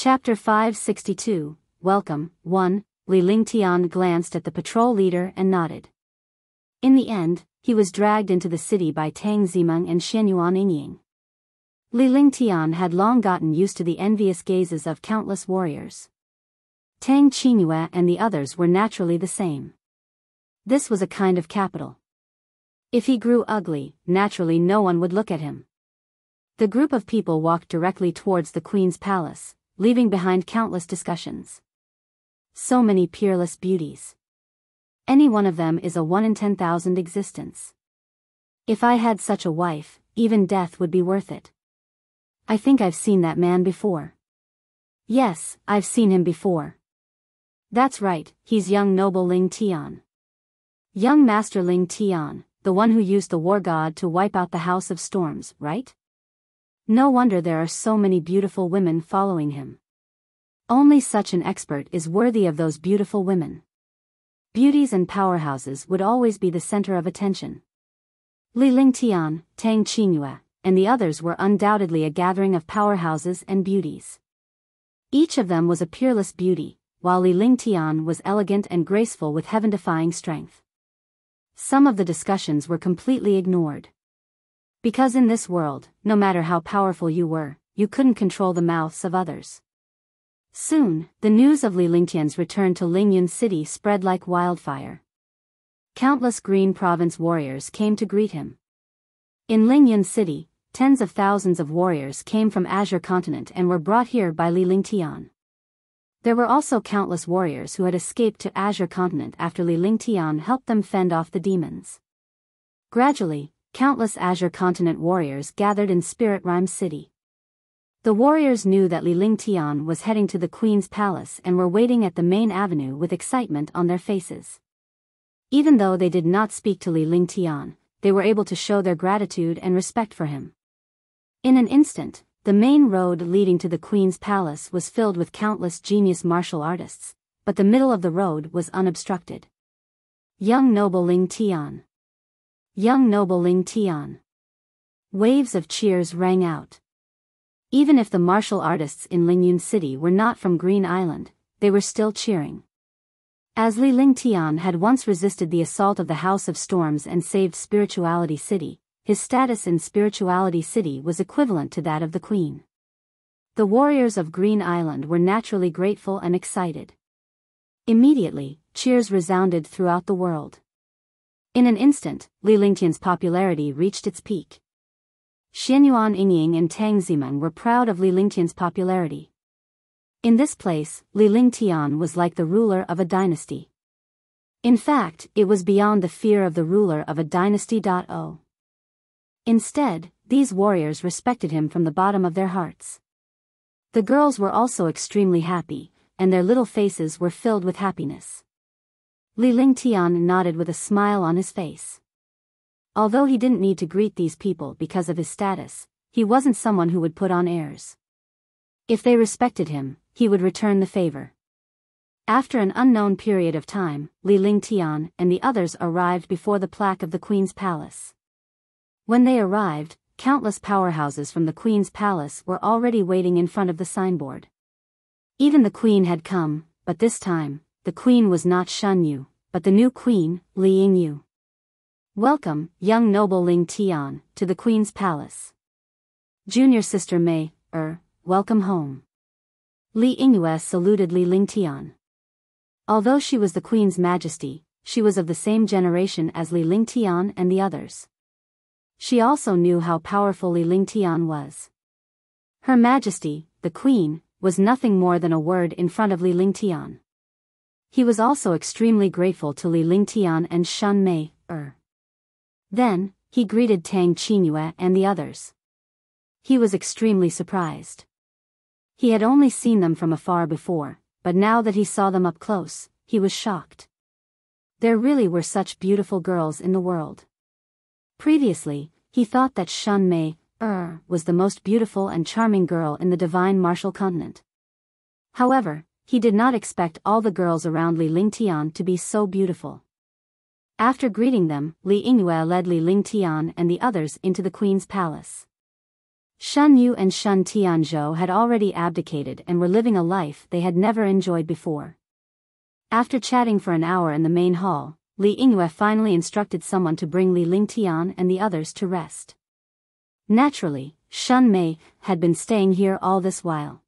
Chapter 562, Welcome, 1, Li Lingtian glanced at the patrol leader and nodded. In the end, he was dragged into the city by Tang Zimeng and Xianyuan Yingying. Li Lingtian had long gotten used to the envious gazes of countless warriors. Tang Qingyue and the others were naturally the same. This was a kind of capital. If he grew ugly, naturally no one would look at him. The group of people walked directly towards the Queen's palace, leaving behind countless discussions. So many peerless beauties. Any one of them is a 1 in 10,000 existence. If I had such a wife, even death would be worth it. I think I've seen that man before. Yes, I've seen him before. That's right, he's young noble Ling Tian. Young Master Ling Tian, the one who used the war god to wipe out the House of Storms, right? No wonder there are so many beautiful women following him. Only such an expert is worthy of those beautiful women. Beauties and powerhouses would always be the center of attention. Li Lingtian, Tang Qingyue, and the others were undoubtedly a gathering of powerhouses and beauties. Each of them was a peerless beauty, while Li Lingtian was elegant and graceful with heaven-defying strength. Some of the discussions were completely ignored. Because in this world, no matter how powerful you were, you couldn't control the mouths of others. Soon, the news of Li Lingtian's return to Lingyun City spread like wildfire. Countless Green Province warriors came to greet him. In Lingyun City, tens of thousands of warriors came from Azure Continent and were brought here by Li Lingtian. There were also countless warriors who had escaped to Azure Continent after Li Lingtian helped them fend off the demons. Gradually, countless Azure Continent warriors gathered in Spirit Rime City. The warriors knew that Li Lingtian was heading to the Queen's palace and were waiting at the main avenue with excitement on their faces. Even though they did not speak to Li Lingtian, they were able to show their gratitude and respect for him. In an instant, the main road leading to the Queen's palace was filled with countless genius martial artists, but the middle of the road was unobstructed. Young noble Ling Tian. Young noble Ling Tian. Waves of cheers rang out. Even if the martial artists in Lingyun City were not from Green Island, they were still cheering. As Li Lingtian had once resisted the assault of the House of Storms and saved Spirituality City, his status in Spirituality City was equivalent to that of the Queen. The warriors of Green Island were naturally grateful and excited. Immediately, cheers resounded throughout the world. In an instant, Li Lingtian's popularity reached its peak. Xianyuan Yingying and Tang Zimeng were proud of Li Lingtian's popularity. In this place, Li Lingtian was like the ruler of a dynasty. In fact, it was beyond the fear of the ruler of a dynasty. Instead, these warriors respected him from the bottom of their hearts. The girls were also extremely happy, and their little faces were filled with happiness. Li Lingtian nodded with a smile on his face. Although he didn't need to greet these people because of his status, he wasn't someone who would put on airs. If they respected him, he would return the favor. After an unknown period of time, Li Lingtian and the others arrived before the plaque of the Queen's palace. When they arrived, countless powerhouses from the Queen's palace were already waiting in front of the signboard. Even the Queen had come, but this time, the Queen was not Shan Yu, but the new Queen, Li Yingyu. Welcome, young noble Ling Tian, to the Queen's palace. Junior sister Mei, welcome home. Li Yingyu saluted Li Lingtian. Although she was the Queen's Majesty, she was of the same generation as Li Lingtian and the others. She also knew how powerful Li Lingtian was. Her Majesty, the Queen, was nothing more than a word in front of Li Lingtian. He was also extremely grateful to Li Lingtian and Shan Mei, Then, he greeted Tang Qingyue and the others. He was extremely surprised. He had only seen them from afar before, but now that he saw them up close, he was shocked. There really were such beautiful girls in the world. Previously, he thought that Shan Mei, was the most beautiful and charming girl in the divine martial continent. However, he did not expect all the girls around Li Lingtian to be so beautiful. After greeting them, Li Yingyu led Li Lingtian and the others into the Queen's palace. Shan Yu and Shan Tianzhou had already abdicated and were living a life they had never enjoyed before. After chatting for an hour in the main hall, Li Yingyue finally instructed someone to bring Li Lingtian and the others to rest. Naturally, Shan Mei had been staying here all this while.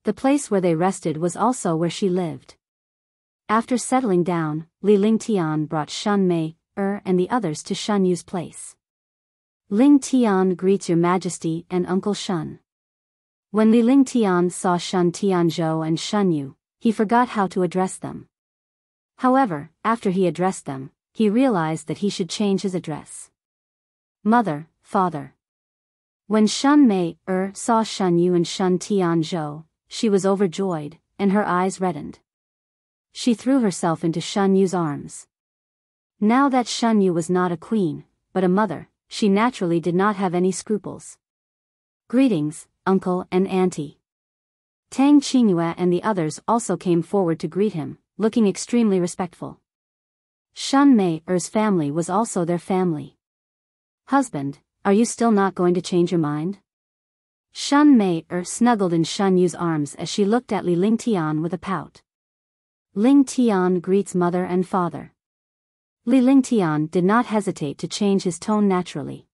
The place where they rested was also where she lived. After settling down, Li Lingtian brought Shan Mei, and the others to Shan Yu's place. Lingtian greets your majesty and Uncle Shun. When Li Lingtian saw Shan Tianzhou and Shan Yu, he forgot how to address them. However, after he addressed them, he realized that he should change his address. Mother, father. When Shan Mei, saw Shan Yu and Shan Tianzhou, she was overjoyed, and her eyes reddened. She threw herself into Shan Yu's arms. Now that Shan Yu was not a queen, but a mother, she naturally did not have any scruples. Greetings, uncle and auntie. Tang Qingyue and the others also came forward to greet him, looking extremely respectful. Shan Mei's family was also their family. Husband, are you still not going to change your mind? Shan Mei snuggled in Shan Yu's arms as she looked at Li Lingtian with a pout. Lingtian greets mother and father. Li Lingtian did not hesitate to change his tone naturally.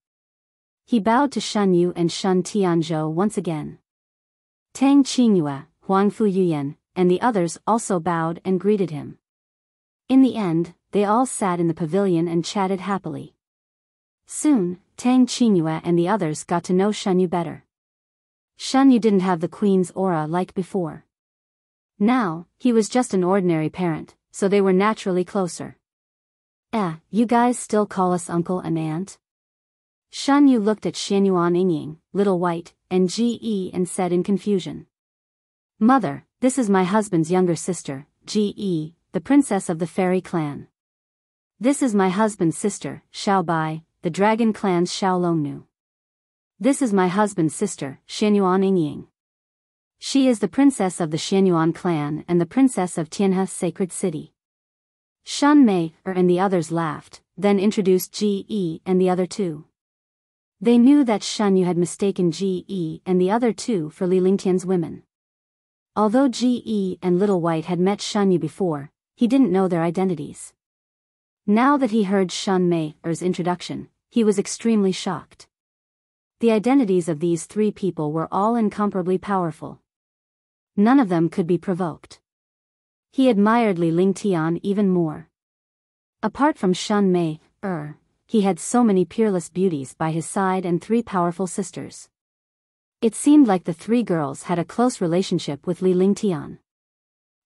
He bowed to Shan Yu and Shan Tianzhou once again. Tang Qingyue, Huang Fuyuyan, and the others also bowed and greeted him. In the end, they all sat in the pavilion and chatted happily. Soon, Tang Qingyue and the others got to know Shan Yu better. Shan Yu didn't have the queen's aura like before. Now, he was just an ordinary parent, so they were naturally closer. You guys still call us uncle and aunt? Shan Yu looked at Xianyuan Yingying, Little White, and Ge and said in confusion. Mother, this is my husband's younger sister, Ge, the princess of the fairy clan. This is my husband's sister, Xiaobai, the dragon clan's Xiaolongnu. This is my husband's sister, Xianyuan Yingying. She is the princess of the Xianyuan clan and the princess of Tianhe Sacred City. Shan Mei and the others laughed, then introduced Ge and the other two. They knew that Shan Yu had mistaken Ge and the other two for Li Lingtian's women. Although Ge and Little White had met Shan Yu before, he didn't know their identities. Now that he heard Shan Mei's introduction, he was extremely shocked. The identities of these three people were all incomparably powerful. None of them could be provoked. He admired Li Lingtian even more. Apart from Shan Mei, he had so many peerless beauties by his side and three powerful sisters. It seemed like the three girls had a close relationship with Li Lingtian.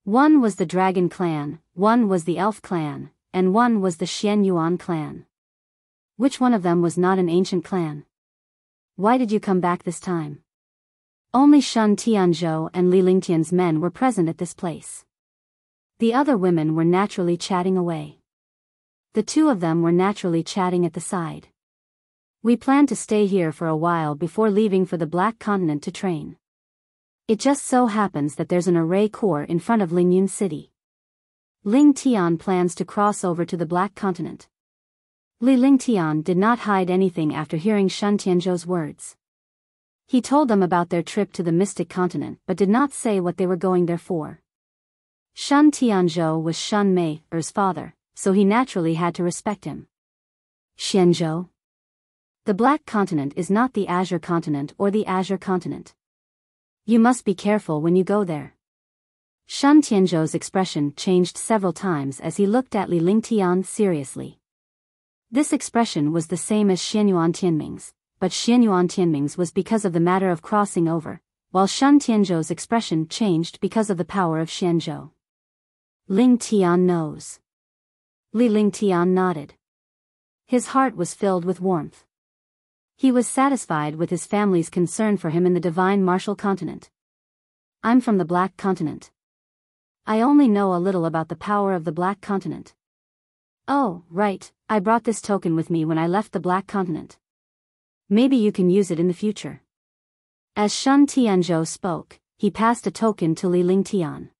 One was the Dragon clan, one was the Elf clan, and one was the Xianyuan clan. Which one of them was not an ancient clan? Why did you come back this time? Only Shan Tianzhou and Li Lingtian's men were present at this place. The other women were naturally chatting away. The two of them were naturally chatting at the side. We plan to stay here for a while before leaving for the Black Continent to train. It just so happens that there's an array corps in front of Lingyun City. Lingtian plans to cross over to the Black Continent. Li Lingtian did not hide anything after hearing Shan Tianzhou's words. He told them about their trip to the Mystic Continent but did not say what they were going there for. Shan Tianzhou was Shan Mei's father, so he naturally had to respect him. Xianzhou. The Black Continent is not the Azure Continent or the Azure Continent. You must be careful when you go there. Shan Tianzhou's expression changed several times as he looked at Li Lingtian seriously. This expression was the same as Xianyuan Tianming's, but Xianyuan Tianming's was because of the matter of crossing over, while Shan Tianzhou's expression changed because of the power of Xianzhou. Lingtian knows. Li Lingtian nodded. His heart was filled with warmth. He was satisfied with his family's concern for him in the divine martial continent. I'm from the Black Continent. I only know a little about the power of the Black Continent. Oh, right, I brought this token with me when I left the Black Continent. Maybe you can use it in the future. As Shan Tianzhou spoke, he passed a token to Li Lingtian.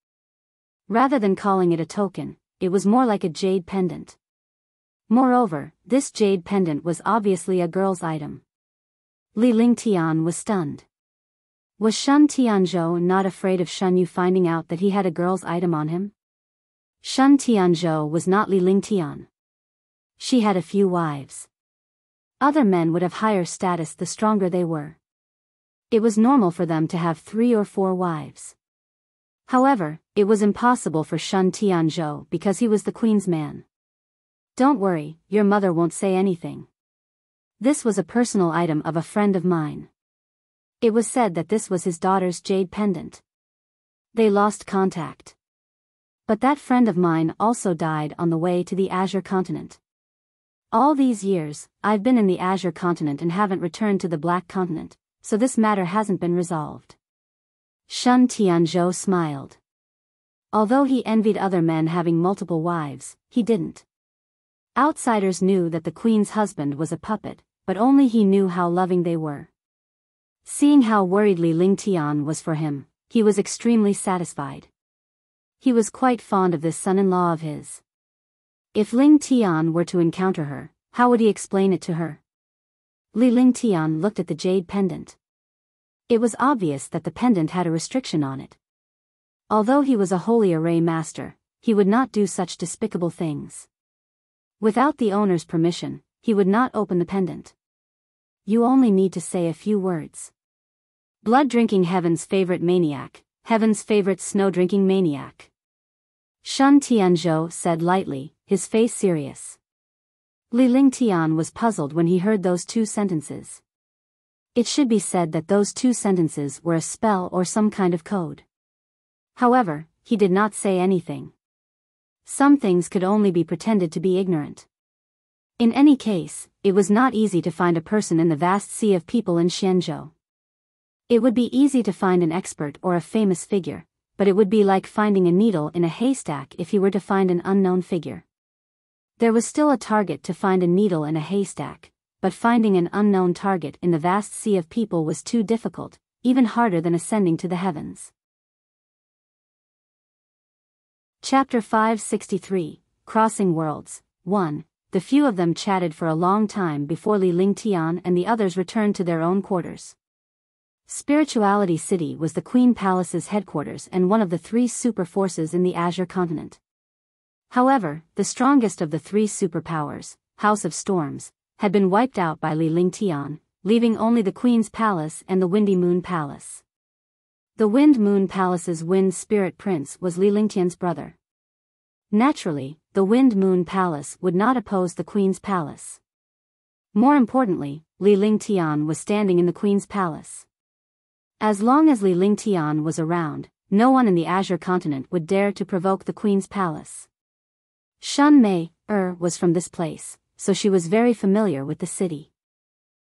Rather than calling it a token, it was more like a jade pendant. Moreover, this jade pendant was obviously a girl's item. Li Lingtian was stunned. Was Shun Tianzhou not afraid of Shun Yu finding out that he had a girl's item on him? Shun Tianzhou was not Li Lingtian. She had a few wives. Other men would have higher status the stronger they were. It was normal for them to have 3 or 4 wives. However, it was impossible for Shun Tianzhou because he was the queen's man. Don't worry, your mother won't say anything. This was a personal item of a friend of mine. It was said that this was his daughter's jade pendant. They lost contact. But that friend of mine also died on the way to the Azure continent. All these years, I've been in the Azure continent and haven't returned to the Black continent, so this matter hasn't been resolved. Shun Tianzhou smiled. Although he envied other men having multiple wives, he didn't. Outsiders knew that the queen's husband was a puppet, but only he knew how loving they were. Seeing how worried Li Lingtian was for him, he was extremely satisfied. He was quite fond of this son-in-law of his. If Lingtian were to encounter her, how would he explain it to her? Li Lingtian looked at the jade pendant. It was obvious that the pendant had a restriction on it. Although he was a holy array master, he would not do such despicable things. Without the owner's permission, he would not open the pendant. You only need to say a few words. Blood-drinking heaven's favorite maniac, heaven's favorite snow-drinking maniac. Shun Tianzhou said lightly, his face serious. Li Lingtian was puzzled when he heard those 2 sentences. It should be said that those 2 sentences were a spell or some kind of code. However, he did not say anything. Some things could only be pretended to be ignorant. In any case, it was not easy to find a person in the vast sea of people in Xianzhou. It would be easy to find an expert or a famous figure, but it would be like finding a needle in a haystack if he were to find an unknown figure. There was still a target to find a needle in a haystack, but finding an unknown target in the vast sea of people was too difficult, even harder than ascending to the heavens. Chapter 563, Crossing Worlds, 1. The few of them chatted for a long time before Li Lingtian and the others returned to their own quarters. Spirituality City was the Queen Palace's headquarters and one of the 3 super forces in the Azure continent. However, the strongest of the 3 superpowers, House of Storms, had been wiped out by Li Lingtian, leaving only the Queen's Palace and the Windy Moon Palace. The Wind Moon Palace's Wind Spirit Prince was Li Lingtian's brother. Naturally, the Wind Moon Palace would not oppose the Queen's Palace. More importantly, Li Lingtian was standing in the Queen's Palace. As long as Li Lingtian was around, no one in the Azure continent would dare to provoke the Queen's Palace. Shun Mei was from this place, so she was very familiar with the city.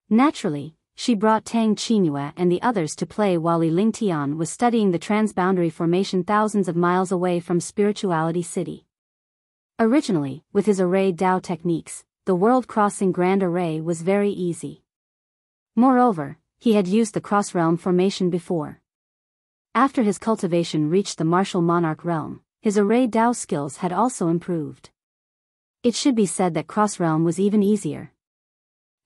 Naturally, she brought Tang Qingyue and the others to play while Li Lingtian was studying the transboundary formation thousands of miles away from Spirituality City. Originally, with his array Dao techniques, the world-crossing Grand Array was very easy. Moreover, he had used the cross-realm formation before. After his cultivation reached the martial monarch realm, his array Dao skills had also improved. It should be said that cross-realm was even easier.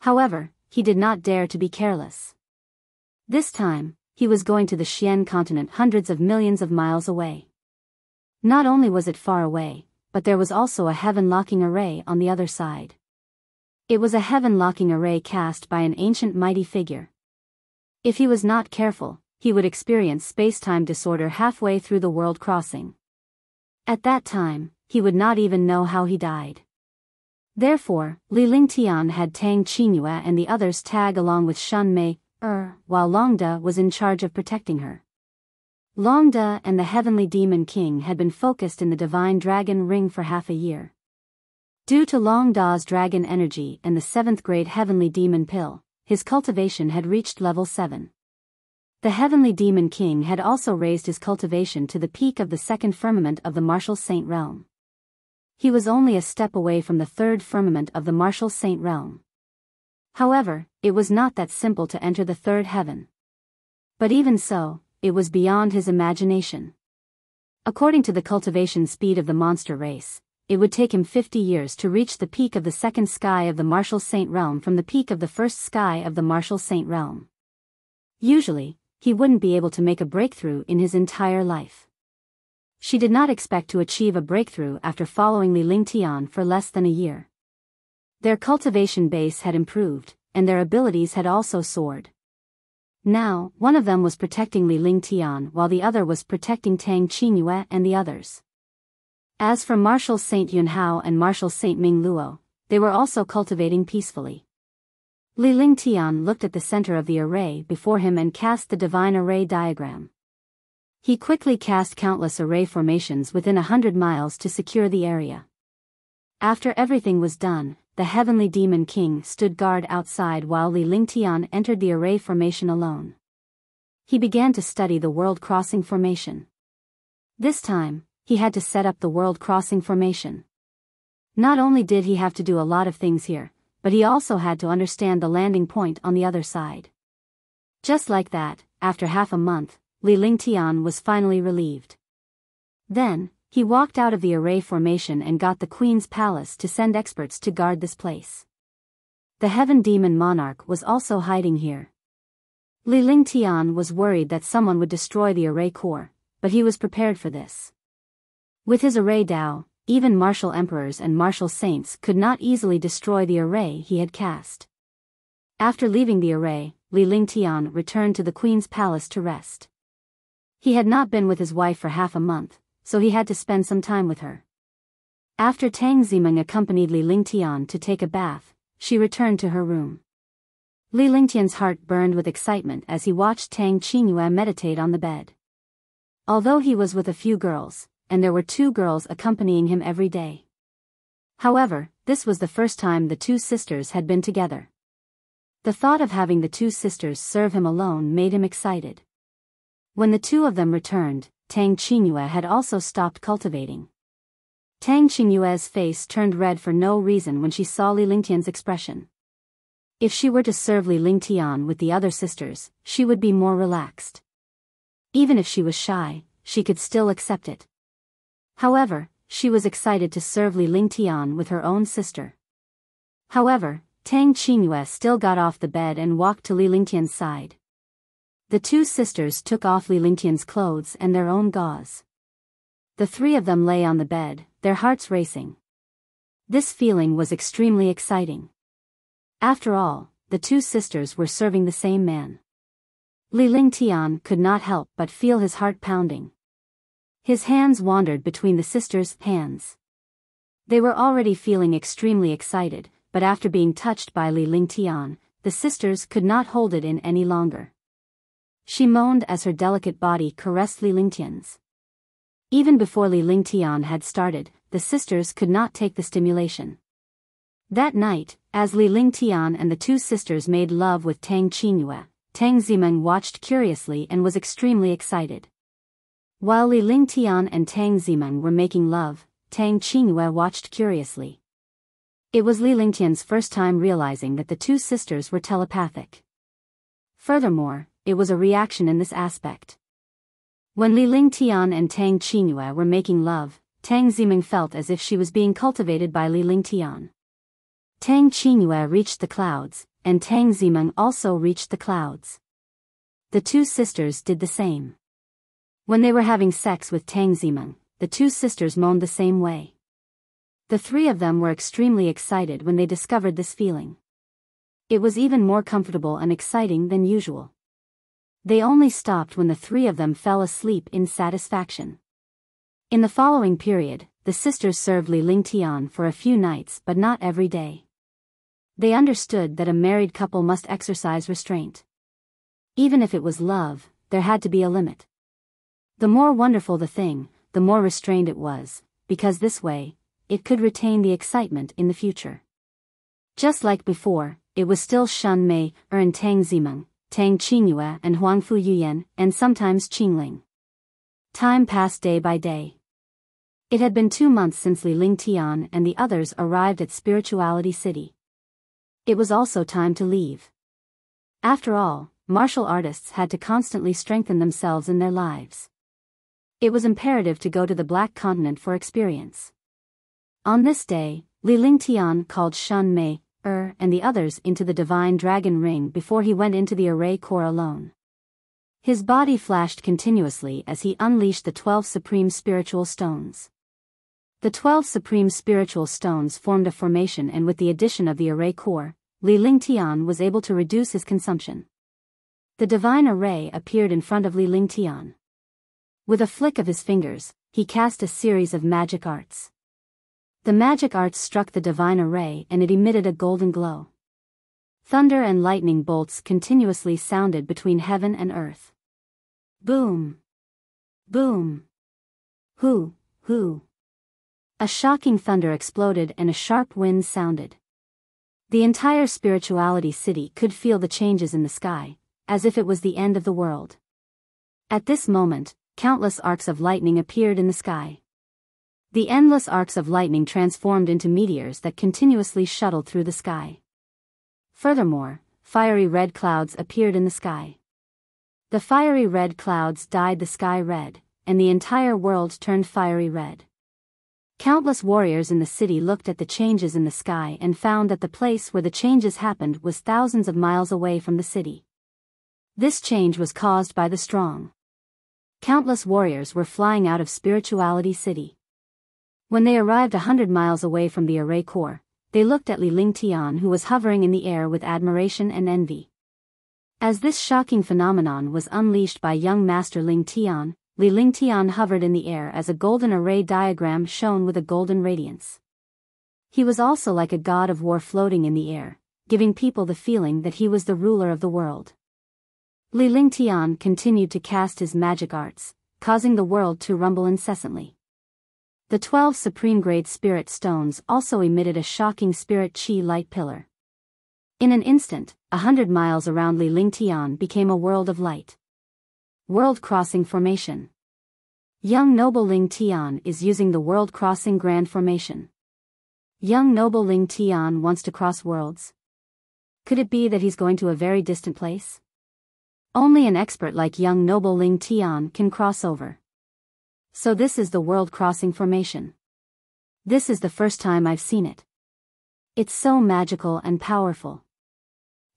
However, he did not dare to be careless. This time, he was going to the Xian continent hundreds of millions of miles away. Not only was it far away, but there was also a heaven-locking array on the other side. It was a heaven-locking array cast by an ancient mighty figure. If he was not careful, he would experience space-time disorder halfway through the world crossing. At that time, he would not even know how he died. Therefore, Li Lingtian had Tang Qingyue and the others tag along with Shun Mei, while Longde was in charge of protecting her. Longde and the Heavenly Demon King had been focused in the Divine Dragon Ring for half a year. Due to Longde's dragon energy and the 7th grade Heavenly Demon Pill, his cultivation had reached level 7. The Heavenly Demon King had also raised his cultivation to the peak of the 2nd firmament of the Martial Saint Realm. He was only a step away from the 3rd firmament of the Martial Saint Realm. However, it was not that simple to enter the 3rd heaven. But even so, it was beyond his imagination. According to the cultivation speed of the monster race, it would take him 50 years to reach the peak of the second sky of the Martial Saint Realm from the peak of the first sky of the Martial Saint Realm. Usually, he wouldn't be able to make a breakthrough in his entire life. She did not expect to achieve a breakthrough after following Li Lingtian for less than a year. Their cultivation base had improved, and their abilities had also soared. Now, one of them was protecting Li Lingtian while the other was protecting Tang Qingyue and the others. As for Martial Saint Yunhao and Martial Saint Ming Luo, they were also cultivating peacefully. Li Lingtian looked at the center of the array before him and cast the divine array diagram. He quickly cast countless array formations within 100 miles to secure the area. After everything was done, the Heavenly Demon King stood guard outside while Li Lingtian entered the array formation alone. He began to study the World Crossing Formation. This time, he had to set up the World Crossing Formation. Not only did he have to do a lot of things here, but he also had to understand the landing point on the other side. Just like that, after half a month, Li Lingtian was finally relieved. Then, he walked out of the array formation and got the Queen's palace to send experts to guard this place. The Heaven Demon Monarch was also hiding here. Li Lingtian was worried that someone would destroy the array core, but he was prepared for this. With his array Dao, even martial emperors and martial saints could not easily destroy the array he had cast. After leaving the array, Li Lingtian returned to the Queen's palace to rest. He had not been with his wife for half a month, so he had to spend some time with her. After Tang Zimeng accompanied Li Lingtian to take a bath, she returned to her room. Li Lingtian's heart burned with excitement as he watched Tang Qingyue meditate on the bed. Although he was with a few girls, and there were 2 girls accompanying him every day. However, this was the first time the 2 sisters had been together. The thought of having the 2 sisters serve him alone made him excited. When the 2 of them returned, Tang Qingyue had also stopped cultivating. Tang Qingyue's face turned red for no reason when she saw Li Lingtian's expression. If she were to serve Li Lingtian with the other sisters, she would be more relaxed. Even if she was shy, she could still accept it. However, she was excited to serve Li Lingtian with her own sister. However, Tang Qingyue still got off the bed and walked to Li Lingtian's side. The 2 sisters took off Li Lingtian's clothes and their own gauze. The 3 of them lay on the bed, their hearts racing. This feeling was extremely exciting. After all, the 2 sisters were serving the same man. Li Lingtian could not help but feel his heart pounding. His hands wandered between the sisters' hands. They were already feeling extremely excited, but after being touched by Li Lingtian, the sisters could not hold it in any longer. She moaned as her delicate body caressed Li Lingtian's. Even before Li Lingtian had started, the sisters could not take the stimulation. That night, as Li Lingtian and the 2 sisters made love with Tang Qingyue, Tang Zimeng watched curiously and was extremely excited. While Li Lingtian and Tang Zimeng were making love, Tang Qingyue watched curiously. It was Li Lingtian's first time realizing that the 2 sisters were telepathic. Furthermore, it was a reaction in this aspect. When Li Lingtian and Tang Qingyue were making love, Tang Zimeng felt as if she was being cultivated by Li Lingtian. Tang Qingyue reached the clouds, and Tang Zimeng also reached the clouds. The 2 sisters did the same. When they were having sex with Tang Zimeng, the 2 sisters moaned the same way. The 3 of them were extremely excited when they discovered this feeling. It was even more comfortable and exciting than usual. They only stopped when the 3 of them fell asleep in satisfaction. In the following period, the sisters served Li Lingtian for a few nights but not every day. They understood that a married couple must exercise restraint. Even if it was love, there had to be a limit. The more wonderful the thing, the more restrained it was, because this way, it could retain the excitement in the future. Just like before, it was still Shen Mei, Tang Zimeng, Tang Qingyue and Huangfu Yuyan, and sometimes Qingling. Time passed day by day. It had been 2 months since Li Lingtian and the others arrived at Spirituality City. It was also time to leave. After all, martial artists had to constantly strengthen themselves in their lives. It was imperative to go to the Black Continent for experience. On this day, Li Lingtian called Shun Mei, and the others into the divine dragon ring before he went into the array core alone. His body flashed continuously as he unleashed the 12 supreme spiritual stones. The 12 supreme spiritual stones formed a formation, and with the addition of the array core, Li Lingtian was able to reduce his consumption. The divine array appeared in front of Li Lingtian. With a flick of his fingers, he cast a series of magic arts. The magic arts struck the divine array and it emitted a golden glow. Thunder and lightning bolts continuously sounded between heaven and earth. Boom! Boom! Hoo! Hoo! A shocking thunder exploded and a sharp wind sounded. The entire spirituality city could feel the changes in the sky, as if it was the end of the world. At this moment, countless arcs of lightning appeared in the sky. The endless arcs of lightning transformed into meteors that continuously shuttled through the sky. Furthermore, fiery red clouds appeared in the sky. The fiery red clouds dyed the sky red, and the entire world turned fiery red. Countless warriors in the city looked at the changes in the sky and found that the place where the changes happened was thousands of miles away from the city. This change was caused by the strong. Countless warriors were flying out of Spirituality City. When they arrived 100 miles away from the array core, they looked at Li Lingtian, who was hovering in the air with admiration and envy. As this shocking phenomenon was unleashed by young Master Lingtian, Li Lingtian hovered in the air as a golden array diagram shone with a golden radiance. He was also like a god of war floating in the air, giving people the feeling that he was the ruler of the world. Li Lingtian continued to cast his magic arts, causing the world to rumble incessantly. The 12 supreme grade spirit stones also emitted a shocking spirit chi light pillar. In an instant, 100 miles around Li Lingtian became a world of light. World Crossing Formation. Young Noble Lingtian is using the World Crossing Grand Formation. Young Noble Lingtian wants to cross worlds. Could it be that he's going to a very distant place? Only an expert like young Noble Lingtian can cross over. So this is the World Crossing Formation. This is the first time I've seen it. It's so magical and powerful.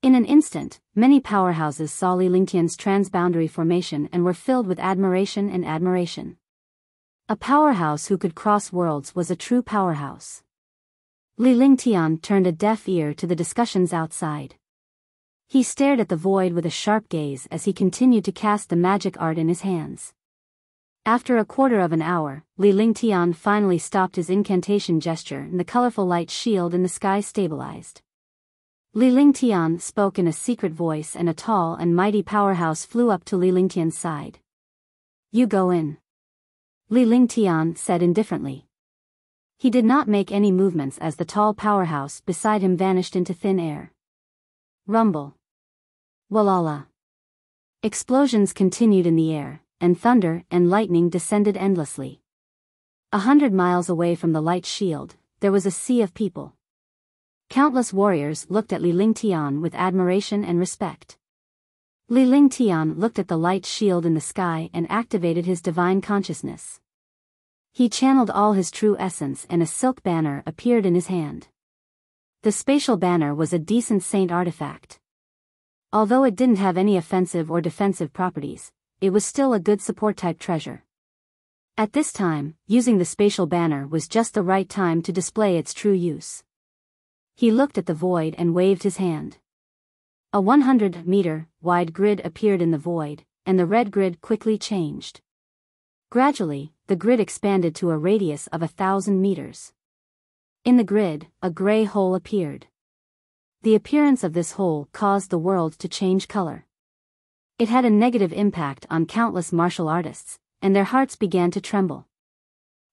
In an instant, many powerhouses saw Li Lingtian's transboundary formation and were filled with admiration and admiration. A powerhouse who could cross worlds was a true powerhouse. Li Lingtian turned a deaf ear to the discussions outside. He stared at the void with a sharp gaze as he continued to cast the magic art in his hands. After a quarter of an hour, Li Lingtian finally stopped his incantation gesture and the colorful light shield in the sky stabilized. Li Lingtian spoke in a secret voice and a tall and mighty powerhouse flew up to Li Lingtian's side. You go in. Li Lingtian said indifferently. He did not make any movements as the tall powerhouse beside him vanished into thin air. Rumble. Walala. Explosions continued in the air, and thunder and lightning descended endlessly. 100 miles away from the light shield, there was a sea of people. Countless warriors looked at Li Lingtian with admiration and respect. Li Lingtian looked at the light shield in the sky and activated his divine consciousness. He channeled all his true essence and a silk banner appeared in his hand. The spatial banner was a decent saint artifact. Although it didn't have any offensive or defensive properties, it was still a good support-type treasure. At this time, using the spatial banner was just the right time to display its true use. He looked at the void and waved his hand. A 100-meter-wide grid appeared in the void, and the red grid quickly changed. Gradually, the grid expanded to a radius of 1,000 meters. In the grid, a gray hole appeared. The appearance of this hole caused the world to change color. It had a negative impact on countless martial artists, and their hearts began to tremble.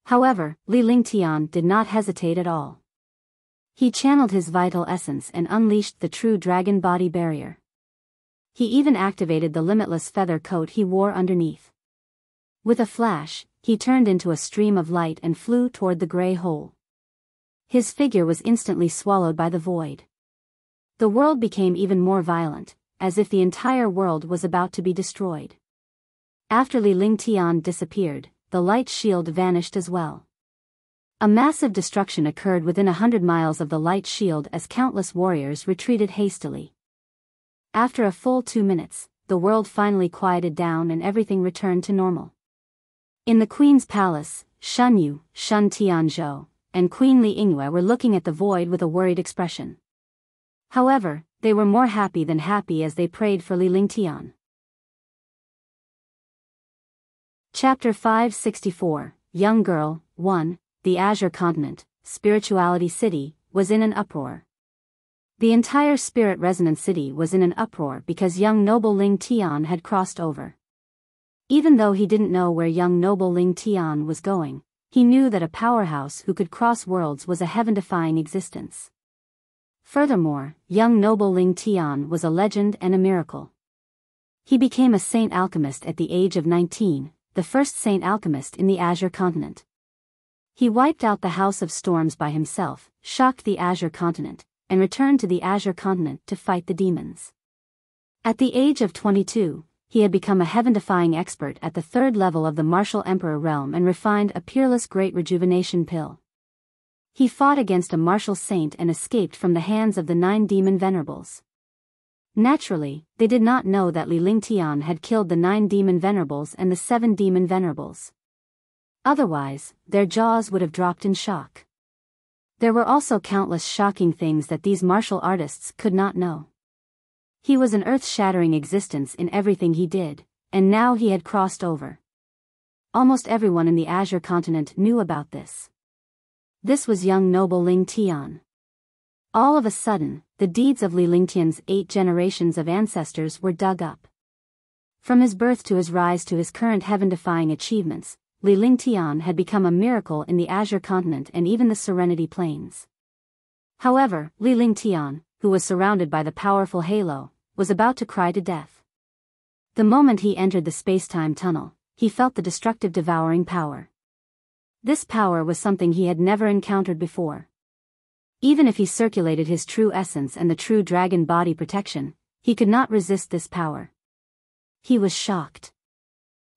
However, Li Lingtian did not hesitate at all. He channeled his vital essence and unleashed the true dragon body barrier. He even activated the limitless feather coat he wore underneath. With a flash, he turned into a stream of light and flew toward the gray hole. His figure was instantly swallowed by the void. The world became even more violent, as if the entire world was about to be destroyed. After Li Lingtian disappeared, the light shield vanished as well. A massive destruction occurred within 100 miles of the light shield as countless warriors retreated hastily. After a full 2 minutes, the world finally quieted down and everything returned to normal. In the Queen's palace, Shen Yu, Shen Tianzhou, and Queen Li Yingwe were looking at the void with a worried expression. However, they were more happy than happy as they prayed for Li Lingtian. Chapter 564, Young Girl, 1, The Azure Continent, Spirituality City, was in an uproar. The entire Spirit Resonant City was in an uproar because young noble Ling Tian had crossed over. Even though he didn't know where young noble Ling Tian was going, he knew that a powerhouse who could cross worlds was a heaven-defying existence. Furthermore, young noble Ling Tian was a legend and a miracle. He became a saint alchemist at the age of 19, the first saint alchemist in the Azure Continent. He wiped out the House of Storms by himself, shocked the Azure Continent, and returned to the Azure Continent to fight the demons. At the age of 22, he had become a heaven-defying expert at the 3rd level of the Martial Emperor realm and refined a peerless great rejuvenation pill. He fought against a martial saint and escaped from the hands of the 9 demon venerables. Naturally, they did not know that Li Lingtian had killed the 9 demon venerables and the 7 demon venerables. Otherwise, their jaws would have dropped in shock. There were also countless shocking things that these martial artists could not know. He was an earth-shattering existence in everything he did, and now he had crossed over. Almost everyone in the Azure Continent knew about this. This was young noble Ling Tian. All of a sudden, the deeds of Li Lingtian's 8 generations of ancestors were dug up. From his birth to his rise to his current heaven-defying achievements, Li Lingtian had become a miracle in the Azure Continent and even the Serenity Plains. However, Li Lingtian, who was surrounded by the powerful halo, was about to cry to death. The moment he entered the space-time tunnel, he felt the destructive devouring power. This power was something he had never encountered before. Even if he circulated his true essence and the true dragon body protection, he could not resist this power. He was shocked.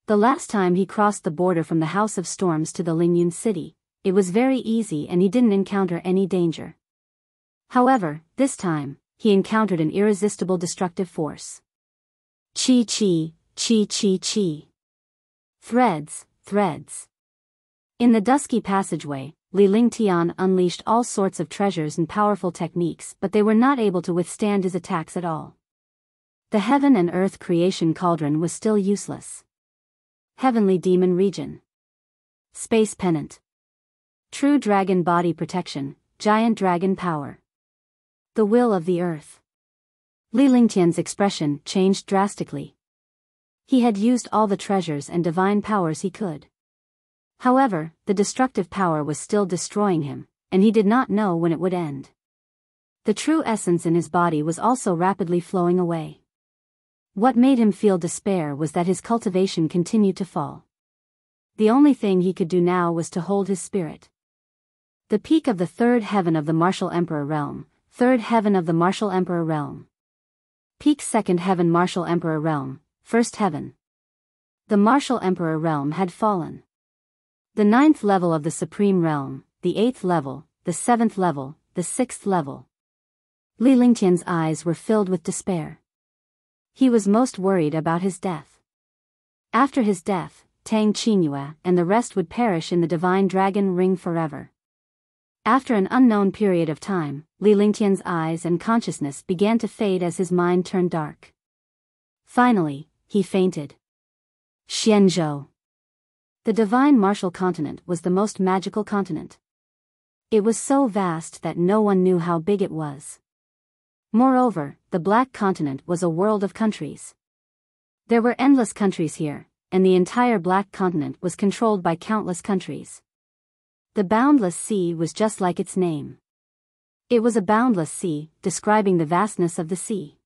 The last time he crossed the border from the House of Storms to the Lingyun city, it was very easy and he didn't encounter any danger. However, this time, he encountered an irresistible destructive force. Chi chi, chi chi chi. Threads, threads. In the dusky passageway, Li Lingtian unleashed all sorts of treasures and powerful techniques, but they were not able to withstand his attacks at all. The heaven and earth creation cauldron was still useless. Heavenly demon region. Space pennant. True dragon body protection, giant dragon power. The will of the earth. Li Lingtian's expression changed drastically. He had used all the treasures and divine powers he could. However, the destructive power was still destroying him, and he did not know when it would end. The true essence in his body was also rapidly flowing away. What made him feel despair was that his cultivation continued to fall. The only thing he could do now was to hold his spirit. The peak of the 3rd heaven of the Martial Emperor realm, 3rd heaven of the Martial Emperor realm. Peak 2nd heaven Martial Emperor realm, 1st heaven. The Martial Emperor realm had fallen. The 9th level of the Supreme Realm, the 8th level, the 7th level, the 6th level. Li Lingtian's eyes were filled with despair. He was most worried about his death. After his death, Tang Qingyue and the rest would perish in the Divine Dragon Ring forever. After an unknown period of time, Li Lingtian's eyes and consciousness began to fade as his mind turned dark. Finally, he fainted. Xianzhou. The divine martial continent was the most magical continent. It was so vast that no one knew how big it was. Moreover, the Black Continent was a world of countries. There were endless countries here, and the entire Black Continent was controlled by countless countries. The boundless sea was just like its name. It was a boundless sea, describing the vastness of the sea.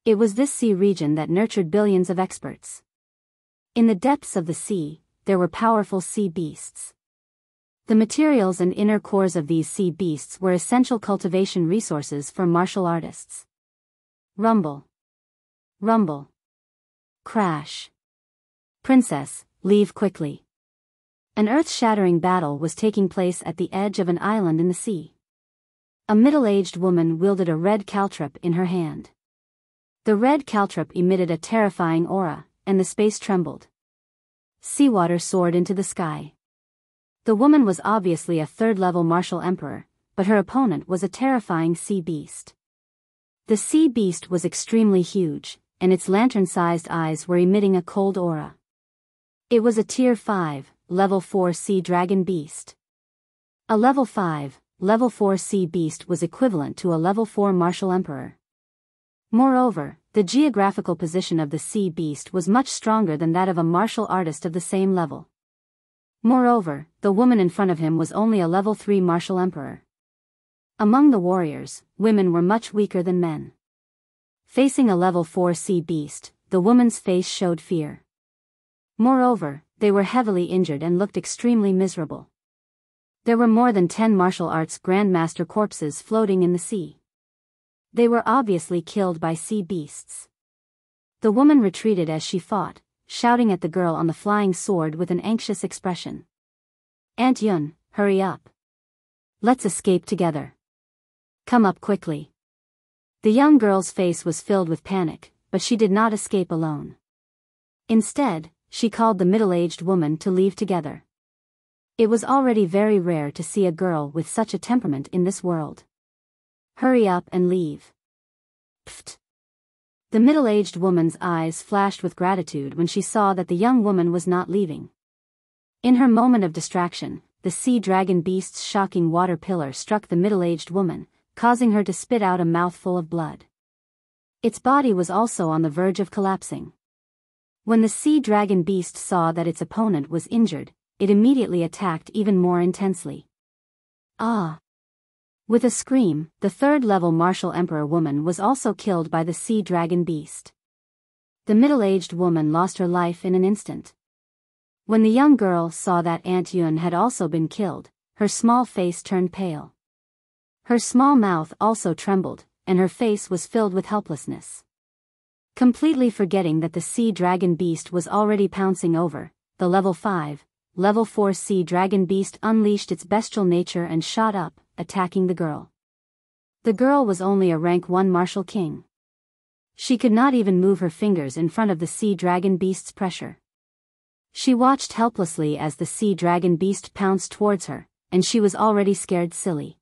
It was this sea region that nurtured billions of experts. In the depths of the sea, there were powerful sea beasts. The materials and inner cores of these sea beasts were essential cultivation resources for martial artists. Rumble. Rumble. Crash. Princess, leave quickly. An earth-shattering battle was taking place at the edge of an island in the sea. A middle-aged woman wielded a red caltrop in her hand. The red caltrop emitted a terrifying aura, and the space trembled. Seawater soared into the sky. The woman was obviously a third-level martial emperor, but her opponent was a terrifying sea beast. The sea beast was extremely huge, and its lantern-sized eyes were emitting a cold aura. It was a Tier 5, Level 4 sea dragon beast. A Level 5, Level 4 sea beast was equivalent to a Level 4 martial emperor. Moreover, the geographical position of the sea beast was much stronger than that of a martial artist of the same level. Moreover, the woman in front of him was only a Level 3 martial emperor. Among the warriors, women were much weaker than men. Facing a Level 4 sea beast, the woman's face showed fear. Moreover, they were heavily injured and looked extremely miserable. There were more than 10 martial arts grandmaster corpses floating in the sea. They were obviously killed by sea beasts. The woman retreated as she fought, shouting at the girl on the flying sword with an anxious expression. "Aunt Yun, hurry up. Let's escape together. Come up quickly." The young girl's face was filled with panic, but she did not escape alone. Instead, she called the middle-aged woman to leave together. It was already very rare to see a girl with such a temperament in this world. "Hurry up and leave." Pfft. The middle-aged woman's eyes flashed with gratitude when she saw that the young woman was not leaving. In her moment of distraction, the sea dragon beast's shocking water pillar struck the middle-aged woman, causing her to spit out a mouthful of blood. Its body was also on the verge of collapsing. When the sea dragon beast saw that its opponent was injured, it immediately attacked even more intensely. Ah! With a scream, the third-level martial emperor woman was also killed by the sea dragon beast. The middle-aged woman lost her life in an instant. When the young girl saw that Aunt Yun had also been killed, her small face turned pale. Her small mouth also trembled, and her face was filled with helplessness. Completely forgetting that the sea dragon beast was already pouncing over, the Level 5, Level 4 sea dragon beast unleashed its bestial nature and shot up, attacking the girl. The girl was only a rank 1 martial king. She could not even move her fingers in front of the sea dragon beast's pressure. She watched helplessly as the sea dragon beast pounced towards her, and she was already scared silly.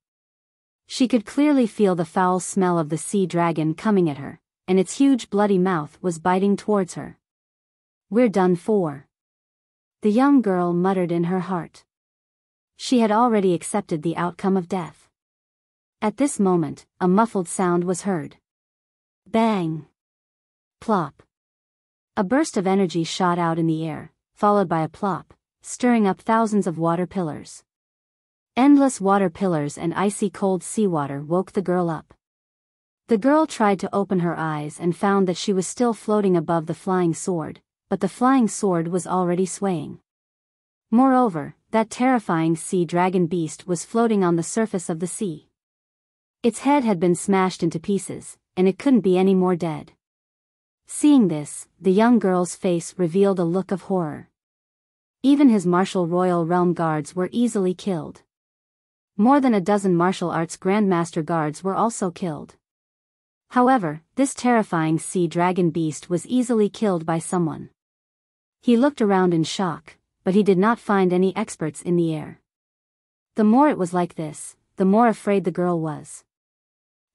She could clearly feel the foul smell of the sea dragon coming at her, and its huge bloody mouth was biting towards her. "We're done for," the young girl muttered in her heart. She had already accepted the outcome of death. At this moment, a muffled sound was heard. Bang! Plop! A burst of energy shot out in the air, followed by a plop, stirring up thousands of water pillars. Endless water pillars and icy cold seawater woke the girl up. The girl tried to open her eyes and found that she was still floating above the flying sword, but the flying sword was already swaying. Moreover, that terrifying sea dragon beast was floating on the surface of the sea. Its head had been smashed into pieces, and it couldn't be any more dead. Seeing this, the young girl's face revealed a look of horror. Even his martial royal realm guards were easily killed. More than a dozen martial arts grandmaster guards were also killed. However, this terrifying sea dragon beast was easily killed by someone. He looked around in shock, but he did not find any experts in the air. The more it was like this, the more afraid the girl was.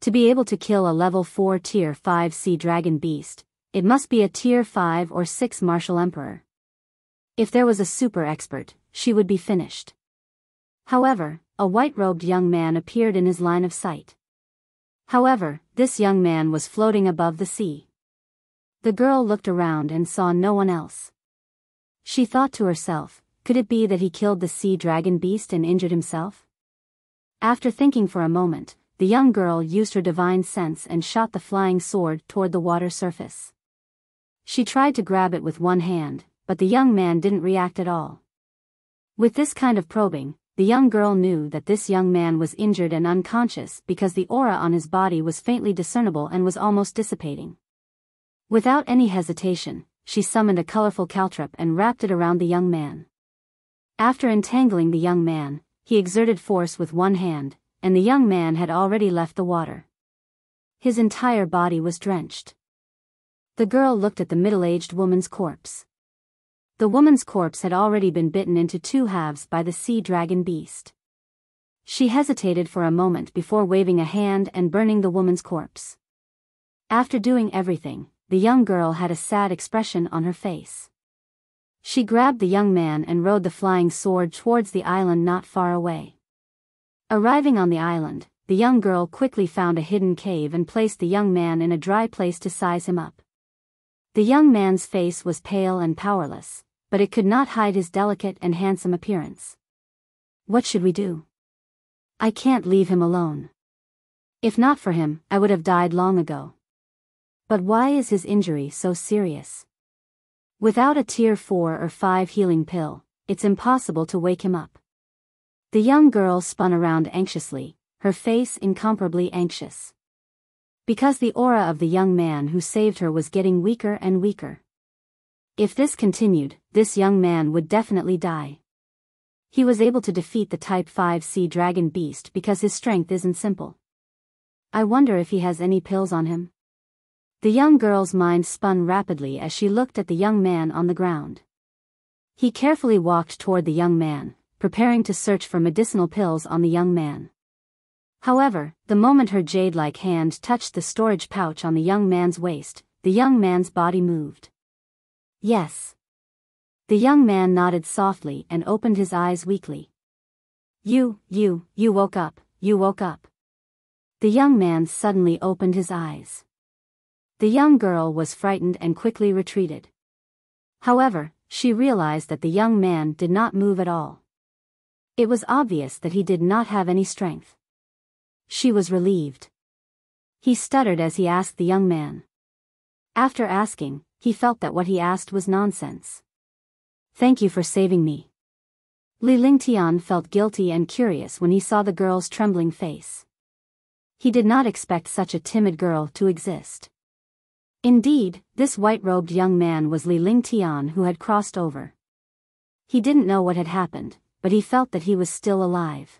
To be able to kill a level 4 tier 5 sea dragon beast, it must be a tier 5 or 6 martial emperor. If there was a super expert, she would be finished. However, a white-robed young man appeared in his line of sight. However, this young man was floating above the sea. The girl looked around and saw no one else. She thought to herself, could it be that he killed the sea dragon beast and injured himself? After thinking for a moment, the young girl used her divine sense and shot the flying sword toward the water surface. She tried to grab it with one hand, but the young man didn't react at all. With this kind of probing, the young girl knew that this young man was injured and unconscious because the aura on his body was faintly discernible and was almost dissipating. Without any hesitation, she summoned a colorful caltrop and wrapped it around the young man. After entangling the young man, he exerted force with one hand, and the young man had already left the water. His entire body was drenched. The girl looked at the middle-aged woman's corpse. The woman's corpse had already been bitten into two halves by the sea dragon beast. She hesitated for a moment before waving a hand and burning the woman's corpse. After doing everything, the young girl had a sad expression on her face. She grabbed the young man and rode the flying sword towards the island not far away. Arriving on the island, the young girl quickly found a hidden cave and placed the young man in a dry place to size him up. The young man's face was pale and powerless, but it could not hide his delicate and handsome appearance. What should we do? I can't leave him alone. If not for him, I would have died long ago. But why is his injury so serious? Without a tier 4 or 5 healing pill, it's impossible to wake him up. The young girl spun around anxiously, her face incomparably anxious. Because the aura of the young man who saved her was getting weaker and weaker. If this continued, this young man would definitely die. He was able to defeat the Type 5 Sea Dragon Beast because his strength isn't simple. I wonder if he has any pills on him. The young girl's mind spun rapidly as she looked at the young man on the ground. He carefully walked toward the young man, preparing to search for medicinal pills on the young man. However, the moment her jade-like hand touched the storage pouch on the young man's waist, the young man's body moved. Yes. The young man nodded softly and opened his eyes weakly. You woke up, you woke up. The young man suddenly opened his eyes. The young girl was frightened and quickly retreated. However, she realized that the young man did not move at all. It was obvious that he did not have any strength. She was relieved. He stuttered as he asked the young man. After asking, he felt that what he asked was nonsense. Thank you for saving me. Li Lingtian felt guilty and curious when he saw the girl's trembling face. He did not expect such a timid girl to exist. Indeed, this white-robed young man was Li Lingtian who had crossed over. He didn't know what had happened, but he felt that he was still alive.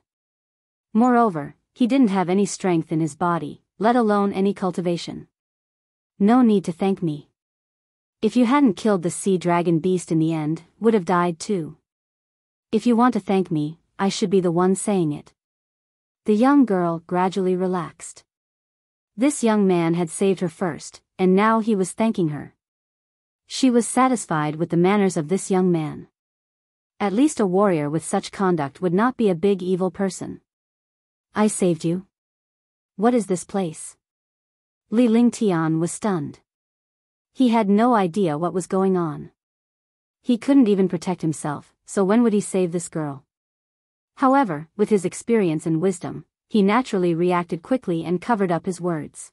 Moreover, he didn't have any strength in his body, let alone any cultivation. No need to thank me. If you hadn't killed the sea dragon beast in the end, would have died too. If you want to thank me, I should be the one saying it. The young girl gradually relaxed. This young man had saved her first, and now he was thanking her. She was satisfied with the manners of this young man. At least a warrior with such conduct would not be a big evil person. I saved you? What is this place? Li Lingtian was stunned. He had no idea what was going on. He couldn't even protect himself, so when would he save this girl? However, with his experience and wisdom, he naturally reacted quickly and covered up his words.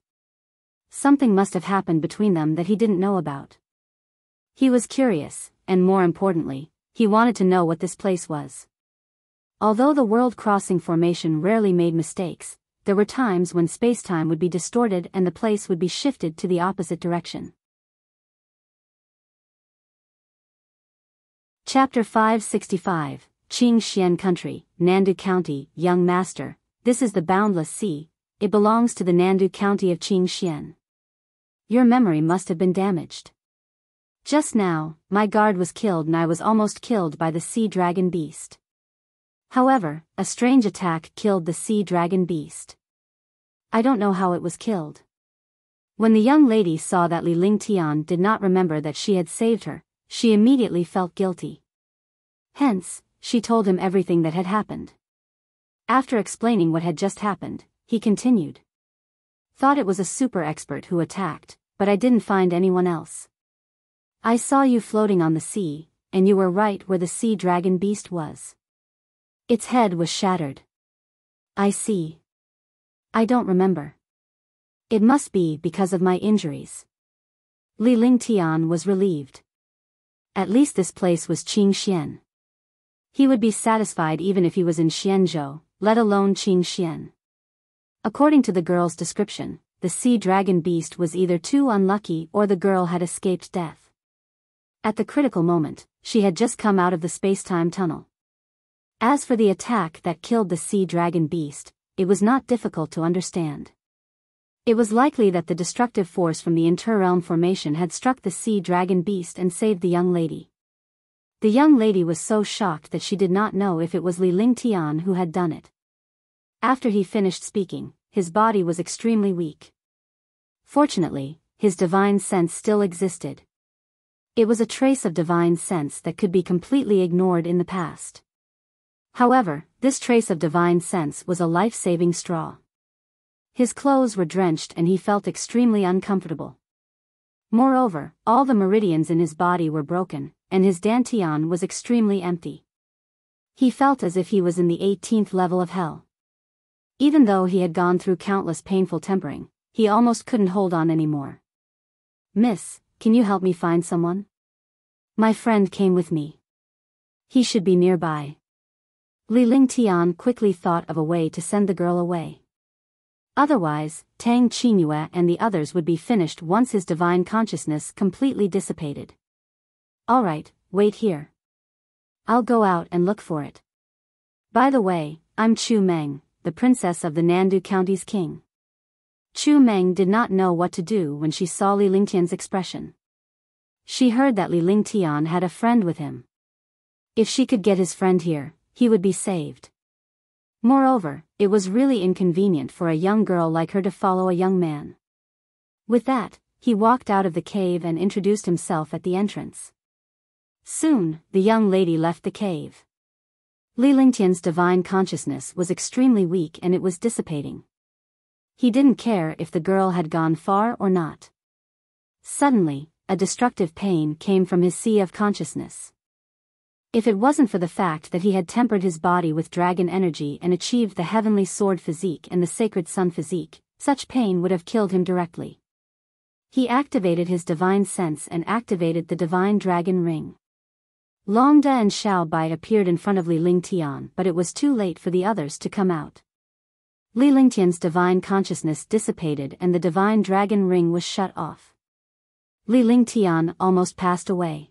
Something must have happened between them that he didn't know about. He was curious, and more importantly, he wanted to know what this place was. Although the world-crossing formation rarely made mistakes, there were times when space-time would be distorted and the place would be shifted to the opposite direction. Chapter 565, Qing Xian Country, Nandu County, Young Master, this is the Boundless Sea, it belongs to the Nandu County of Qing Xian. Your memory must have been damaged. Just now, my guard was killed and I was almost killed by the sea dragon beast. However, a strange attack killed the sea dragon beast. I don't know how it was killed. When the young lady saw that Li Lingtian did not remember that she had saved her, she immediately felt guilty. Hence, she told him everything that had happened. After explaining what had just happened, he continued. Thought it was a super expert who attacked, but I didn't find anyone else. I saw you floating on the sea, and you were right where the sea dragon beast was. Its head was shattered. I see. I don't remember. It must be because of my injuries. Li Lingtian was relieved. At least this place was Qing Xian. He would be satisfied even if he was in Xianzhou, let alone Qing Xian. According to the girl's description, the sea dragon beast was either too unlucky or the girl had escaped death. At the critical moment, she had just come out of the space-time tunnel. As for the attack that killed the sea dragon beast, it was not difficult to understand. It was likely that the destructive force from the interrealm formation had struck the sea dragon beast and saved the young lady. The young lady was so shocked that she did not know if it was Li Lingtian who had done it. After he finished speaking, his body was extremely weak. Fortunately, his divine sense still existed. It was a trace of divine sense that could be completely ignored in the past. However, this trace of divine sense was a life-saving straw. His clothes were drenched and he felt extremely uncomfortable. Moreover, all the meridians in his body were broken, and his dantian was extremely empty. He felt as if he was in the 18th level of hell. Even though he had gone through countless painful tempering, he almost couldn't hold on anymore. "Miss, can you help me find someone? My friend came with me. He should be nearby." Li Lingtian quickly thought of a way to send the girl away. Otherwise, Tang Qingyue and the others would be finished once his divine consciousness completely dissipated. "Alright, wait here. I'll go out and look for it. By the way, I'm Chu Meng, the princess of the Nandu County's king." Chu Meng did not know what to do when she saw Li Lingtian's expression. She heard that Li Lingtian had a friend with him. If she could get his friend here, he would be saved. Moreover, it was really inconvenient for a young girl like her to follow a young man. With that, he walked out of the cave and introduced himself at the entrance. Soon, the young lady left the cave. Li Lingtian's divine consciousness was extremely weak and it was dissipating. He didn't care if the girl had gone far or not. Suddenly, a destructive pain came from his sea of consciousness. If it wasn't for the fact that he had tempered his body with dragon energy and achieved the heavenly sword physique and the sacred sun physique, such pain would have killed him directly. He activated his divine sense and activated the divine dragon ring. Longda and Xiaobai appeared in front of Li Lingtian, but it was too late for the others to come out. Li Lingtian's divine consciousness dissipated and the divine dragon ring was shut off. Li Lingtian almost passed away.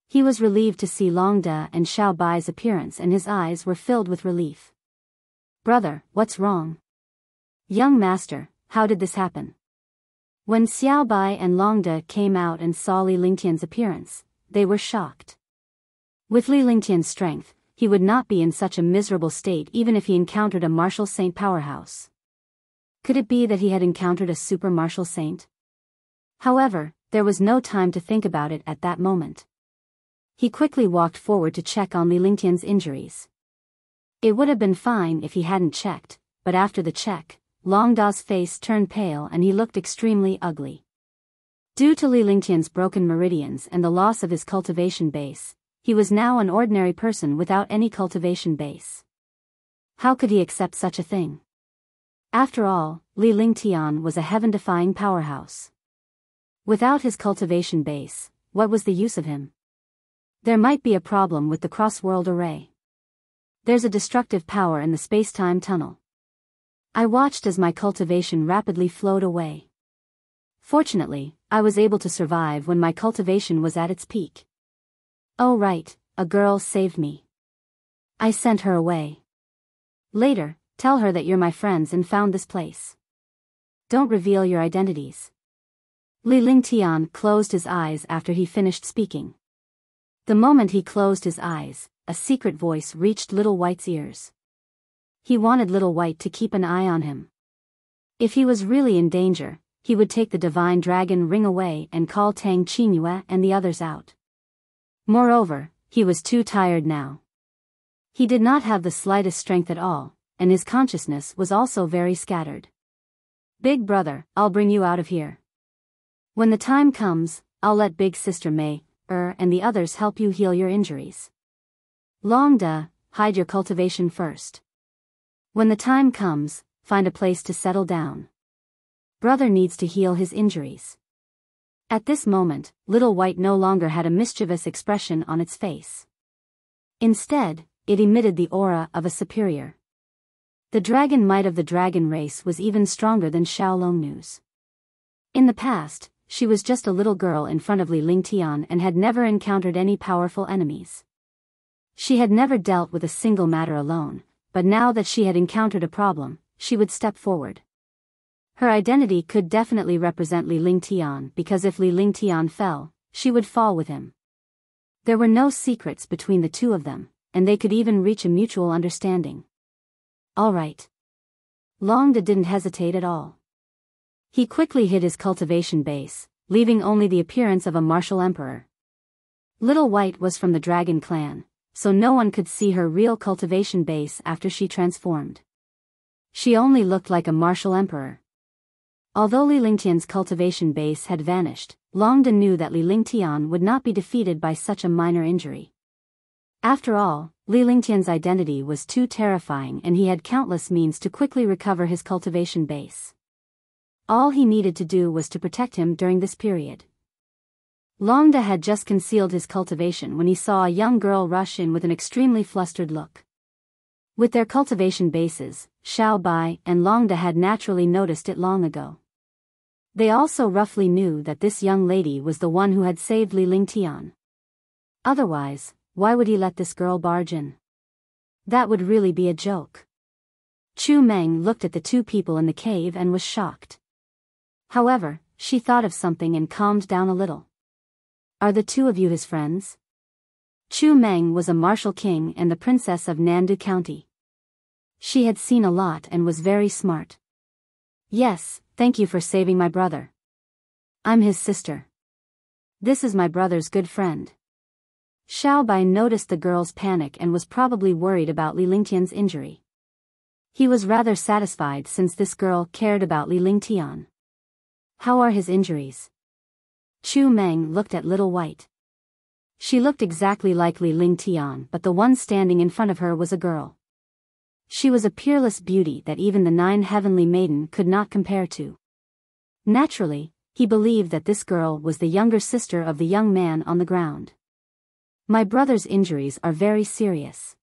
He was relieved to see Longda and Xiaobai's appearance and his eyes were filled with relief. "Brother, what's wrong?" "Young master, how did this happen?" When Xiaobai and Longda came out and saw Li Lingtian's appearance, they were shocked. With Li Lingtian's strength, he would not be in such a miserable state even if he encountered a martial saint powerhouse. Could it be that he had encountered a super martial saint? However, there was no time to think about it at that moment. He quickly walked forward to check on Li Lingtian's injuries. It would have been fine if he hadn't checked, but after the check, Longda's face turned pale and he looked extremely ugly. Due to Li Lingtian's broken meridians and the loss of his cultivation base, he was now an ordinary person without any cultivation base. How could he accept such a thing? After all, Li Lingtian was a heaven-defying powerhouse. Without his cultivation base, what was the use of him? There might be a problem with the cross-world array. There's a destructive power in the space-time tunnel. I watched as my cultivation rapidly flowed away. Fortunately, I was able to survive when my cultivation was at its peak. Oh right, a girl saved me. I sent her away. Later, tell her that you're my friends and found this place. Don't reveal your identities. Li Lingtian closed his eyes after he finished speaking. The moment he closed his eyes, a secret voice reached Little White's ears. He wanted Little White to keep an eye on him. If he was really in danger, he would take the divine dragon ring away and call Tang Qingyue and the others out. Moreover, he was too tired now. He did not have the slightest strength at all, and his consciousness was also very scattered. Big brother, I'll bring you out of here. When the time comes, I'll let big sister Mei, and the others help you heal your injuries. Longda, hide your cultivation first. When the time comes, find a place to settle down. Brother needs to heal his injuries. At this moment, Little White no longer had a mischievous expression on its face. Instead, it emitted the aura of a superior. The dragon might of the dragon race was even stronger than Xiaolongnu's. In the past, she was just a little girl in front of Li Lingtian and had never encountered any powerful enemies. She had never dealt with a single matter alone, but now that she had encountered a problem, she would step forward. Her identity could definitely represent Li Lingtian because if Li Lingtian fell, she would fall with him. There were no secrets between the two of them, and they could even reach a mutual understanding. All right. Longda didn't hesitate at all. He quickly hid his cultivation base, leaving only the appearance of a martial emperor. Little White was from the Dragon clan, so no one could see her real cultivation base after she transformed. She only looked like a martial emperor. Although Li Lingtian's cultivation base had vanished, Longda knew that Li Lingtian would not be defeated by such a minor injury. After all, Li Lingtian's identity was too terrifying and he had countless means to quickly recover his cultivation base. All he needed to do was to protect him during this period. Longda had just concealed his cultivation when he saw a young girl rush in with an extremely flustered look. With their cultivation bases, Xiao Bai and Longda had naturally noticed it long ago. They also roughly knew that this young lady was the one who had saved Li Lingtian. Otherwise, why would he let this girl barge in? That would really be a joke. Chu Meng looked at the two people in the cave and was shocked. However, she thought of something and calmed down a little. Are the two of you his friends? Chu Meng was a martial king and the princess of Nandu County. She had seen a lot and was very smart. Yes, thank you for saving my brother. I'm his sister. This is my brother's good friend. Xiao Bai noticed the girl's panic and was probably worried about Li Lingtian's injury. He was rather satisfied since this girl cared about Li Lingtian. How are his injuries? Chu Meng looked at Little White. She looked exactly like Li Lingtian, but the one standing in front of her was a girl. She was a peerless beauty that even the 9 heavenly maiden could not compare to. Naturally, he believed that this girl was the younger sister of the young man on the ground. My brother's injuries are very serious.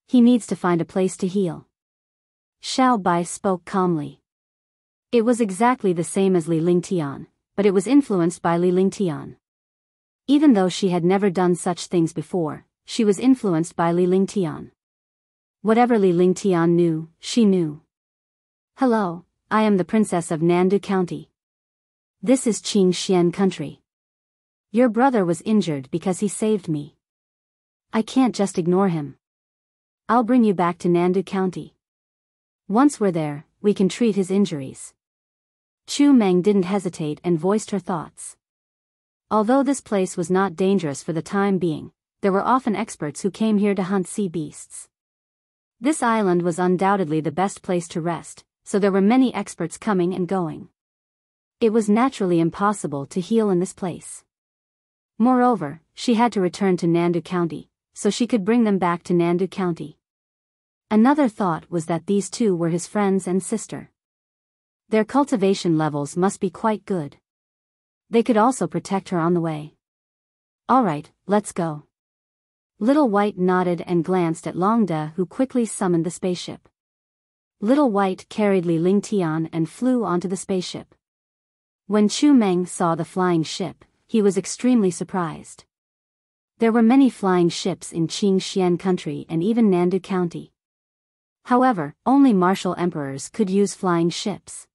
He needs to find a place to heal. Xiao Bai spoke calmly. It was exactly the same as Li Lingtian, but it was influenced by Li Lingtian. Even though she had never done such things before, she was influenced by Li Lingtian. Whatever Li Lingtian knew, she knew. Hello, I am the princess of Nandu County. This is Qing Xian country. Your brother was injured because he saved me. I can't just ignore him. I'll bring you back to Nandu County. Once we're there, we can treat his injuries. Chu Meng didn't hesitate and voiced her thoughts. Although this place was not dangerous for the time being, there were often experts who came here to hunt sea beasts. This island was undoubtedly the best place to rest, so there were many experts coming and going. It was naturally impossible to heal in this place. Moreover, she had to return to Nandu County, so she could bring them back to Nandu County. Another thought was that these two were his friends and sister. Their cultivation levels must be quite good. They could also protect her on the way. All right, let's go. Little White nodded and glanced at Longda, who quickly summoned the spaceship. Little White carried Li Lingtian and flew onto the spaceship. When Chu Meng saw the flying ship, he was extremely surprised. There were many flying ships in Qing Xian country and even Nandu County. However, only martial emperors could use flying ships.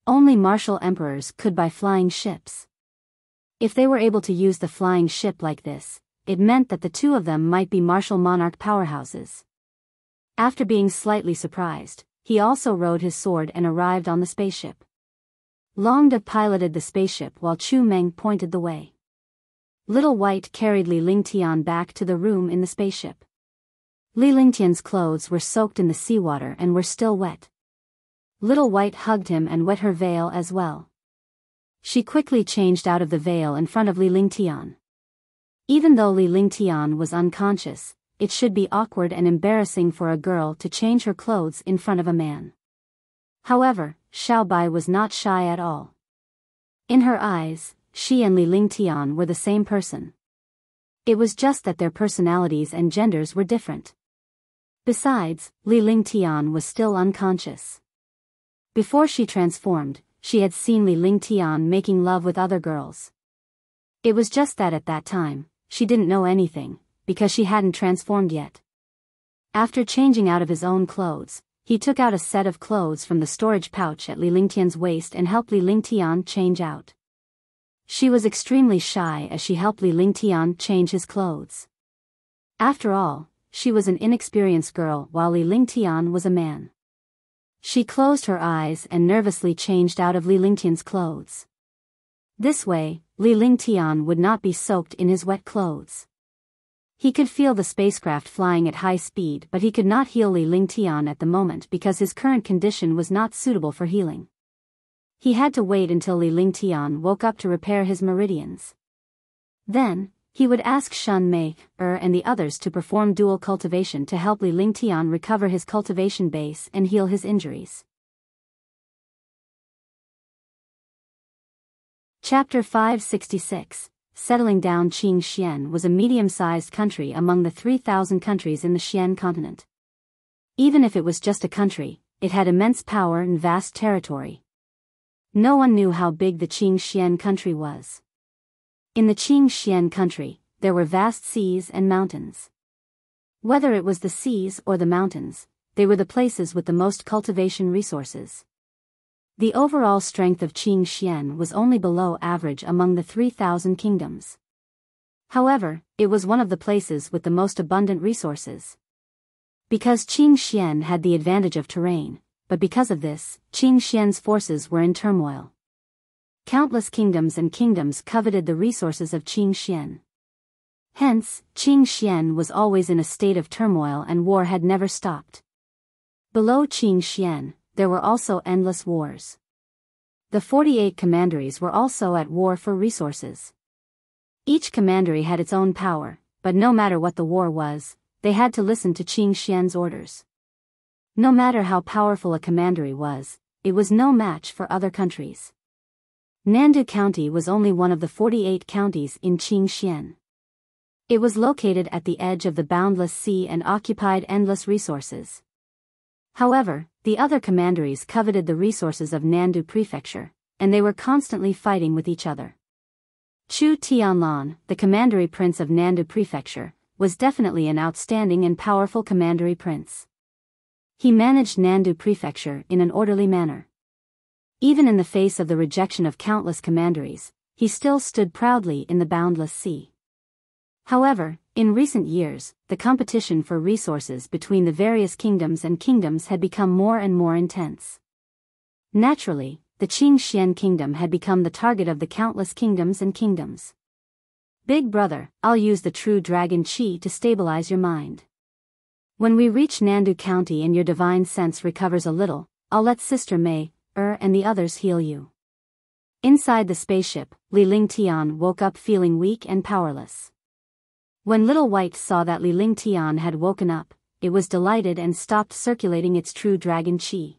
Only martial emperors could buy flying ships. If they were able to use the flying ship like this, it meant that the two of them might be martial monarch powerhouses. After being slightly surprised, he also rode his sword and arrived on the spaceship. Longda piloted the spaceship while Chu Meng pointed the way. Little White carried Li Lingtian back to the room in the spaceship. Li Lingtian's clothes were soaked in the seawater and were still wet. Little White hugged him and wet her veil as well. She quickly changed out of the veil in front of Li Lingtian. Even though Li Lingtian was unconscious, it should be awkward and embarrassing for a girl to change her clothes in front of a man. However, Xiao Bai was not shy at all. In her eyes, she and Li Lingtian were the same person. It was just that their personalities and genders were different. Besides, Li Lingtian was still unconscious. Before she transformed, she had seen Li Lingtian making love with other girls. It was just that at that time, she didn't know anything, because she hadn't transformed yet. After changing out of his own clothes, he took out a set of clothes from the storage pouch at Li Lingtian's waist and helped Li Lingtian change out. She was extremely shy as she helped Li Lingtian change his clothes. After all, she was an inexperienced girl while Li Lingtian was a man. She closed her eyes and nervously changed out of Li Lingtian's clothes. This way, Li Lingtian would not be soaked in his wet clothes. He could feel the spacecraft flying at high speed, but he could not heal Li Lingtian at the moment because his current condition was not suitable for healing. He had to wait until Li Lingtian woke up to repair his meridians. Then, he would ask Xuan Mei, and the others to perform dual cultivation to help Li Lingtian recover his cultivation base and heal his injuries. Chapter 566. Settling down. Qing Xian was a medium-sized country among the 3,000 countries in the Xian continent. Even if it was just a country, it had immense power and vast territory. No one knew how big the Qing Xian country was. In the Qing Xian country, there were vast seas and mountains. Whether it was the seas or the mountains, they were the places with the most cultivation resources. The overall strength of Qing Xian was only below average among the 3,000 kingdoms. However, it was one of the places with the most abundant resources. Because Qing Xian had the advantage of terrain, but because of this, Qing Xian's forces were in turmoil. Countless kingdoms and kingdoms coveted the resources of Qing Xian. Hence, Qing Xian was always in a state of turmoil and war had never stopped. Below Qing Xian, there were also endless wars. The 48 commanderies were also at war for resources. Each commandery had its own power, but no matter what the war was, they had to listen to Qing Xian's orders. No matter how powerful a commandery was, it was no match for other countries. Nandu County was only one of the 48 counties in Qing Xian. It was located at the edge of the boundless sea and occupied endless resources. However, the other commanderies coveted the resources of Nandu Prefecture, and they were constantly fighting with each other. Chu Tianlan, the commandery prince of Nandu Prefecture, was definitely an outstanding and powerful commandery prince. He managed Nandu Prefecture in an orderly manner. Even in the face of the rejection of countless commanderies, he still stood proudly in the boundless sea. However, in recent years, the competition for resources between the various kingdoms had become more and more intense. Naturally, the Qing Xian kingdom had become the target of the countless kingdoms. Big brother, I'll use the true dragon Qi to stabilize your mind. When we reach Nandu County and your divine sense recovers a little, I'll let Sister Mei, and the others heal you. Inside the spaceship, Li Lingtian woke up feeling weak and powerless. When Little White saw that Li Lingtian had woken up, it was delighted and stopped circulating its true dragon Qi.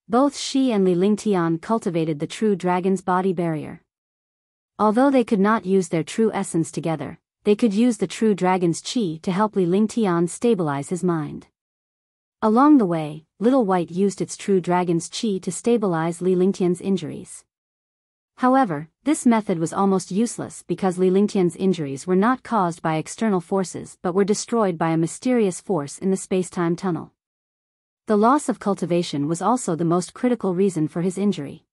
Both she and Li Lingtian cultivated the true dragon's body barrier. Although they could not use their true essence together, they could use the true dragon's Qi to help Li Lingtian stabilize his mind. Along the way, Little White used its true dragon's Qi to stabilize Li Lingtian's injuries. However, this method was almost useless because Li Lingtian's injuries were not caused by external forces but were destroyed by a mysterious force in the space-time tunnel. The loss of cultivation was also the most critical reason for his injury.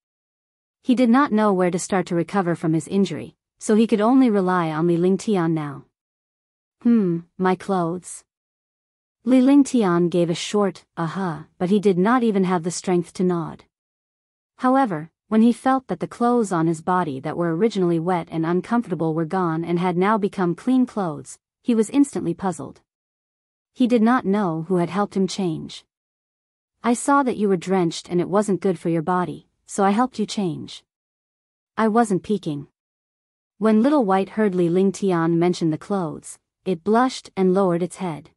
He did not know where to start to recover from his injury, so he could only rely on Li Lingtian now. My clothes. Li Lingtian gave a short, but he did not even have the strength to nod. However, when he felt that the clothes on his body that were originally wet and uncomfortable were gone and had now become clean clothes, he was instantly puzzled. He did not know who had helped him change. I saw that you were drenched and it wasn't good for your body, so I helped you change. I wasn't peeking. When Little White heard Li Lingtian mention the clothes, it blushed and lowered its head.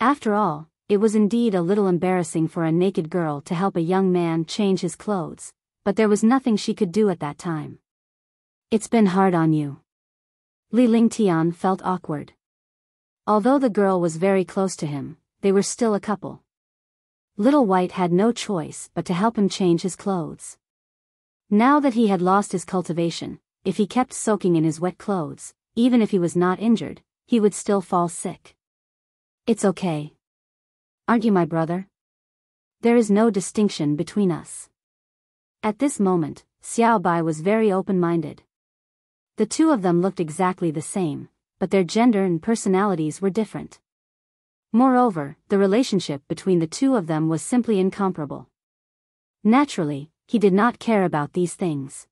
After all, it was indeed a little embarrassing for a naked girl to help a young man change his clothes, but there was nothing she could do at that time. It's been hard on you. Li Lingtian felt awkward. Although the girl was very close to him, they were still a couple. Little White had no choice but to help him change his clothes. Now that he had lost his cultivation, if he kept soaking in his wet clothes, even if he was not injured, he would still fall sick. It's okay. Aren't you my brother? There is no distinction between us. At this moment, Xiao Bai was very open-minded. The two of them looked exactly the same, but their gender and personalities were different. Moreover, the relationship between the two of them was simply incomparable. Naturally, he did not care about these things.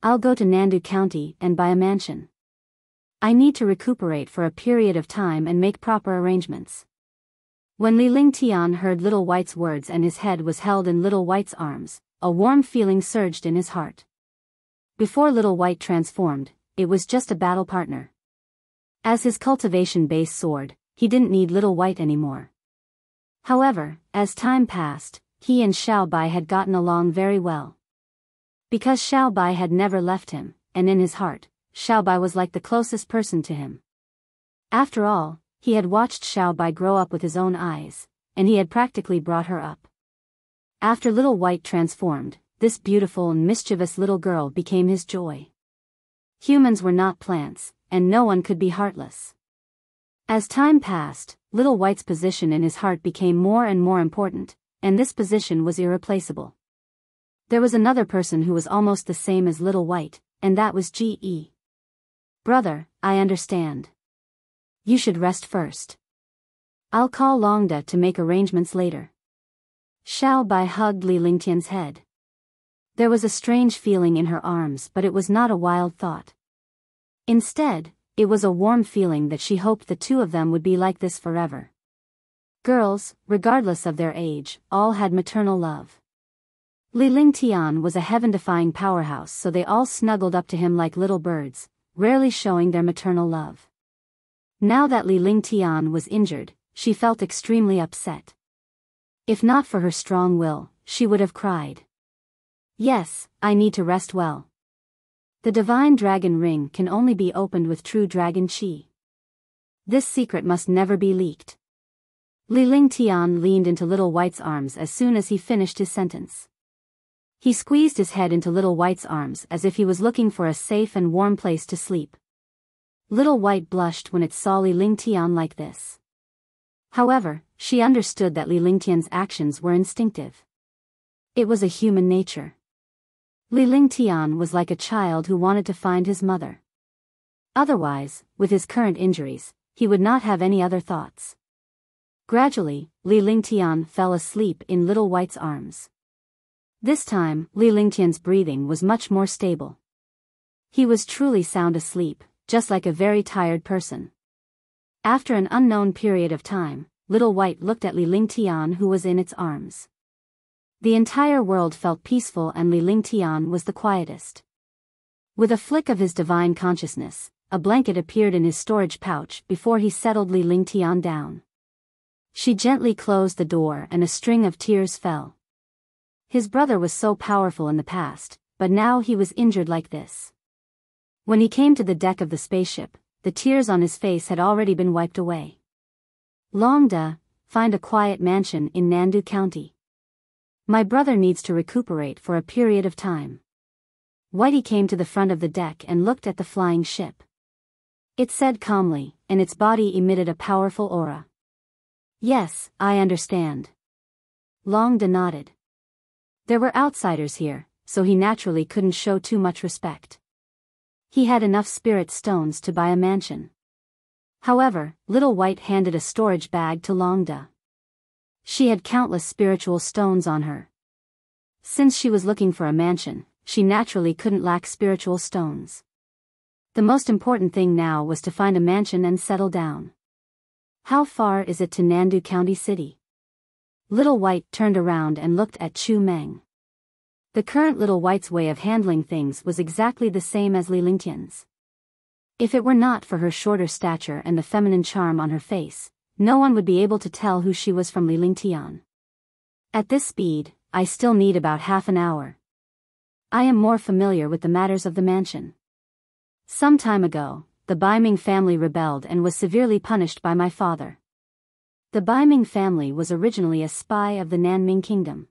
I'll go to Nandu County and buy a mansion. I need to recuperate for a period of time and make proper arrangements. When Li Lingtian heard Little White's words and his head was held in Little White's arms, a warm feeling surged in his heart. Before Little White transformed, it was just a battle partner. As his cultivation base soared, he didn't need Little White anymore. However, as time passed, he and Xiao Bai had gotten along very well. Because Xiao Bai had never left him, and in his heart, Xiao Bai was like the closest person to him. After all, he had watched Xiao Bai grow up with his own eyes, and he had practically brought her up. After Little White transformed, this beautiful and mischievous little girl became his joy. Humans were not plants, and no one could be heartless. As time passed, Little White's position in his heart became more and more important, and this position was irreplaceable. There was another person who was almost the same as Little White, and that was Ge. Brother, I understand. You should rest first. I'll call Longda to make arrangements later. Xiao Bai hugged Li Lingtian's head. There was a strange feeling in her arms, but it was not a wild thought. Instead, it was a warm feeling that she hoped the two of them would be like this forever. Girls, regardless of their age, all had maternal love. Li Lingtian was a heaven-defying powerhouse, so they all snuggled up to him like little birds, rarely showing their maternal love. Now that Li Lingtian was injured, she felt extremely upset. If not for her strong will, she would have cried. Yes, I need to rest well. The divine dragon ring can only be opened with true dragon qi. This secret must never be leaked. Li Lingtian leaned into Little White's arms as soon as he finished his sentence. He squeezed his head into Little White's arms as if he was looking for a safe and warm place to sleep. Little White blushed when it saw Li Lingtian like this. However, she understood that Li Lingtian's actions were instinctive. It was a human nature. Li Lingtian was like a child who wanted to find his mother. Otherwise, with his current injuries, he would not have any other thoughts. Gradually, Li Lingtian fell asleep in Little White's arms. This time, Li Lingtian's breathing was much more stable. He was truly sound asleep, just like a very tired person. After an unknown period of time, Little White looked at Li Lingtian, who was in its arms. The entire world felt peaceful and Li Lingtian was the quietest. With a flick of his divine consciousness, a blanket appeared in his storage pouch before he settled Li Lingtian down. She gently closed the door and a string of tears fell. His brother was so powerful in the past, but now he was injured like this. When he came to the deck of the spaceship, the tears on his face had already been wiped away. Longda, find a quiet mansion in Nandu County. My brother needs to recuperate for a period of time. Whitey came to the front of the deck and looked at the flying ship. It said calmly, and its body emitted a powerful aura. Yes, I understand. Longda nodded. There were outsiders here, so he naturally couldn't show too much respect. He had enough spirit stones to buy a mansion. However, Little White handed a storage bag to Longda. She had countless spiritual stones on her. Since she was looking for a mansion, she naturally couldn't lack spiritual stones. The most important thing now was to find a mansion and settle down. How far is it to Nandu County City? Little White turned around and looked at Chu Meng. The current Little White's way of handling things was exactly the same as Li Lingtian's. If it were not for her shorter stature and the feminine charm on her face, no one would be able to tell who she was from Li Lingtian. At this speed, I still need about half an hour. I am more familiar with the matters of the mansion. Some time ago, the Biming family rebelled and was severely punished by my father. The Biming family was originally a spy of the Nanming Kingdom.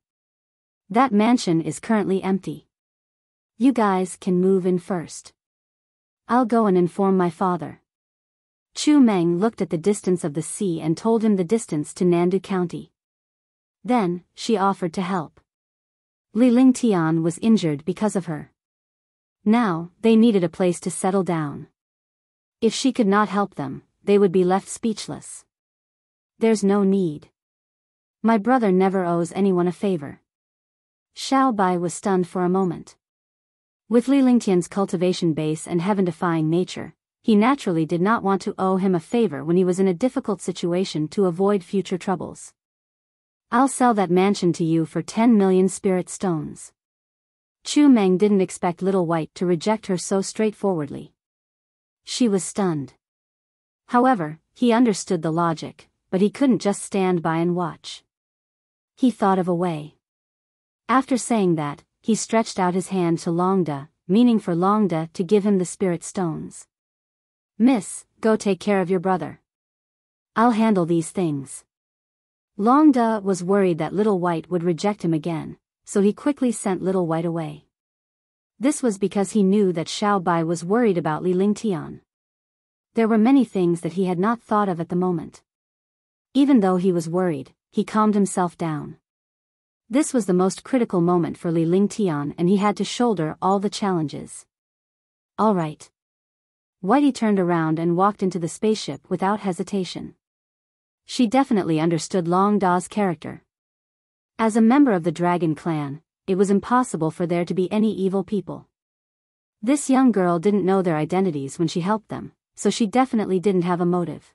That mansion is currently empty. You guys can move in first. I'll go and inform my father. Chu Meng looked at the distance of the sea and told him the distance to Nandu County. Then, she offered to help. Li Lingtian was injured because of her. Now, they needed a place to settle down. If she could not help them, they would be left speechless. There's no need. My brother never owes anyone a favor. Xiao Bai was stunned for a moment. With Li Lingtian's cultivation base and heaven-defying nature, he naturally did not want to owe him a favor when he was in a difficult situation to avoid future troubles. I'll sell that mansion to you for 10 million spirit stones. Chu Meng didn't expect Little White to reject her so straightforwardly. She was stunned. However, he understood the logic, but he couldn't just stand by and watch. He thought of a way. After saying that, he stretched out his hand to Longda, meaning for Longda to give him the spirit stones. Miss, go take care of your brother. I'll handle these things. Longda was worried that Little White would reject him again, so he quickly sent Little White away. This was because he knew that Xiao Bai was worried about Li Lingtian. There were many things that he had not thought of at the moment. Even though he was worried, he calmed himself down. This was the most critical moment for Li Lingtian and he had to shoulder all the challenges. All right. Whitey turned around and walked into the spaceship without hesitation. She definitely understood Long Da's character. As a member of the Dragon Clan, it was impossible for there to be any evil people. This young girl didn't know their identities when she helped them, so she definitely didn't have a motive.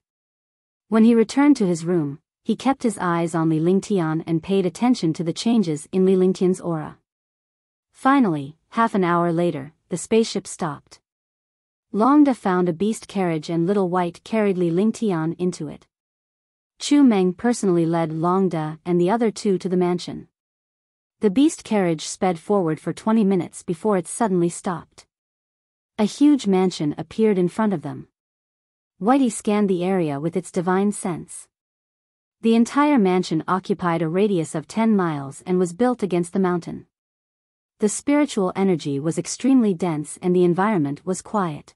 When he returned to his room, he kept his eyes on Li Lingtian and paid attention to the changes in Li Lingtian's aura. Finally, half an hour later, the spaceship stopped. Longda found a beast carriage and Little White carried Li Lingtian into it. Chu Meng personally led Longda and the other two to the mansion. The beast carriage sped forward for 20 minutes before it suddenly stopped. A huge mansion appeared in front of them. Whitey scanned the area with its divine sense. The entire mansion occupied a radius of 10 miles and was built against the mountain. The spiritual energy was extremely dense and the environment was quiet.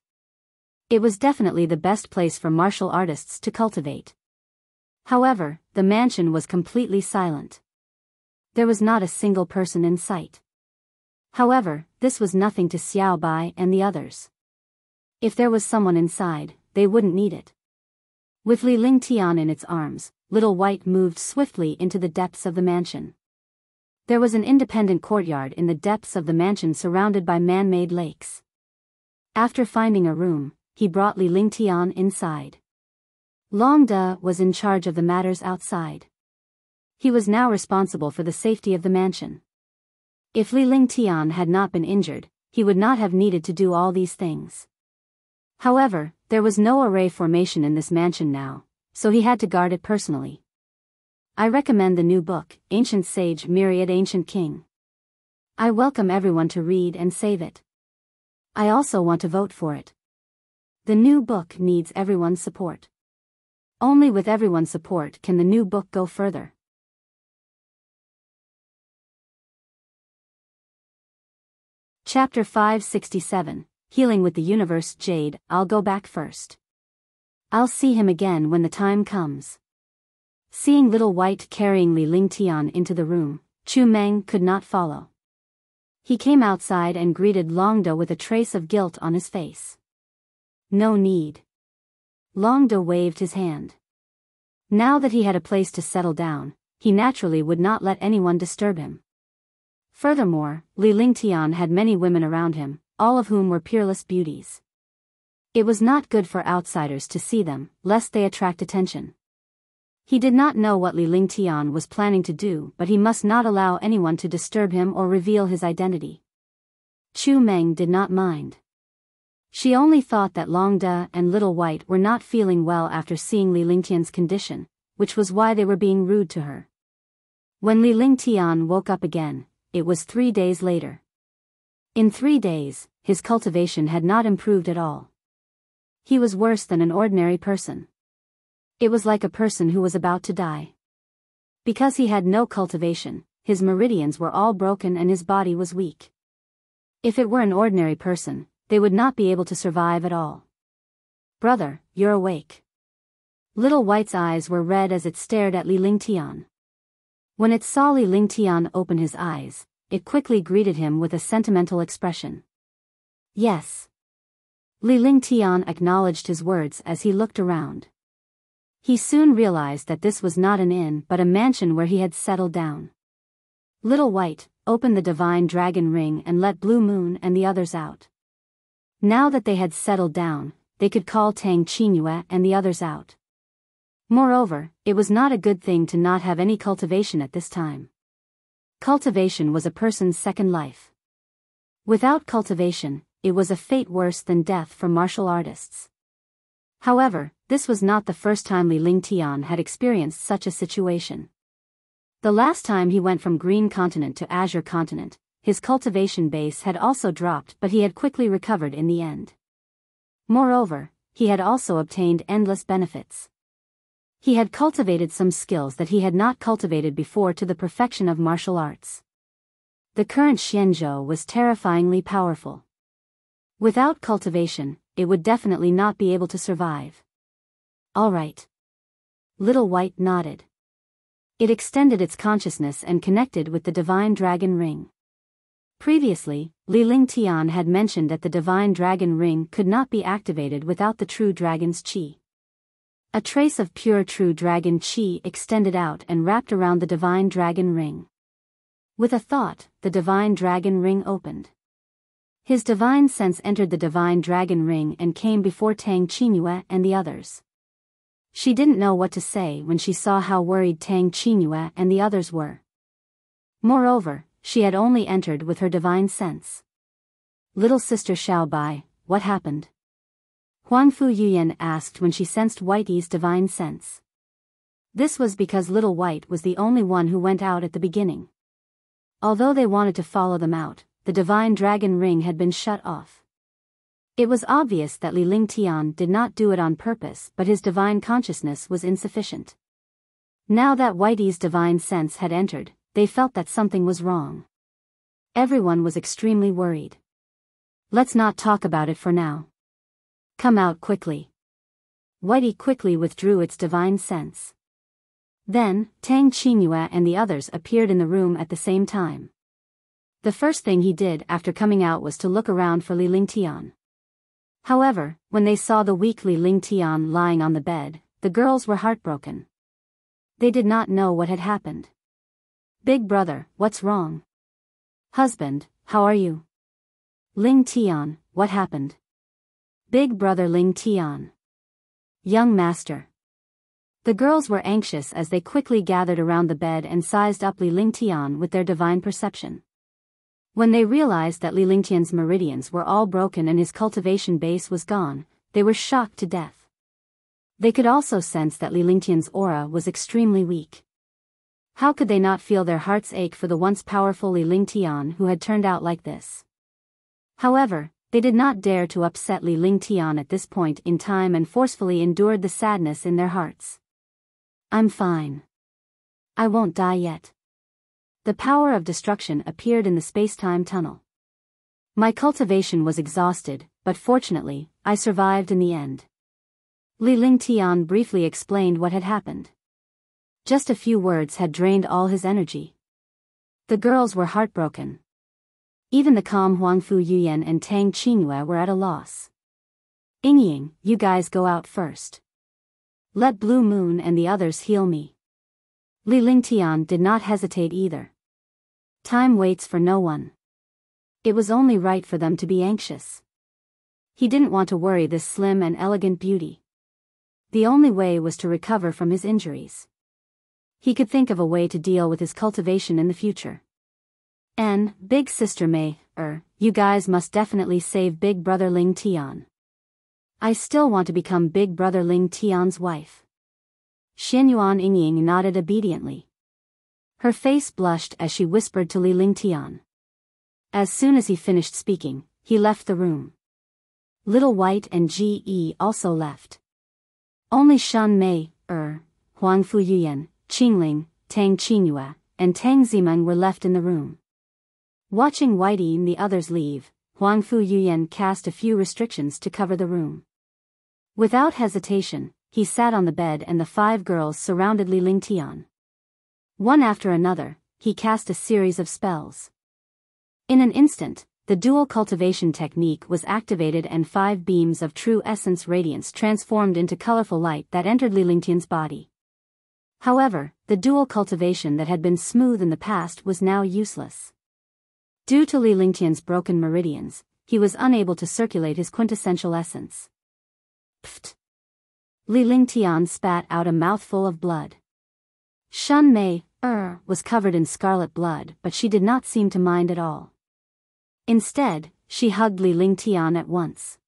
It was definitely the best place for martial artists to cultivate. However, the mansion was completely silent. There was not a single person in sight. However, this was nothing to Xiao Bai and the others. If there was someone inside, they wouldn't need it. With Li Lingtian in its arms, Little White moved swiftly into the depths of the mansion. There was an independent courtyard in the depths of the mansion surrounded by man-made lakes. After finding a room, he brought Li Lingtian inside. Longda was in charge of the matters outside. He was now responsible for the safety of the mansion. If Li Lingtian had not been injured, he would not have needed to do all these things. However, there was no array formation in this mansion now, so he had to guard it personally. I recommend the new book, Ancient Sage Myriad Ancient King. I welcome everyone to read and save it. I also want to vote for it. The new book needs everyone's support. Only with everyone's support can the new book go further. Chapter 567, Healing with the Universe. Jade, I'll go back first. I'll see him again when the time comes. Seeing Little White carrying Li Lingtian into the room, Chu Meng could not follow. He came outside and greeted Longda with a trace of guilt on his face. No need. Longda waved his hand. Now that he had a place to settle down, he naturally would not let anyone disturb him. Furthermore, Li Lingtian had many women around him, all of whom were peerless beauties. It was not good for outsiders to see them, lest they attract attention. He did not know what Li Lingtian was planning to do, but he must not allow anyone to disturb him or reveal his identity. Chu Meng did not mind. She only thought that Longda and Little White were not feeling well after seeing Li Lingtian's condition, which was why they were being rude to her. When Li Lingtian woke up again, it was 3 days later. In 3 days, his cultivation had not improved at all. He was worse than an ordinary person. It was like a person who was about to die. Because he had no cultivation, his meridians were all broken and his body was weak. If it were an ordinary person, they would not be able to survive at all. Brother, you're awake. Little White's eyes were red as it stared at Li Lingtian. When it saw Li Lingtian open his eyes, it quickly greeted him with a sentimental expression. Yes. Li Lingtian acknowledged his words as he looked around. He soon realized that this was not an inn but a mansion where he had settled down. Little White, open the divine dragon ring and let Blue Moon and the others out. Now that they had settled down, they could call Tang Qingyue and the others out. Moreover, it was not a good thing to not have any cultivation at this time. Cultivation was a person's second life. Without cultivation, it was a fate worse than death for martial artists. However, this was not the first time Li Lingtian had experienced such a situation. The last time he went from Green Continent to Azure Continent, his cultivation base had also dropped, but he had quickly recovered in the end. Moreover, he had also obtained endless benefits. He had cultivated some skills that he had not cultivated before to the perfection of martial arts. The current Xianzhou was terrifyingly powerful. Without cultivation, it would definitely not be able to survive. All right. Little White nodded. It extended its consciousness and connected with the divine dragon ring. Previously, Li Lingtian had mentioned that the divine dragon ring could not be activated without the true dragon's qi. A trace of pure true dragon qi extended out and wrapped around the divine dragon ring. With a thought, the divine dragon ring opened. His divine sense entered the divine dragon ring and came before Tang Qingyue and the others. She didn't know what to say when she saw how worried Tang Qingyue and the others were. Moreover, she had only entered with her divine sense. Little sister Xiaobai, what happened? Huangfu Yuyan asked when she sensed Whitey's divine sense. This was because Little White was the only one who went out at the beginning. Although they wanted to follow them out, the divine dragon ring had been shut off. It was obvious that Li Lingtian did not do it on purpose, but his divine consciousness was insufficient. Now that Whitey's divine sense had entered, they felt that something was wrong. Everyone was extremely worried. Let's not talk about it for now. Come out quickly. Whitey quickly withdrew its divine sense. Then, Tang Qingyue and the others appeared in the room at the same time. The first thing he did after coming out was to look around for Li Lingtian. However, when they saw the weak Li Lingtian lying on the bed, the girls were heartbroken. They did not know what had happened. Big brother, what's wrong? Husband, how are you? Lingtian, what happened? Big brother Lingtian. Young master. The girls were anxious as they quickly gathered around the bed and sized up Li Lingtian with their divine perception. When they realized that Li Lingtian's meridians were all broken and his cultivation base was gone, they were shocked to death. They could also sense that Li Lingtian's aura was extremely weak. How could they not feel their hearts ache for the once powerful Li Lingtian who had turned out like this? However, they did not dare to upset Li Lingtian at this point in time and forcefully endured the sadness in their hearts. I'm fine. I won't die yet. The power of destruction appeared in the space-time tunnel. My cultivation was exhausted, but fortunately, I survived in the end. Li Lingtian briefly explained what had happened. Just a few words had drained all his energy. The girls were heartbroken. Even the calm Huangfu Yuyan and Tang Qingyue were at a loss. Yingying, you guys go out first. Let Blue Moon and the others heal me. Li Lingtian did not hesitate either. Time waits for no one. It was only right for them to be anxious. He didn't want to worry this slim and elegant beauty. The only way was to recover from his injuries. He could think of a way to deal with his cultivation in the future. And, Big Sister Mei, you guys must definitely save Big Brother Lingtian. I still want to become Big Brother Lingtian's wife. Xianyuan Yingying nodded obediently. Her face blushed as she whispered to Li Lingtian. As soon as he finished speaking, he left the room. Little White and Ge also left. Only Shan Mei, Huangfu Yuyan, Qingling, Tang Qingyue, and Tang Zimeng were left in the room. Watching Whitey and the others leave, Huangfu Yuyan cast a few restrictions to cover the room. Without hesitation, he sat on the bed and the 5 girls surrounded Li Lingtian. One after another, he cast a series of spells. In an instant, the dual cultivation technique was activated and 5 beams of true essence radiance transformed into colorful light that entered Li Lingtian's body. However, the dual cultivation that had been smooth in the past was now useless. Due to Li Lingtian's broken meridians, he was unable to circulate his quintessential essence. Pfft! Li Lingtian spat out a mouthful of blood. Shun Mei, was covered in scarlet blood, but she did not seem to mind at all. Instead, she hugged Li Lingtian at once.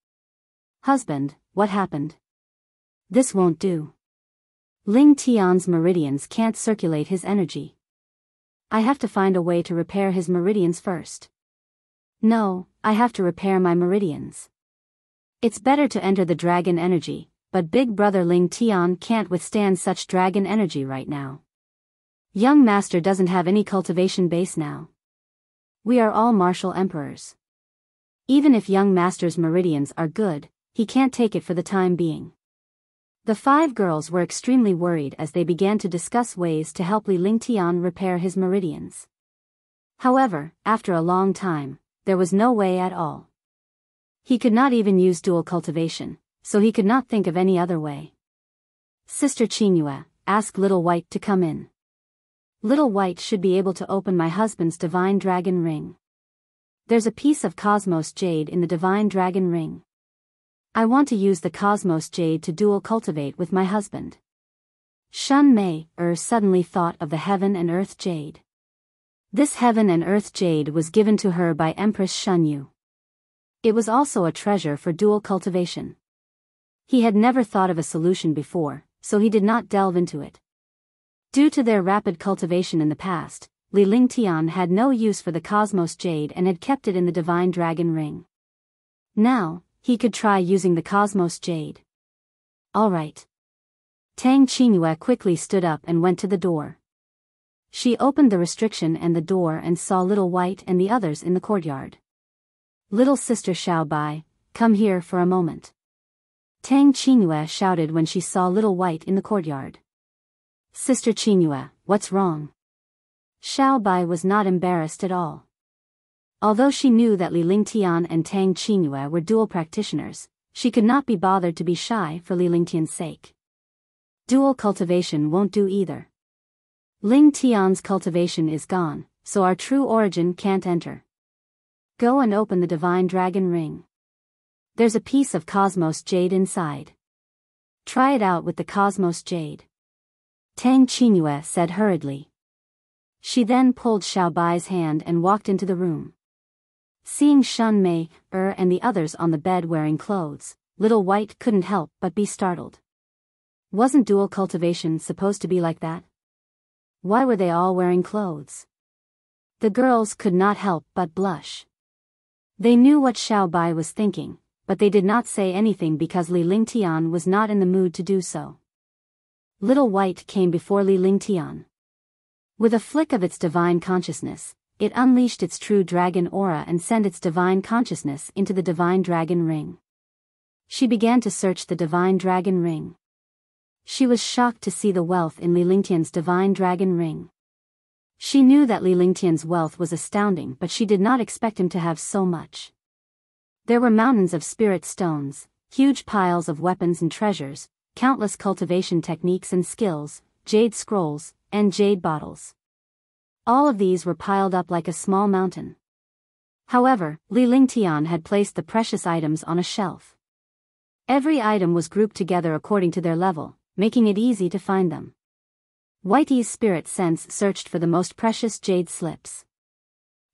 Husband, what happened? This won't do. Lingtian's meridians can't circulate his energy. I have to find a way to repair his meridians first. No, I have to repair my meridians. It's better to enter the dragon energy, but big brother Lingtian can't withstand such dragon energy right now. Young master doesn't have any cultivation base now. We are all martial emperors. Even if young master's meridians are good, he can't take it for the time being. The 5 girls were extremely worried as they began to discuss ways to help Li Lingtian repair his meridians. However, after a long time, there was no way at all. He could not even use dual cultivation, so he could not think of any other way. Sister Qingyue, ask Little White to come in. Little White should be able to open my husband's divine dragon ring. There's a piece of cosmos jade in the divine dragon ring. I want to use the cosmos jade to dual cultivate with my husband. Shun Mei, suddenly thought of the heaven and earth jade. This heaven and earth jade was given to her by Empress Shun Yu. It was also a treasure for dual cultivation. He had never thought of a solution before, so he did not delve into it. Due to their rapid cultivation in the past, Li Lingtian had no use for the cosmos jade and had kept it in the divine dragon ring. Now, he could try using the cosmos jade. All right. Tang Qingyue quickly stood up and went to the door. She opened the restriction and the door and saw Little White and the others in the courtyard. Little sister Xiaobai, come here for a moment. Tang Qingyue shouted when she saw Little White in the courtyard. Sister Qingyue, what's wrong? Xiaobai was not embarrassed at all. Although she knew that Li Lingtian and Tang Qingyue were dual practitioners, she could not be bothered to be shy for Li Lingtian's sake. Dual cultivation won't do either. Lingtian's cultivation is gone, so our true origin can't enter. Go and open the divine dragon ring. There's a piece of cosmos jade inside. Try it out with the cosmos jade. Tang Qingyue said hurriedly. She then pulled Xiaobai's hand and walked into the room. Seeing Shun Mei, and the others on the bed wearing clothes, Little White couldn't help but be startled. Wasn't dual cultivation supposed to be like that? Why were they all wearing clothes? The girls could not help but blush. They knew what Xiaobai was thinking, but they did not say anything because Li Lingtian was not in the mood to do so. Little White came before Li Lingtian. With a flick of its divine consciousness, it unleashed its true dragon aura and sent its divine consciousness into the divine dragon ring. She began to search the divine dragon ring. She was shocked to see the wealth in Li Lingtian's divine dragon ring. She knew that Li Lingtian's wealth was astounding, but she did not expect him to have so much. There were mountains of spirit stones, huge piles of weapons and treasures, countless cultivation techniques and skills, jade scrolls, and jade bottles. All of these were piled up like a small mountain. However, Li Lingtian had placed the precious items on a shelf. Every item was grouped together according to their level, making it easy to find them. Whitey's spirit sense searched for the most precious jade slips.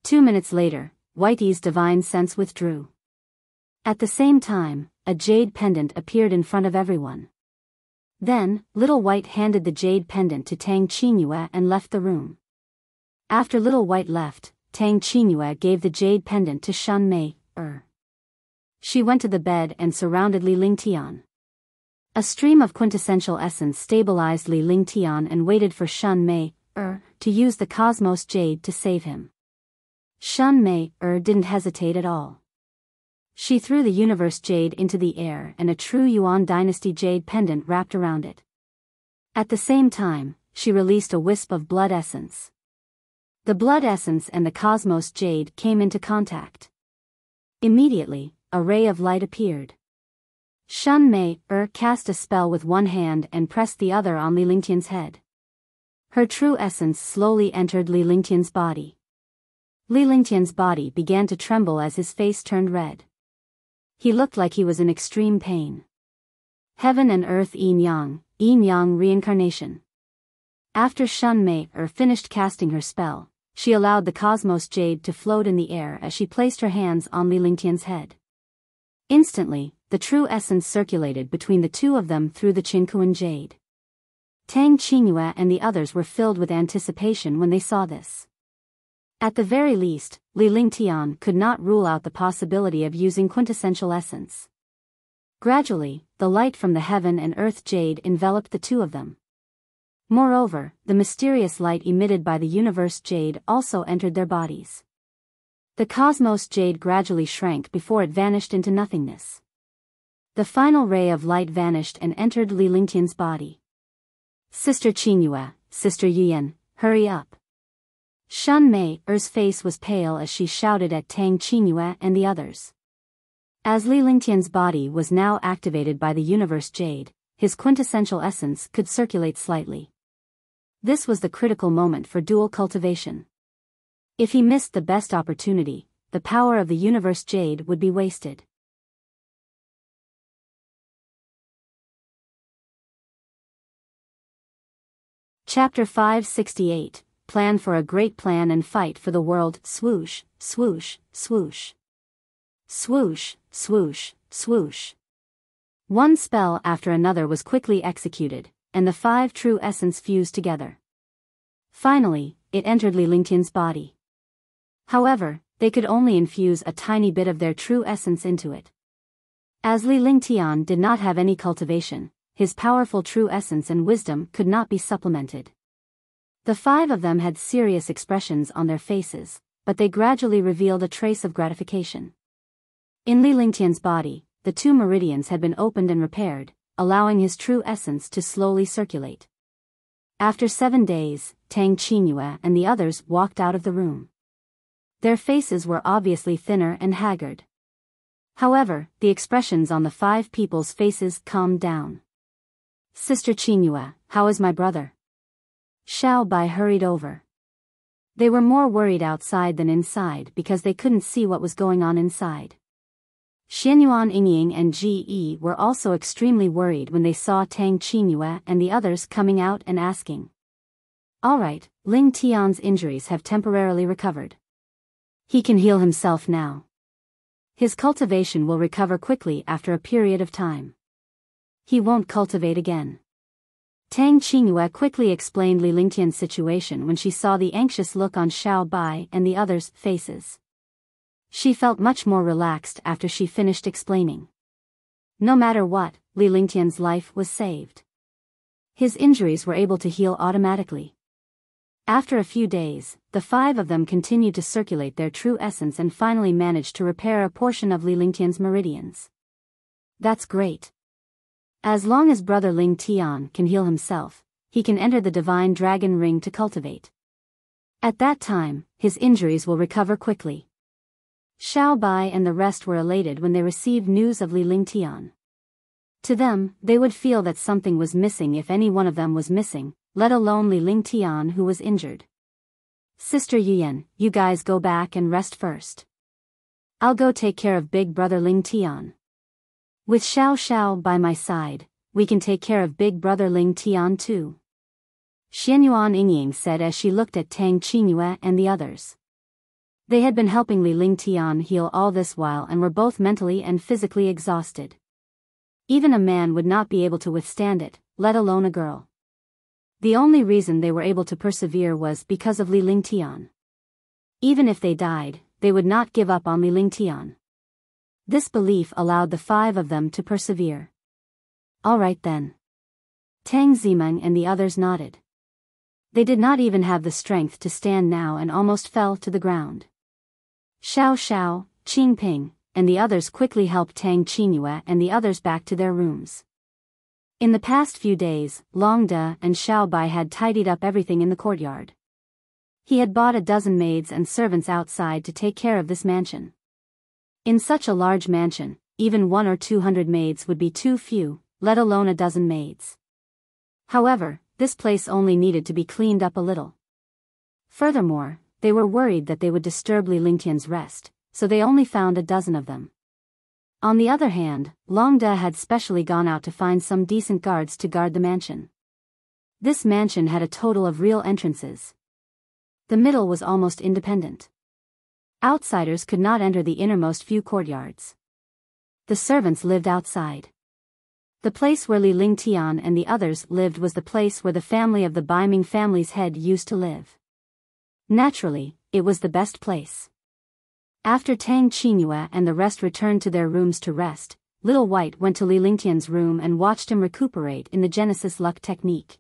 2 minutes later, Whitey's divine sense withdrew. At the same time, a jade pendant appeared in front of everyone. Then, Little White handed the jade pendant to Tang Qingyue and left the room. After Little White left, Tang Qingyue gave the jade pendant to Shun Mei. She went to the bed and surrounded Li Lingtian. A stream of quintessential essence stabilized Li Lingtian and waited for Shun Mei, to use the cosmos jade to save him. Shun Mei, didn't hesitate at all. She threw the universe jade into the air and a true Yuan dynasty jade pendant wrapped around it. At the same time, she released a wisp of blood essence. The blood essence and the cosmos jade came into contact. Immediately, a ray of light appeared. Shun Mei cast a spell with one hand and pressed the other on Li Lingtian's head. Her true essence slowly entered Li Lingtian's body. Li Lingtian's body began to tremble as his face turned red. He looked like he was in extreme pain. Heaven and earth yin yang reincarnation. After Shun Mei finished casting her spell, she allowed the cosmos jade to float in the air as she placed her hands on Li Lingtian's head. Instantly, the true essence circulated between the two of them through the Qingkuan jade. Tang Qingyue and the others were filled with anticipation when they saw this. At the very least, Li Lingtian could not rule out the possibility of using quintessential essence. Gradually, the light from the heaven and earth jade enveloped the two of them. Moreover, the mysterious light emitted by the universe jade also entered their bodies. The cosmos jade gradually shrank before it vanished into nothingness. The final ray of light vanished and entered Li Lingtian's body. Sister Qingyue, Sister Yuyan, hurry up. Shun Mei's face was pale as she shouted at Tang Qingyue and the others. As Li Lingtian's body was now activated by the universe jade, his quintessential essence could circulate slightly. This was the critical moment for dual cultivation. If he missed the best opportunity, the power of the universe jade would be wasted. Chapter 568, Plan for a Great Plan and Fight for the World. Swoosh, swoosh, swoosh. Swoosh, swoosh, swoosh. One spell after another was quickly executed, and the five true essence fused together. Finally, it entered Li Lingtian's body. However, they could only infuse a tiny bit of their true essence into it. As Li Lingtian did not have any cultivation, his powerful true essence and wisdom could not be supplemented. The five of them had serious expressions on their faces, but they gradually revealed a trace of gratification. In Li Lingtian's body, the two meridians had been opened and repaired, allowing his true essence to slowly circulate. After 7 days, Tang Qingyue and the others walked out of the room. Their faces were obviously thinner and haggard. However, the expressions on the five people's faces calmed down. Sister Qingyue, how is my brother? Xiao Bai hurried over. They were more worried outside than inside because they couldn't see what was going on inside. Xianyuan Yingying and Ji were also extremely worried when they saw Tang Qingyue and the others coming out and asking. Alright, Ling Tian's injuries have temporarily recovered. He can heal himself now. His cultivation will recover quickly after a period of time. He won't cultivate again. Tang Qingyue quickly explained Li Lingtian's situation when she saw the anxious look on Xiao Bai and the others' faces. She felt much more relaxed after she finished explaining. No matter what, Li Lingtian's life was saved. His injuries were able to heal automatically. After a few days, the five of them continued to circulate their true essence and finally managed to repair a portion of Li Lingtian's meridians. That's great. As long as Brother Ling Tian can heal himself, he can enter the Divine Dragon Ring to cultivate. At that time, his injuries will recover quickly. Xiao Bai and the rest were elated when they received news of Li Lingtian. To them, they would feel that something was missing if any one of them was missing, let alone Li Lingtian who was injured. Sister Yuyan, you guys go back and rest first. I'll go take care of Big Brother Ling Tian. With Xiao by my side, we can take care of Big Brother Ling Tian too. Xianyuan Yingying said as she looked at Tang Qingyue and the others. They had been helping Li Lingtian heal all this while and were both mentally and physically exhausted. Even a man would not be able to withstand it, let alone a girl. The only reason they were able to persevere was because of Li Lingtian. Even if they died, they would not give up on Li Lingtian. This belief allowed the five of them to persevere. Alright then. Tang Zimeng and the others nodded. They did not even have the strength to stand now and almost fell to the ground. Xiao, Qingping, and the others quickly helped Tang Qingyue and the others back to their rooms. In the past few days, Long De and Xiao Bai had tidied up everything in the courtyard. He had bought a dozen maids and servants outside to take care of this mansion. In such a large mansion, even 100 or 200 maids would be too few, let alone a dozen maids. However, this place only needed to be cleaned up a little. Furthermore, they were worried that they would disturb Li Lingtian's rest, so they only found a dozen of them. On the other hand, Long De had specially gone out to find some decent guards to guard the mansion. This mansion had a total of real entrances. The middle was almost independent. Outsiders could not enter the innermost few courtyards. The servants lived outside. The place where Li Lingtian and the others lived was the place where the family of the Baiming family's head used to live. Naturally, it was the best place. After Tang Qingyue and the rest returned to their rooms to rest, Little White went to Li Lingtian's room and watched him recuperate in the Genesis Luck technique.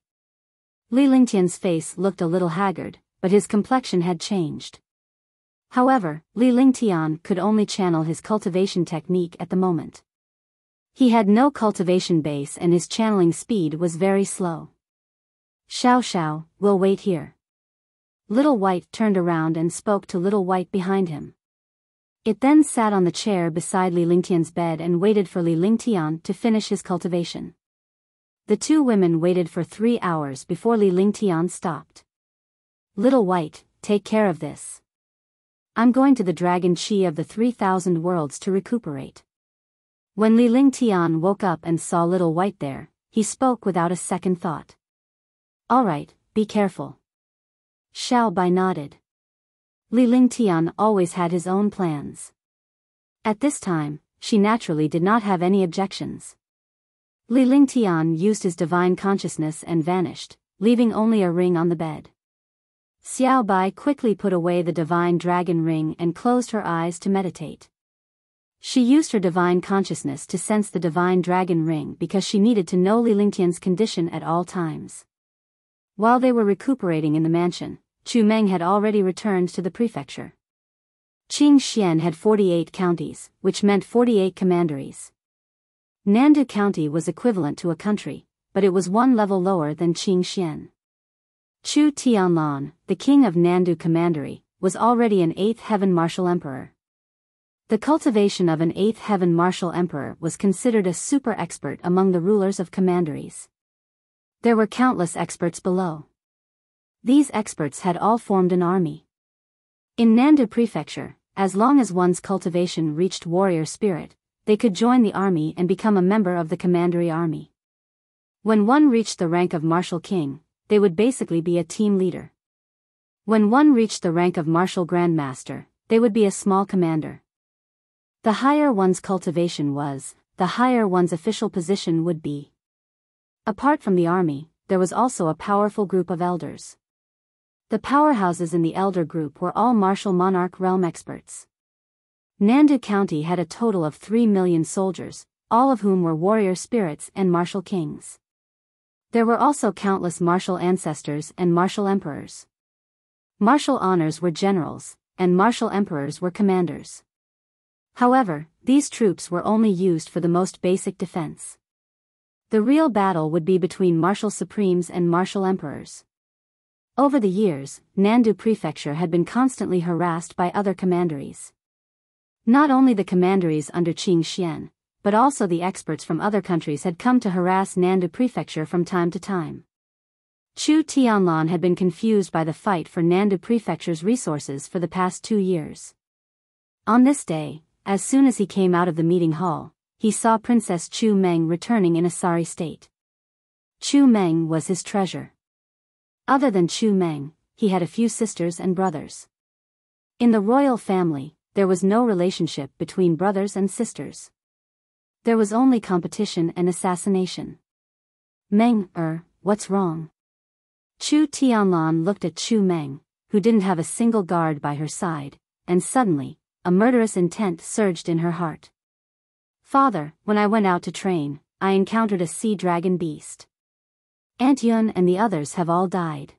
Li Lingtian's face looked a little haggard, but his complexion had changed. However, Li Lingtian could only channel his cultivation technique at the moment. He had no cultivation base and his channeling speed was very slow. Xiao Xiao, we'll wait here. Little White turned around and spoke to Little White behind him. It then sat on the chair beside Li Lingtian's bed and waited for Li Lingtian to finish his cultivation. The two women waited for 3 hours before Li Lingtian stopped. Little White, take care of this. I'm going to the Dragon Chi of the 3,000 worlds to recuperate. When Li Lingtian woke up and saw Little White there, he spoke without a second thought. All right, be careful. Xiao Bai nodded. Li Lingtian always had his own plans. At this time, she naturally did not have any objections. Li Lingtian used his divine consciousness and vanished, leaving only a ring on the bed. Xiao Bai quickly put away the divine dragon ring and closed her eyes to meditate. She used her divine consciousness to sense the divine dragon ring because she needed to know Li Lingtian's condition at all times. While they were recuperating in the mansion, Chu Meng had already returned to the prefecture. Qing Xian had 48 counties, which meant 48 commanderies. Nandu County was equivalent to a country, but it was one level lower than Qing Xian. Chu Tianlan, the king of Nandu Commandery, was already an 8th heaven martial emperor. The cultivation of an 8th heaven martial emperor was considered a super expert among the rulers of commanderies. There were countless experts below. These experts had all formed an army. In Nandu Prefecture, as long as one's cultivation reached warrior spirit, they could join the army and become a member of the commandery army. When one reached the rank of martial king, they would basically be a team leader. When one reached the rank of martial grandmaster, they would be a small commander. The higher one's cultivation was, the higher one's official position would be. Apart from the army, there was also a powerful group of elders. The powerhouses in the elder group were all martial monarch realm experts. Nandu County had a total of 3 million soldiers, all of whom were warrior spirits and martial kings. There were also countless martial ancestors and martial emperors. Martial honors were generals, and martial emperors were commanders. However, these troops were only used for the most basic defense. The real battle would be between martial supremes and martial emperors. Over the years, Nandu Prefecture had been constantly harassed by other commanderies. Not only the commanderies under Qing Xian, but also the experts from other countries had come to harass Nandu Prefecture from time to time. Chu Tianlan had been confused by the fight for Nandu Prefecture's resources for the past 2 years. On this day, as soon as he came out of the meeting hall, he saw Princess Chu Meng returning in a sorry state. Chu Meng was his treasure. Other than Chu Meng, he had a few sisters and brothers. In the royal family, there was no relationship between brothers and sisters. There was only competition and assassination. Meng, what's wrong? Chu Tianlan looked at Chu Meng, who didn't have a single guard by her side, and suddenly, a murderous intent surged in her heart. Father, when I went out to train, I encountered a sea dragon beast. Aunt Yun and the others have all died.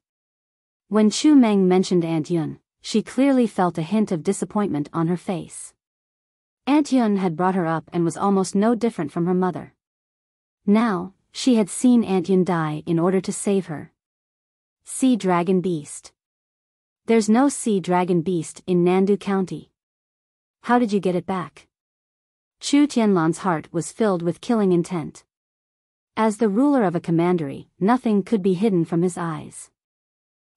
When Chu Meng mentioned Aunt Yun, she clearly felt a hint of disappointment on her face. Aunt Yun had brought her up and was almost no different from her mother. Now, she had seen Aunt Yun die in order to save her. Sea Dragon Beast. There's no sea dragon beast in Nandu County. How did you get it back? Chu Tianlan's heart was filled with killing intent. As the ruler of a commandery, nothing could be hidden from his eyes.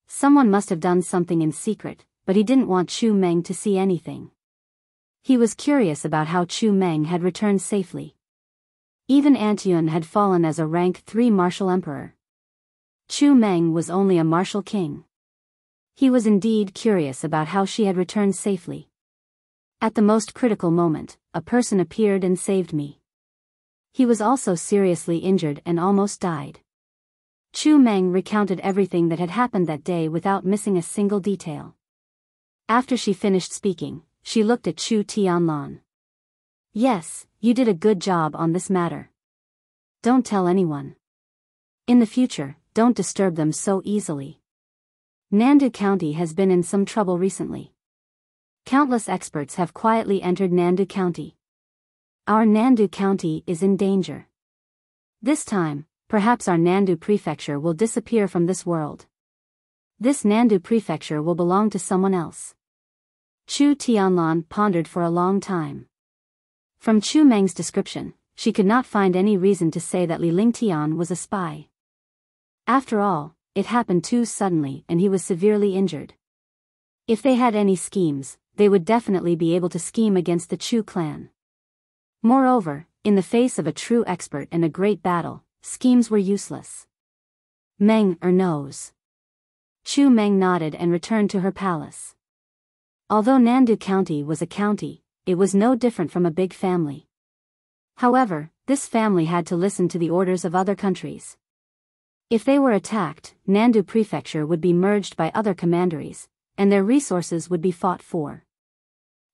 Someone must have done something in secret, but he didn't want Chu Meng to see anything. He was curious about how Chu Meng had returned safely. Even Aunt Yun had fallen as a rank 3 martial emperor. Chu Meng was only a martial king. He was indeed curious about how she had returned safely. At the most critical moment, a person appeared and saved me. He was also seriously injured and almost died. Chu Meng recounted everything that had happened that day without missing a single detail. After she finished speaking, she looked at Chu Tianlan. Yes, you did a good job on this matter. Don't tell anyone. In the future, don't disturb them so easily. Nandu County has been in some trouble recently. Countless experts have quietly entered Nandu County. Our Nandu County is in danger. This time, perhaps our Nandu Prefecture will disappear from this world. This Nandu Prefecture will belong to someone else. Chu Tianlan pondered for a long time. From Chu Meng's description, she could not find any reason to say that Li Lingtian was a spy. After all, it happened too suddenly and he was severely injured. If they had any schemes, they would definitely be able to scheme against the Chu clan. Moreover, in the face of a true expert and a great battle, schemes were useless. Meng knows. Chu Meng nodded and returned to her palace. Although Nandu County was a county, it was no different from a big family. However, this family had to listen to the orders of other countries. If they were attacked, Nandu Prefecture would be merged by other commanderies, and their resources would be fought for.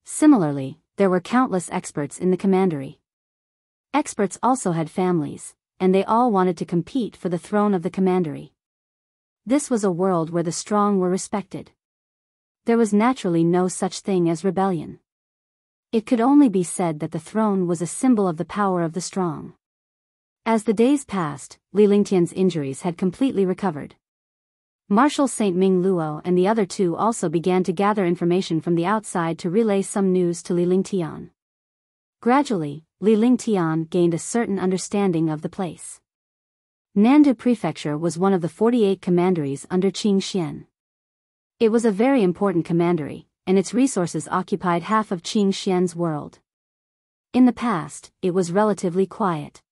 Similarly, there were countless experts in the commandery. Experts also had families, and they all wanted to compete for the throne of the commandery. This was a world where the strong were respected. There was naturally no such thing as rebellion. It could only be said that the throne was a symbol of the power of the strong. As the days passed, Li Lingtian's injuries had completely recovered. Marshal Saint Ming Luo and the other two also began to gather information from the outside to relay some news to Li Lingtian. Gradually, Li Lingtian gained a certain understanding of the place. Nandu Prefecture was one of the 48 commanderies under Qing Xian. It was a very important commandery, and its resources occupied half of Qing Xian's world. In the past, it was relatively quiet.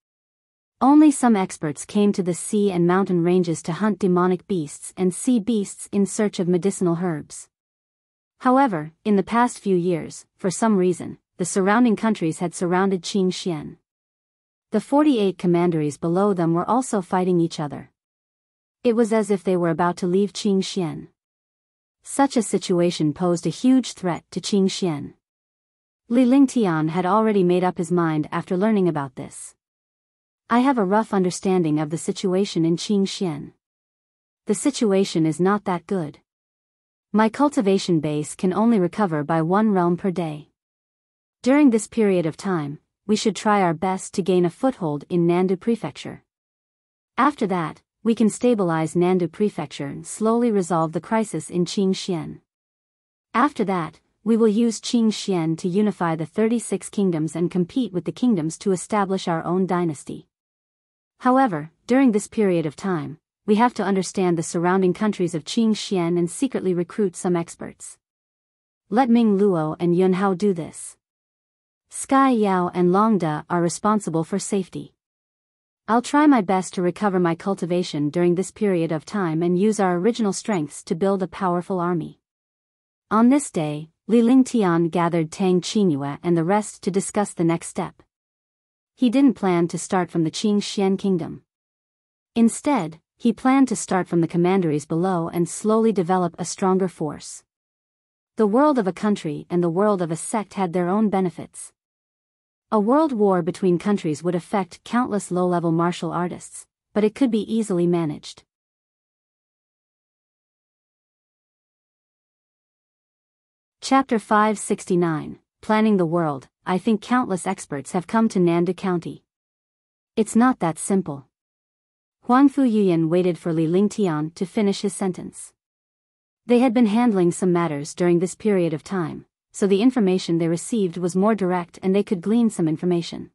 Only some experts came to the sea and mountain ranges to hunt demonic beasts and sea beasts in search of medicinal herbs. However, in the past few years, for some reason, the surrounding countries had surrounded Qing Xian. The 48 commanderies below them were also fighting each other. It was as if they were about to leave Qing Xian. Such a situation posed a huge threat to Qing Xian. Li Lingtian had already made up his mind after learning about this. I have a rough understanding of the situation in Qing Xian. The situation is not that good. My cultivation base can only recover by 1 realm per day. During this period of time, we should try our best to gain a foothold in Nandu Prefecture. After that, we can stabilize Nandu Prefecture and slowly resolve the crisis in Qing Xian. After that, we will use Qing Xian to unify the 36 kingdoms and compete with the kingdoms to establish our own dynasty. However, during this period of time, we have to understand the surrounding countries of Qing Xian and secretly recruit some experts. Let Ming Luo and Yun Hao do this. Sky Yao and Long Da are responsible for safety. I'll try my best to recover my cultivation during this period of time and use our original strengths to build a powerful army. On this day, Li Lingtian gathered Tang Qingyue and the rest to discuss the next step. He didn't plan to start from the Qing Xian kingdom. Instead, he planned to start from the commanderies below and slowly develop a stronger force. The world of a country and the world of a sect had their own benefits. A world war between countries would affect countless low-level martial artists, but it could be easily managed. Chapter 569, Planning the World, I think countless experts have come to Nandu County. It's not that simple. Huangfu Yuyan waited for Li Lingtian to finish his sentence. They had been handling some matters during this period of time, so the information they received was more direct and they could glean some information.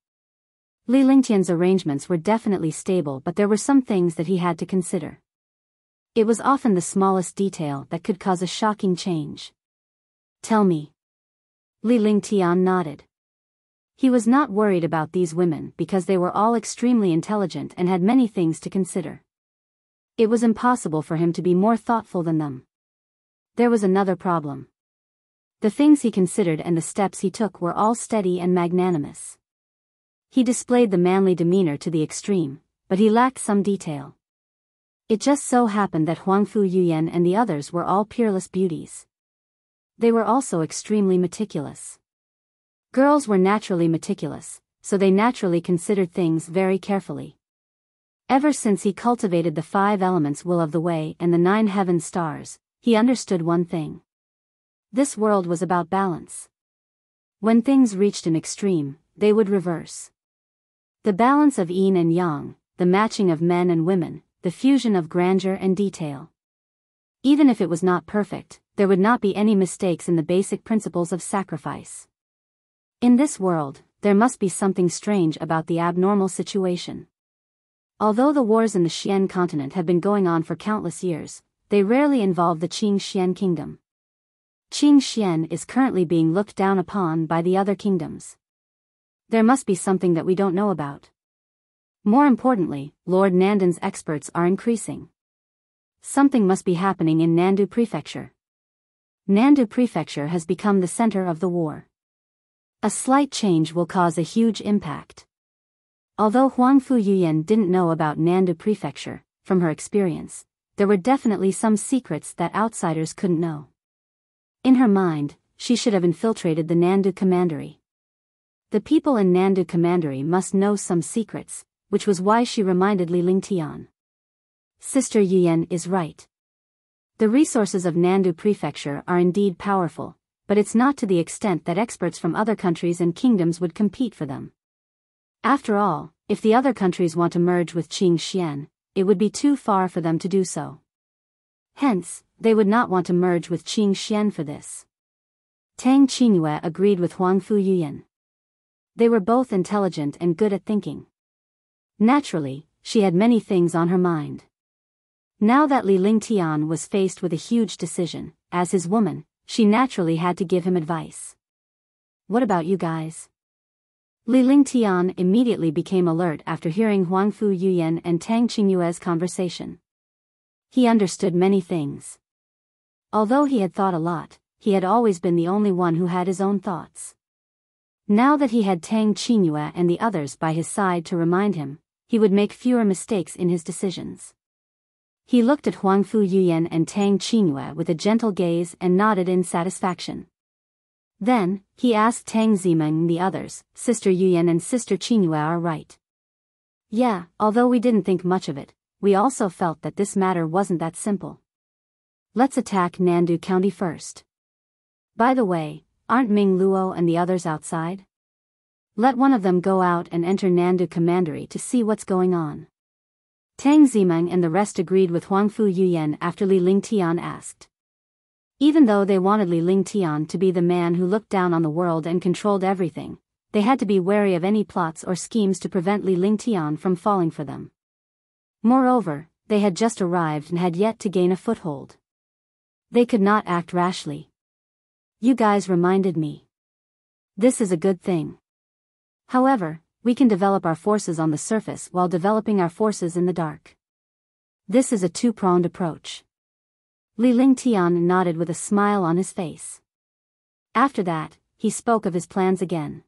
Li Lingtian's arrangements were definitely stable, but there were some things that he had to consider. It was often the smallest detail that could cause a shocking change. Tell me. Li Lingtian nodded. He was not worried about these women because they were all extremely intelligent and had many things to consider. It was impossible for him to be more thoughtful than them. There was another problem. The things he considered and the steps he took were all steady and magnanimous. He displayed the manly demeanor to the extreme, but he lacked some detail. It just so happened that Huangfu Yuyan and the others were all peerless beauties. They were also extremely meticulous. Girls were naturally meticulous, so they naturally considered things very carefully. Ever since he cultivated the 5 elements will of the way and the 9 heaven stars, he understood one thing. This world was about balance. When things reached an extreme, they would reverse. The balance of yin and yang, the matching of men and women, the fusion of grandeur and detail. Even if it was not perfect, there would not be any mistakes in the basic principles of sacrifice. In this world, there must be something strange about the abnormal situation. Although the wars in the Xian continent have been going on for countless years, they rarely involve the Qing Xian kingdom. Qing Xian is currently being looked down upon by the other kingdoms. There must be something that we don't know about. More importantly, Lord Nandan's experts are increasing. Something must be happening in Nandu Prefecture. Nandu Prefecture has become the center of the war. A slight change will cause a huge impact. Although Huangfu Yuyan didn't know about Nandu Prefecture, from her experience, there were definitely some secrets that outsiders couldn't know. In her mind, she should have infiltrated the Nandu Commandery. The people in Nandu Commandery must know some secrets, which was why she reminded Li Lingtian. Sister Yuyan is right. The resources of Nandu Prefecture are indeed powerful, but it's not to the extent that experts from other countries and kingdoms would compete for them. After all, if the other countries want to merge with Qing Xian, it would be too far for them to do so. Hence, they would not want to merge with Qing Xian for this. Tang Qingyue agreed with Huangfu Yuyan. They were both intelligent and good at thinking. Naturally, she had many things on her mind. Now that Li Lingtian was faced with a huge decision, as his woman, she naturally had to give him advice. What about you guys? Li Lingtian immediately became alert after hearing Huangfu Yuyan and Tang Qingyue's conversation. He understood many things. Although he had thought a lot, he had always been the only one who had his own thoughts. Now that he had Tang Qingyue and the others by his side to remind him, he would make fewer mistakes in his decisions. He looked at Huangfu Yuyan and Tang Qingyue with a gentle gaze and nodded in satisfaction. Then, he asked Tang Zimeng and the others, Sister Yuyan and Sister Qingyue are right. Yeah, although we didn't think much of it, we also felt that this matter wasn't that simple. Let's attack Nandu County first. By the way, aren't Ming Luo and the others outside? Let one of them go out and enter Nandu Commandery to see what's going on. Tang Zimeng and the rest agreed with Huangfu Yuyan after Li Lingtian asked. Even though they wanted Li Lingtian to be the man who looked down on the world and controlled everything, they had to be wary of any plots or schemes to prevent Li Lingtian from falling for them. Moreover, they had just arrived and had yet to gain a foothold. They could not act rashly. You guys reminded me. This is a good thing. However, we can develop our forces on the surface while developing our forces in the dark. This is a two-pronged approach. Li Lingtian nodded with a smile on his face. After that, he spoke of his plans again.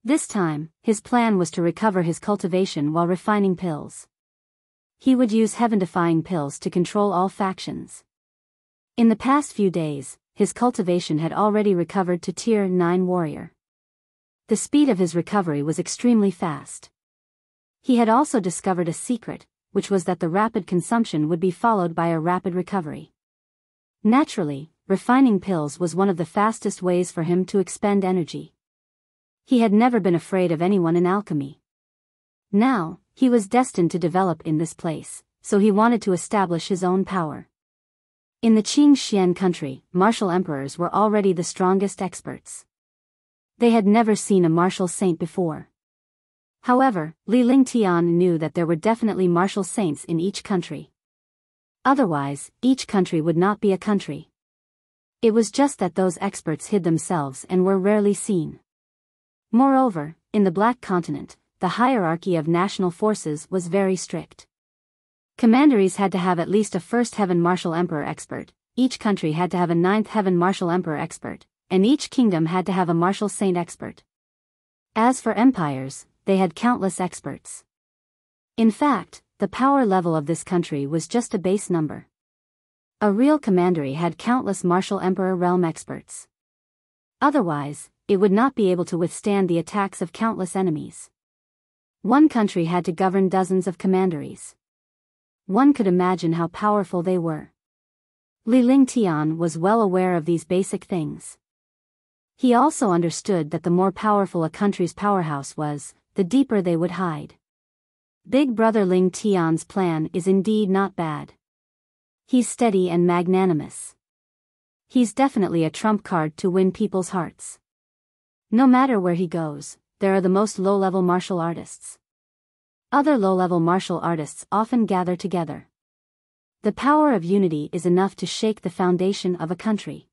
This time, his plan was to recover his cultivation while refining pills. He would use heaven-defying pills to control all factions. In the past few days, his cultivation had already recovered to Tier 9 warrior. The speed of his recovery was extremely fast. He had also discovered a secret, which was that the rapid consumption would be followed by a rapid recovery. Naturally, refining pills was one of the fastest ways for him to expend energy. He had never been afraid of anyone in alchemy. Now, he was destined to develop in this place, so he wanted to establish his own power. In the Qing Xian country, martial emperors were already the strongest experts. They had never seen a martial saint before. However, Li Lingtian knew that there were definitely martial saints in each country. Otherwise, each country would not be a country. It was just that those experts hid themselves and were rarely seen. Moreover, in the Black Continent, the hierarchy of national forces was very strict. Commanderies had to have at least a first heaven martial emperor expert, each country had to have a ninth heaven martial emperor expert, and each kingdom had to have a martial saint expert. As for empires, they had countless experts. In fact, the power level of this country was just a base number. A real commandery had countless martial emperor realm experts. Otherwise, it would not be able to withstand the attacks of countless enemies. One country had to govern dozens of commanderies. One could imagine how powerful they were. Li Lingtian was well aware of these basic things. He also understood that the more powerful a country's powerhouse was, the deeper they would hide. Big Brother Ling Tian's plan is indeed not bad. He's steady and magnanimous. He's definitely a trump card to win people's hearts. No matter where he goes, there are the most low-level martial artists. Other low-level martial artists often gather together. The power of unity is enough to shake the foundation of a country.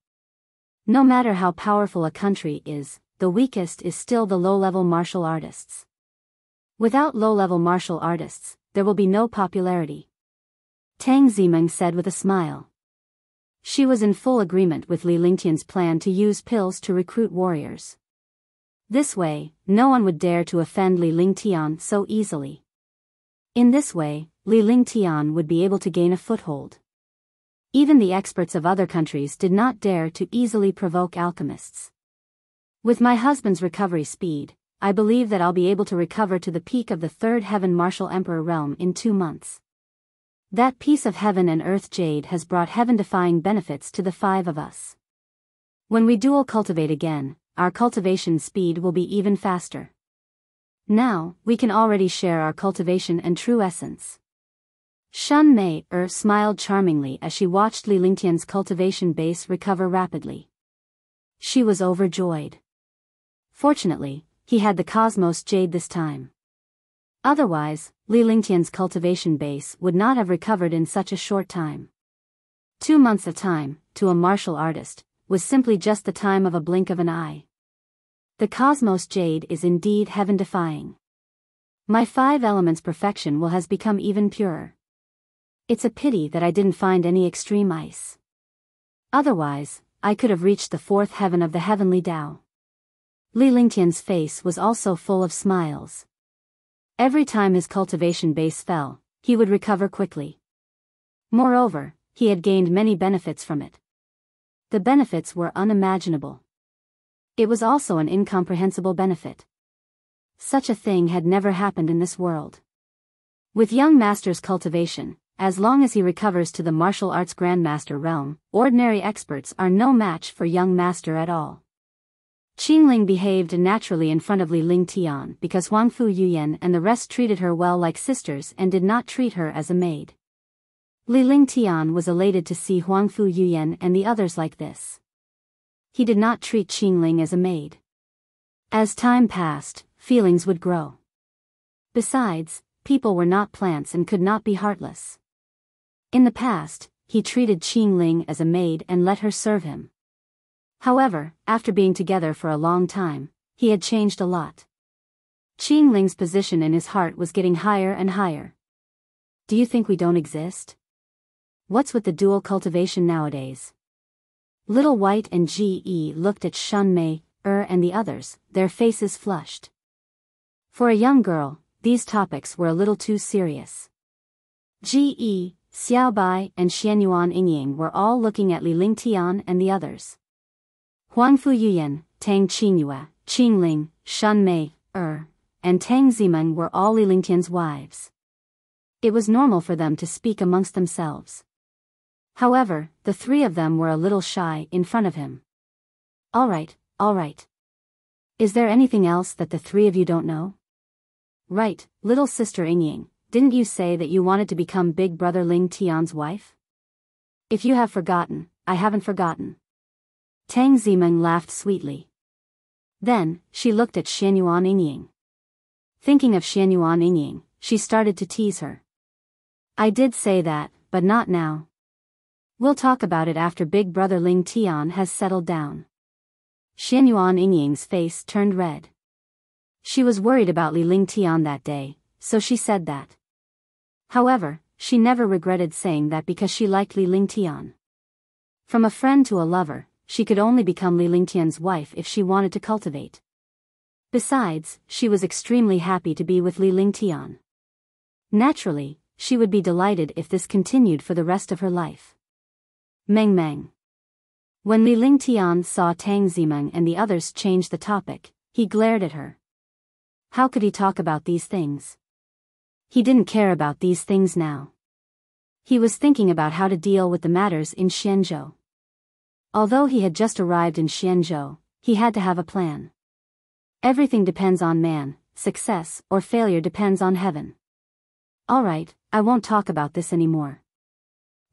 No matter how powerful a country is, the weakest is still the low-level martial artists. Without low-level martial artists, there will be no popularity. Tang Zimeng said with a smile. She was in full agreement with Li Lingtian's plan to use pills to recruit warriors. This way, no one would dare to offend Li Lingtian so easily. In this way, Li Lingtian would be able to gain a foothold. Even the experts of other countries did not dare to easily provoke alchemists. With my husband's recovery speed, I believe that I'll be able to recover to the peak of the third heaven martial emperor realm in 2 months. That piece of heaven and earth jade has brought heaven-defying benefits to the 5 of us. When we dual cultivate again, our cultivation speed will be even faster. Now, we can already share our cultivation and true essence. Xuan Mei smiled charmingly as she watched Li Lingtian's cultivation base recover rapidly. She was overjoyed. Fortunately, he had the Cosmos Jade this time. Otherwise, Li Lingtian's cultivation base would not have recovered in such a short time. 2 months of time, to a martial artist, was simply just the time of a blink of an eye. The Cosmos Jade is indeed heaven-defying. My 5 elements perfection has become even purer. It's a pity that I didn't find any extreme ice. Otherwise, I could have reached the 4th heaven of the heavenly Tao. Li Lingtian's face was also full of smiles. Every time his cultivation base fell, he would recover quickly. Moreover, he had gained many benefits from it. The benefits were unimaginable. It was also an incomprehensible benefit. Such a thing had never happened in this world. With young master's cultivation, as long as he recovers to the martial arts grandmaster realm, ordinary experts are no match for young master at all. Qingling behaved naturally in front of Li Lingtian because Huangfu Yuyan and the rest treated her well like sisters and did not treat her as a maid. Li Lingtian was elated to see Huangfu Yuyan and the others like this. He did not treat Qingling as a maid. As time passed, feelings would grow. Besides, people were not plants and could not be heartless. In the past, he treated Qingling as a maid and let her serve him. However, after being together for a long time, he had changed a lot. Qingling's position in his heart was getting higher and higher. Do you think we don't exist? What's with the dual cultivation nowadays? Little White and Ge looked at Xuan Mei, and the others, their faces flushed. For a young girl, these topics were a little too serious. Ge, Xiaobai and Xianyuan Yingying were all looking at Li Lingtian and the others. Huangfu Yuyan, Tang Qingyue, Qingling, Xuan Mei, and Tang Zimeng were all Li Lingtian's wives. It was normal for them to speak amongst themselves. However, the 3 of them were a little shy in front of him. All right. Is there anything else that the three of you don't know? Right, little sister Yingying, didn't you say that you wanted to become Big Brother Ling Tian's wife? If you have forgotten, I haven't forgotten. Tang Zimeng laughed sweetly. Then, she looked at Xianyuan Yingying. Thinking of Xianyuan Yingying, she started to tease her. I did say that, but not now. We'll talk about it after Big Brother Ling Tian has settled down. Xianyuan Yingying's face turned red. She was worried about Li Ling Tian that day, so she said that. However, she never regretted saying that because she liked Li Ling Tian. From a friend to a lover, she could only become Li Ling Tian's wife if she wanted to cultivate. Besides, she was extremely happy to be with Li Ling Tian. Naturally, she would be delighted if this continued for the rest of her life. Meng Meng. When Li Ling Tian saw Tang Zimeng and the others change the topic, he glared at her. How could he talk about these things? He didn't care about these things now. He was thinking about how to deal with the matters in Xianzhou. Although he had just arrived in Xianzhou, he had to have a plan. Everything depends on man, success or failure depends on heaven. Alright, I won't talk about this anymore.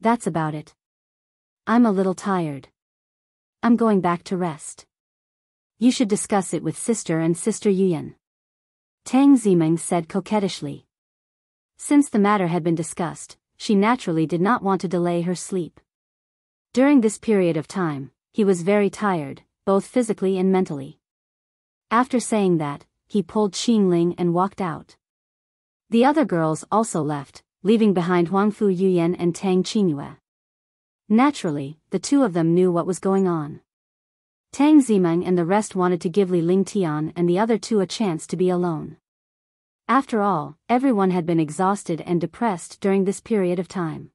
That's about it. I'm a little tired. I'm going back to rest. You should discuss it with sister and sister Yuyan. Tang Zimeng said coquettishly. Since the matter had been discussed, she naturally did not want to delay her sleep. During this period of time, he was very tired, both physically and mentally. After saying that, he pulled Qingling and walked out. The other girls also left, leaving behind Huangfu Yuyan and Tang Qingyue. Naturally, the two of them knew what was going on. Tang Zimeng and the rest wanted to give Li Ling Tian and the other two a chance to be alone. After all, everyone had been exhausted and depressed during this period of time.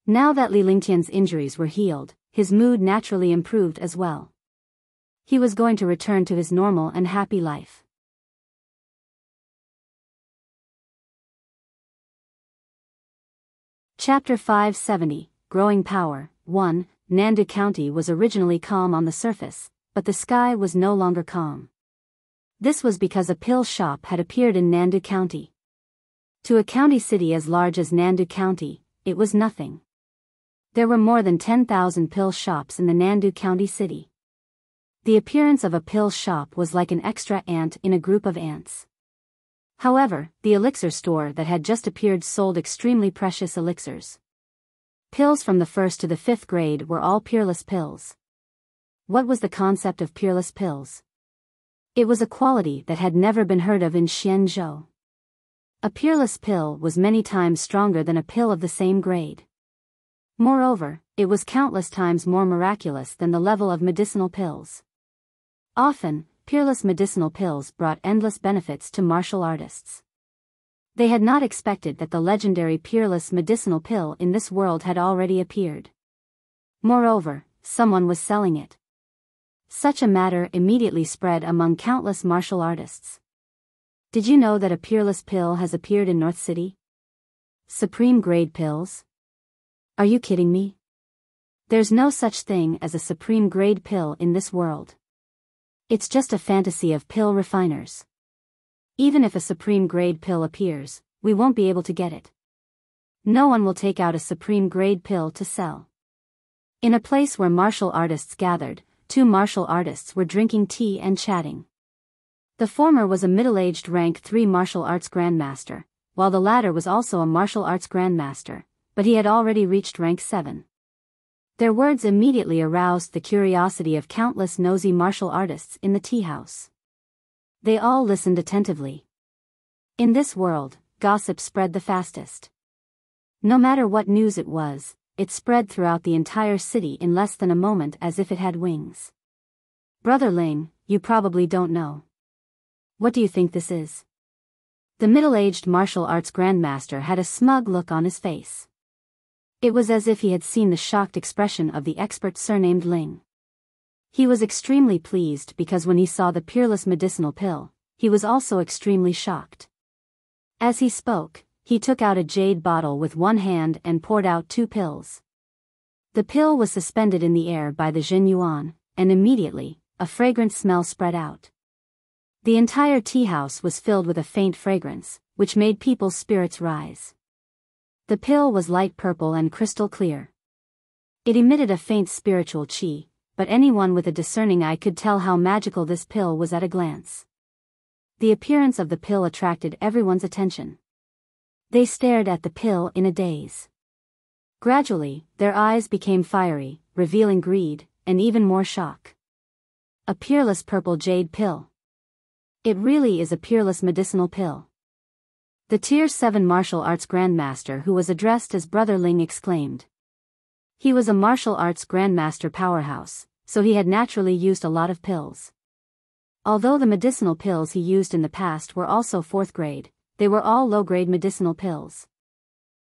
Now that Li Ling Tian's injuries were healed, his mood naturally improved as well. He was going to return to his normal and happy life. Chapter 570, Growing Power, 1. Nandu County was originally calm on the surface, but the sky was no longer calm. This was because a pill shop had appeared in Nandu County. To a county city as large as Nandu County, it was nothing. There were more than 10,000 pill shops in the Nandu County city. The appearance of a pill shop was like an extra ant in a group of ants. However, the elixir store that had just appeared sold extremely precious elixirs. Pills from the 1st to the 5th grade were all peerless pills. What was the concept of peerless pills? It was a quality that had never been heard of in Xianzhou. A peerless pill was many times stronger than a pill of the same grade. Moreover, it was countless times more miraculous than the level of medicinal pills. Often, peerless medicinal pills brought endless benefits to martial artists. They had not expected that the legendary peerless medicinal pill in this world had already appeared. Moreover, someone was selling it. Such a matter immediately spread among countless martial artists. Did you know that a peerless pill has appeared in North City? Supreme grade pills? Are you kidding me? There's no such thing as a supreme grade pill in this world. It's just a fantasy of pill refiners. Even if a supreme grade pill appears, we won't be able to get it. No one will take out a supreme grade pill to sell. In a place where martial artists gathered, two martial artists were drinking tea and chatting. The former was a middle-aged rank 3 martial arts grandmaster, while the latter was also a martial arts grandmaster, but he had already reached rank 7. Their words immediately aroused the curiosity of countless nosy martial artists in the tea house. They all listened attentively. In this world, gossip spread the fastest. No matter what news it was, it spread throughout the entire city in less than a moment as if it had wings. Brother Ling, you probably don't know. What do you think this is? The middle-aged martial arts grandmaster had a smug look on his face. It was as if he had seen the shocked expression of the expert surnamed Ling. He was extremely pleased because when he saw the peerless medicinal pill, he was also extremely shocked. As he spoke, he took out a jade bottle with one hand and poured out 2 pills. The pill was suspended in the air by the Zhen Yuan, and immediately, a fragrant smell spread out. The entire tea house was filled with a faint fragrance, which made people's spirits rise. The pill was light purple and crystal clear. It emitted a faint spiritual qi, but anyone with a discerning eye could tell how magical this pill was at a glance. The appearance of the pill attracted everyone's attention. They stared at the pill in a daze. Gradually, their eyes became fiery, revealing greed, and even more shock. A peerless purple jade pill. It really is a peerless medicinal pill. The Tier 7 martial arts grandmaster who was addressed as Brother Ling exclaimed. He was a martial arts grandmaster powerhouse, so he had naturally used a lot of pills. Although the medicinal pills he used in the past were also 4th grade, they were all low-grade medicinal pills.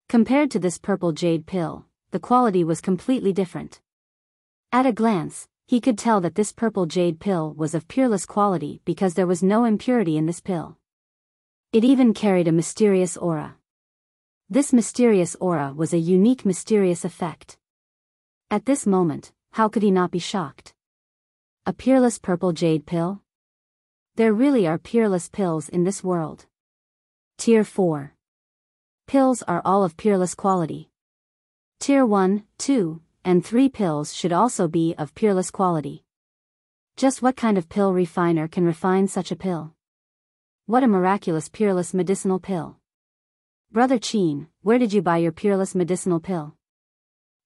Compared to this purple jade pill, the quality was completely different. At a glance, he could tell that this purple jade pill was of peerless quality because there was no impurity in this pill. It even carried a mysterious aura. This mysterious aura was a unique mysterious effect. At this moment, how could he not be shocked? A peerless purple jade pill? There really are peerless pills in this world. Tier 4. Pills are all of peerless quality. Tier 1, 2, and 3 pills should also be of peerless quality. Just what kind of pill refiner can refine such a pill? What a miraculous peerless medicinal pill. Brother Qin, where did you buy your peerless medicinal pill?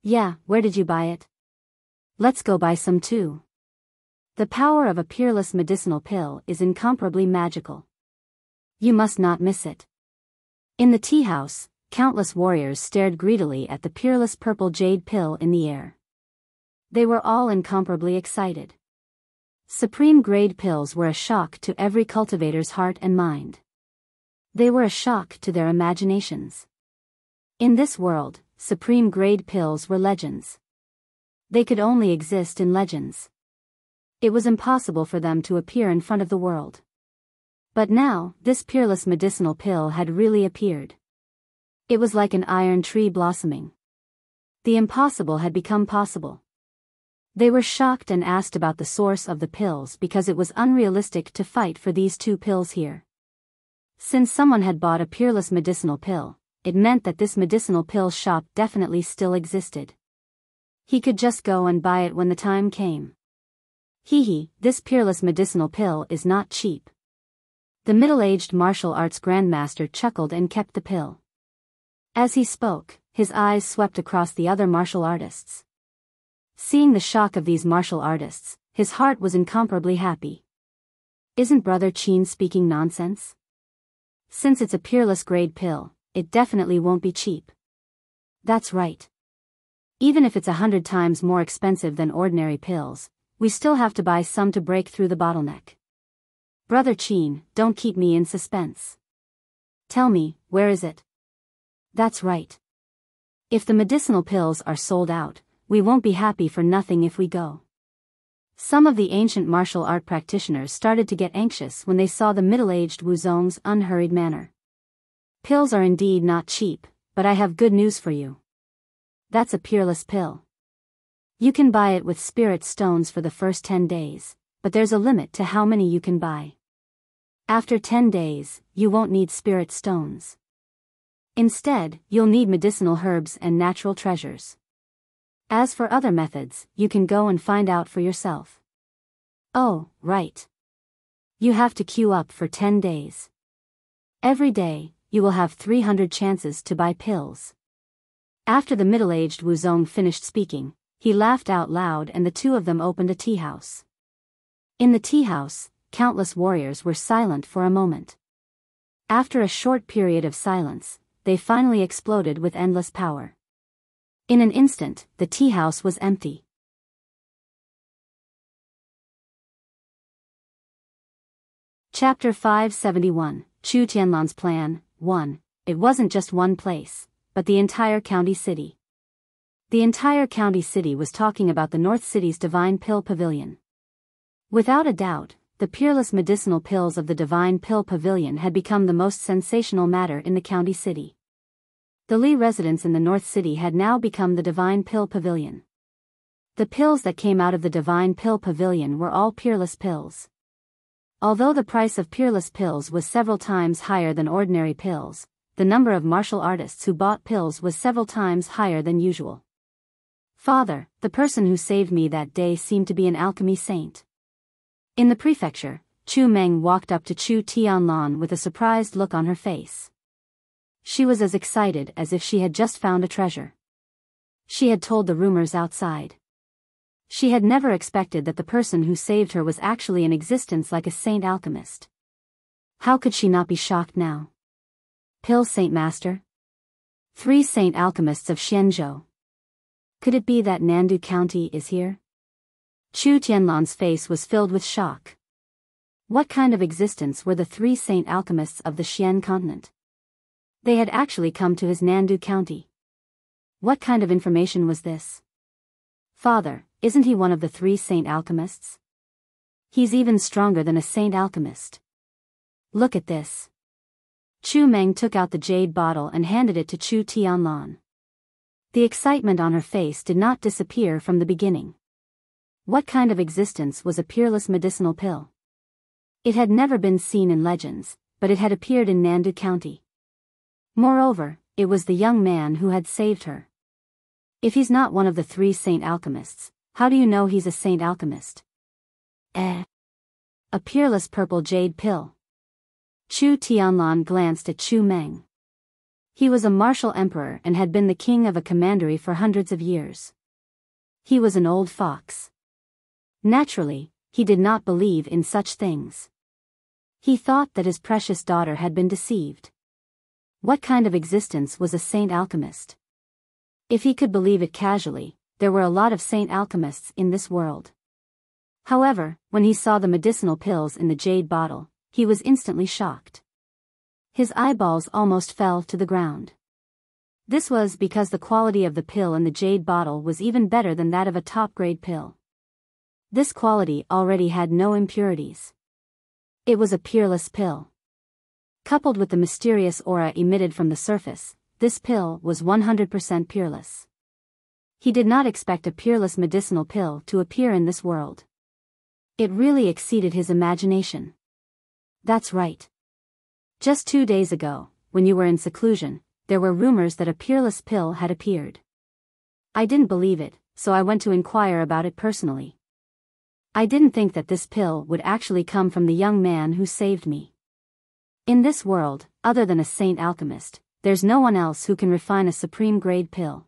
Yeah, where did you buy it? Let's go buy some too. The power of a peerless medicinal pill is incomparably magical. You must not miss it. In the tea house, countless warriors stared greedily at the peerless purple jade pill in the air. They were all incomparably excited. Supreme grade pills were a shock to every cultivator's heart and mind. They were a shock to their imaginations. In this world, supreme grade pills were legends. They could only exist in legends. It was impossible for them to appear in front of the world. But now, this peerless medicinal pill had really appeared. It was like an iron tree blossoming. The impossible had become possible. They were shocked and asked about the source of the pills because it was unrealistic to fight for these 2 pills here. Since someone had bought a peerless medicinal pill, it meant that this medicinal pill shop definitely still existed. He could just go and buy it when the time came. This peerless medicinal pill is not cheap. The middle-aged martial arts grandmaster chuckled and kept the pill. As he spoke, his eyes swept across the other martial artists. Seeing the shock of these martial artists, his heart was incomparably happy. Isn't Brother Qin speaking nonsense? Since it's a peerless grade pill, it definitely won't be cheap. That's right. Even if it's 100 times more expensive than ordinary pills, we still have to buy some to break through the bottleneck. Brother Qin, don't keep me in suspense. Tell me, where is it? That's right. If the medicinal pills are sold out, we won't be happy for nothing if we go. Some of the ancient martial art practitioners started to get anxious when they saw the middle-aged Wuzong's unhurried manner. Pills are indeed not cheap, but I have good news for you. That's a peerless pill. You can buy it with spirit stones for the first 10 days, but there's a limit to how many you can buy. After 10 days, you won't need spirit stones. Instead, you'll need medicinal herbs and natural treasures. As for other methods, you can go and find out for yourself. Oh, right. You have to queue up for 10 days. Every day, you will have 300 chances to buy pills. After the middle-aged Wuzong finished speaking, he laughed out loud and the 2 of them opened a tea house. In the tea house, countless warriors were silent for a moment. After a short period of silence, they finally exploded with endless power. In an instant, the tea house was empty. Chapter 571, Chu Tianlan's Plan, 1. It wasn't just one place, but the entire county city. The entire county city was talking about the North City's Divine Pill Pavilion. Without a doubt, the peerless medicinal pills of the Divine Pill Pavilion had become the most sensational matter in the county city. The Li residence in the North City had now become the Divine Pill Pavilion. The pills that came out of the Divine Pill Pavilion were all peerless pills. Although the price of peerless pills was several times higher than ordinary pills, the number of martial artists who bought pills was several times higher than usual. Father, the person who saved me that day seemed to be an alchemy saint. In the prefecture, Chu Meng walked up to Chu Tianlan with a surprised look on her face. She was as excited as if she had just found a treasure. She had told the rumors outside. She had never expected that the person who saved her was actually in existence like a saint alchemist. How could she not be shocked now? Pill Saint Master? 3 saint alchemists of Xianzhou. Could it be that Nandu County is here? Chu Tianlan's face was filled with shock. What kind of existence were the 3 saint alchemists of the Xian continent? They had actually come to his Nandu County. What kind of information was this? Father, isn't he one of the 3 saint alchemists? He's even stronger than a saint alchemist. Look at this. Chu Meng took out the jade bottle and handed it to Chu Tianlan. The excitement on her face did not disappear from the beginning. What kind of existence was a peerless medicinal pill? It had never been seen in legends, but it had appeared in Nandu County. Moreover, it was the young man who had saved her. If he's not one of the 3 saint alchemists, how do you know he's a saint alchemist? A peerless purple jade pill. Chu Tianlan glanced at Chu Meng. He was a martial emperor and had been the king of a commandery for hundreds of years. He was an old fox. Naturally, he did not believe in such things. He thought that his precious daughter had been deceived. What kind of existence was a saint alchemist? If he could believe it casually, there were a lot of saint alchemists in this world. However, when he saw the medicinal pills in the jade bottle, he was instantly shocked. His eyeballs almost fell to the ground. This was because the quality of the pill in the jade bottle was even better than that of a top-grade pill. This quality already had no impurities. It was a peerless pill. Coupled with the mysterious aura emitted from the surface, this pill was 100% peerless. He did not expect a peerless medicinal pill to appear in this world. It really exceeded his imagination. That's right. Just 2 days ago, when you were in seclusion, there were rumors that a peerless pill had appeared. I didn't believe it, so I went to inquire about it personally. I didn't think that this pill would actually come from the young man who saved me. In this world, other than a saint alchemist, there's no one else who can refine a supreme grade pill.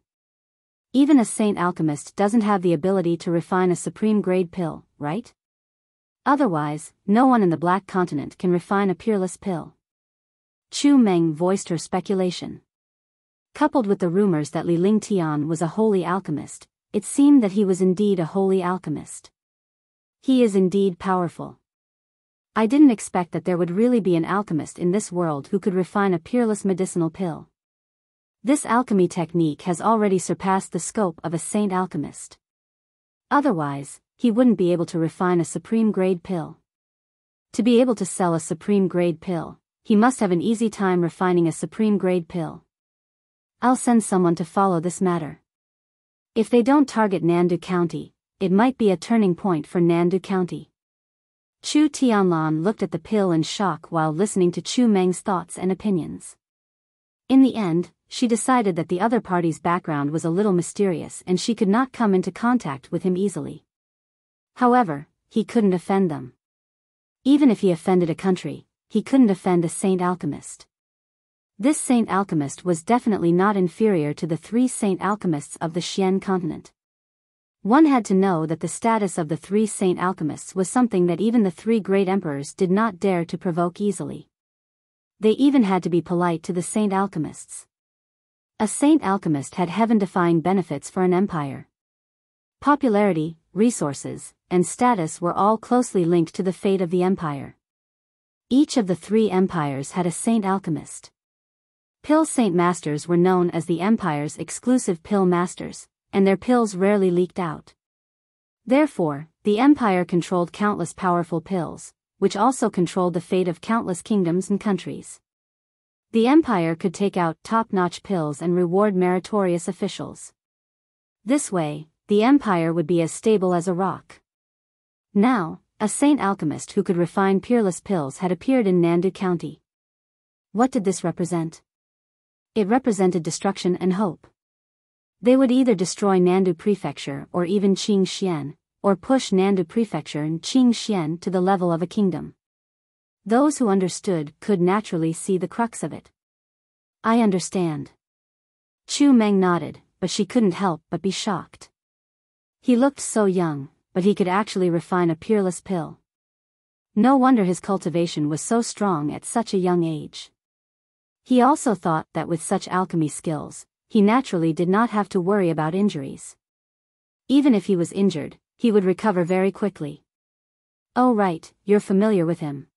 Even a saint alchemist doesn't have the ability to refine a supreme grade pill, right? Otherwise, no one in the Black Continent can refine a peerless pill. Chu Meng voiced her speculation. Coupled with the rumors that Li Lingtian was a holy alchemist, it seemed that he was indeed a holy alchemist. He is indeed powerful. I didn't expect that there would really be an alchemist in this world who could refine a peerless medicinal pill. This alchemy technique has already surpassed the scope of a saint alchemist. Otherwise, he wouldn't be able to refine a supreme grade pill. To be able to sell a supreme grade pill, he must have an easy time refining a supreme grade pill. I'll send someone to follow this matter. If they don't target Nandu County, it might be a turning point for Nandu County. Chu Tianlan looked at the pill in shock while listening to Chu Meng's thoughts and opinions. In the end, she decided that the other party's background was a little mysterious and she could not come into contact with him easily. However, he couldn't offend them. Even if he offended a country, he couldn't offend a saint alchemist. This saint alchemist was definitely not inferior to the 3 saint alchemists of the Xian continent. One had to know that the status of the 3 saint alchemists was something that even the 3 great emperors did not dare to provoke easily. They even had to be polite to the saint alchemists. A saint alchemist had heaven-defying benefits for an empire. Popularity, resources, and status were all closely linked to the fate of the empire. Each of the 3 empires had a saint alchemist. Pill saint masters were known as the empire's exclusive pill masters, and their pills rarely leaked out. Therefore, the empire controlled countless powerful pills, which also controlled the fate of countless kingdoms and countries. The empire could take out top-notch pills and reward meritorious officials. This way, the empire would be as stable as a rock. Now, A saint alchemist who could refine peerless pills had appeared in Nandu County. What did this represent? It represented destruction and hope. They would either destroy Nandu Prefecture or even Qing Xian, or push Nandu Prefecture and Qing Xian to the level of a kingdom. Those who understood could naturally see the crux of it. I understand. Chu Meng nodded, but she couldn't help but be shocked. He looked so young, but he could actually refine a peerless pill. No wonder his cultivation was so strong at such a young age. He also thought that with such alchemy skills, he naturally did not have to worry about injuries. Even if he was injured, he would recover very quickly. Oh right, you're familiar with him.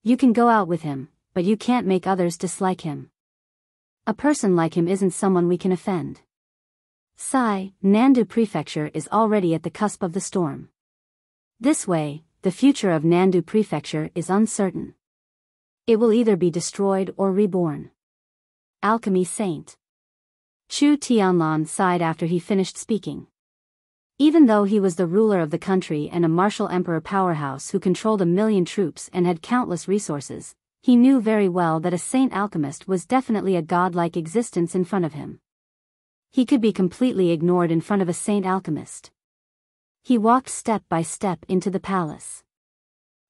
You can go out with him, but you can't make others dislike him. A person like him isn't someone we can offend. Sigh, Nandu Prefecture is already at the cusp of the storm. This way, the future of Nandu Prefecture is uncertain. It will either be destroyed or reborn. Alchemy Saint. Chu Tianlan sighed after he finished speaking. Even though he was the ruler of the country and a martial emperor powerhouse who controlled 1 million troops and had countless resources, he knew very well that a saint alchemist was definitely a godlike existence in front of him. He could be completely ignored in front of a saint alchemist. He walked step by step into the palace.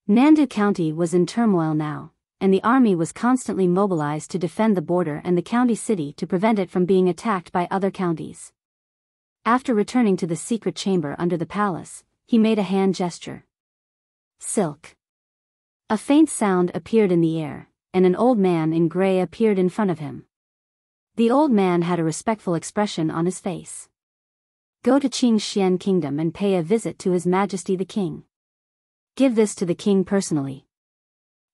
Nandu County was in turmoil now, and the army was constantly mobilized to defend the border and the county city to prevent it from being attacked by other counties. After returning to the secret chamber under the palace, he made a hand gesture. Silk. A faint sound appeared in the air, and an old man in gray appeared in front of him. The old man had a respectful expression on his face. Go to Qing Xian Kingdom and pay a visit to His Majesty the King. Give this to the king personally.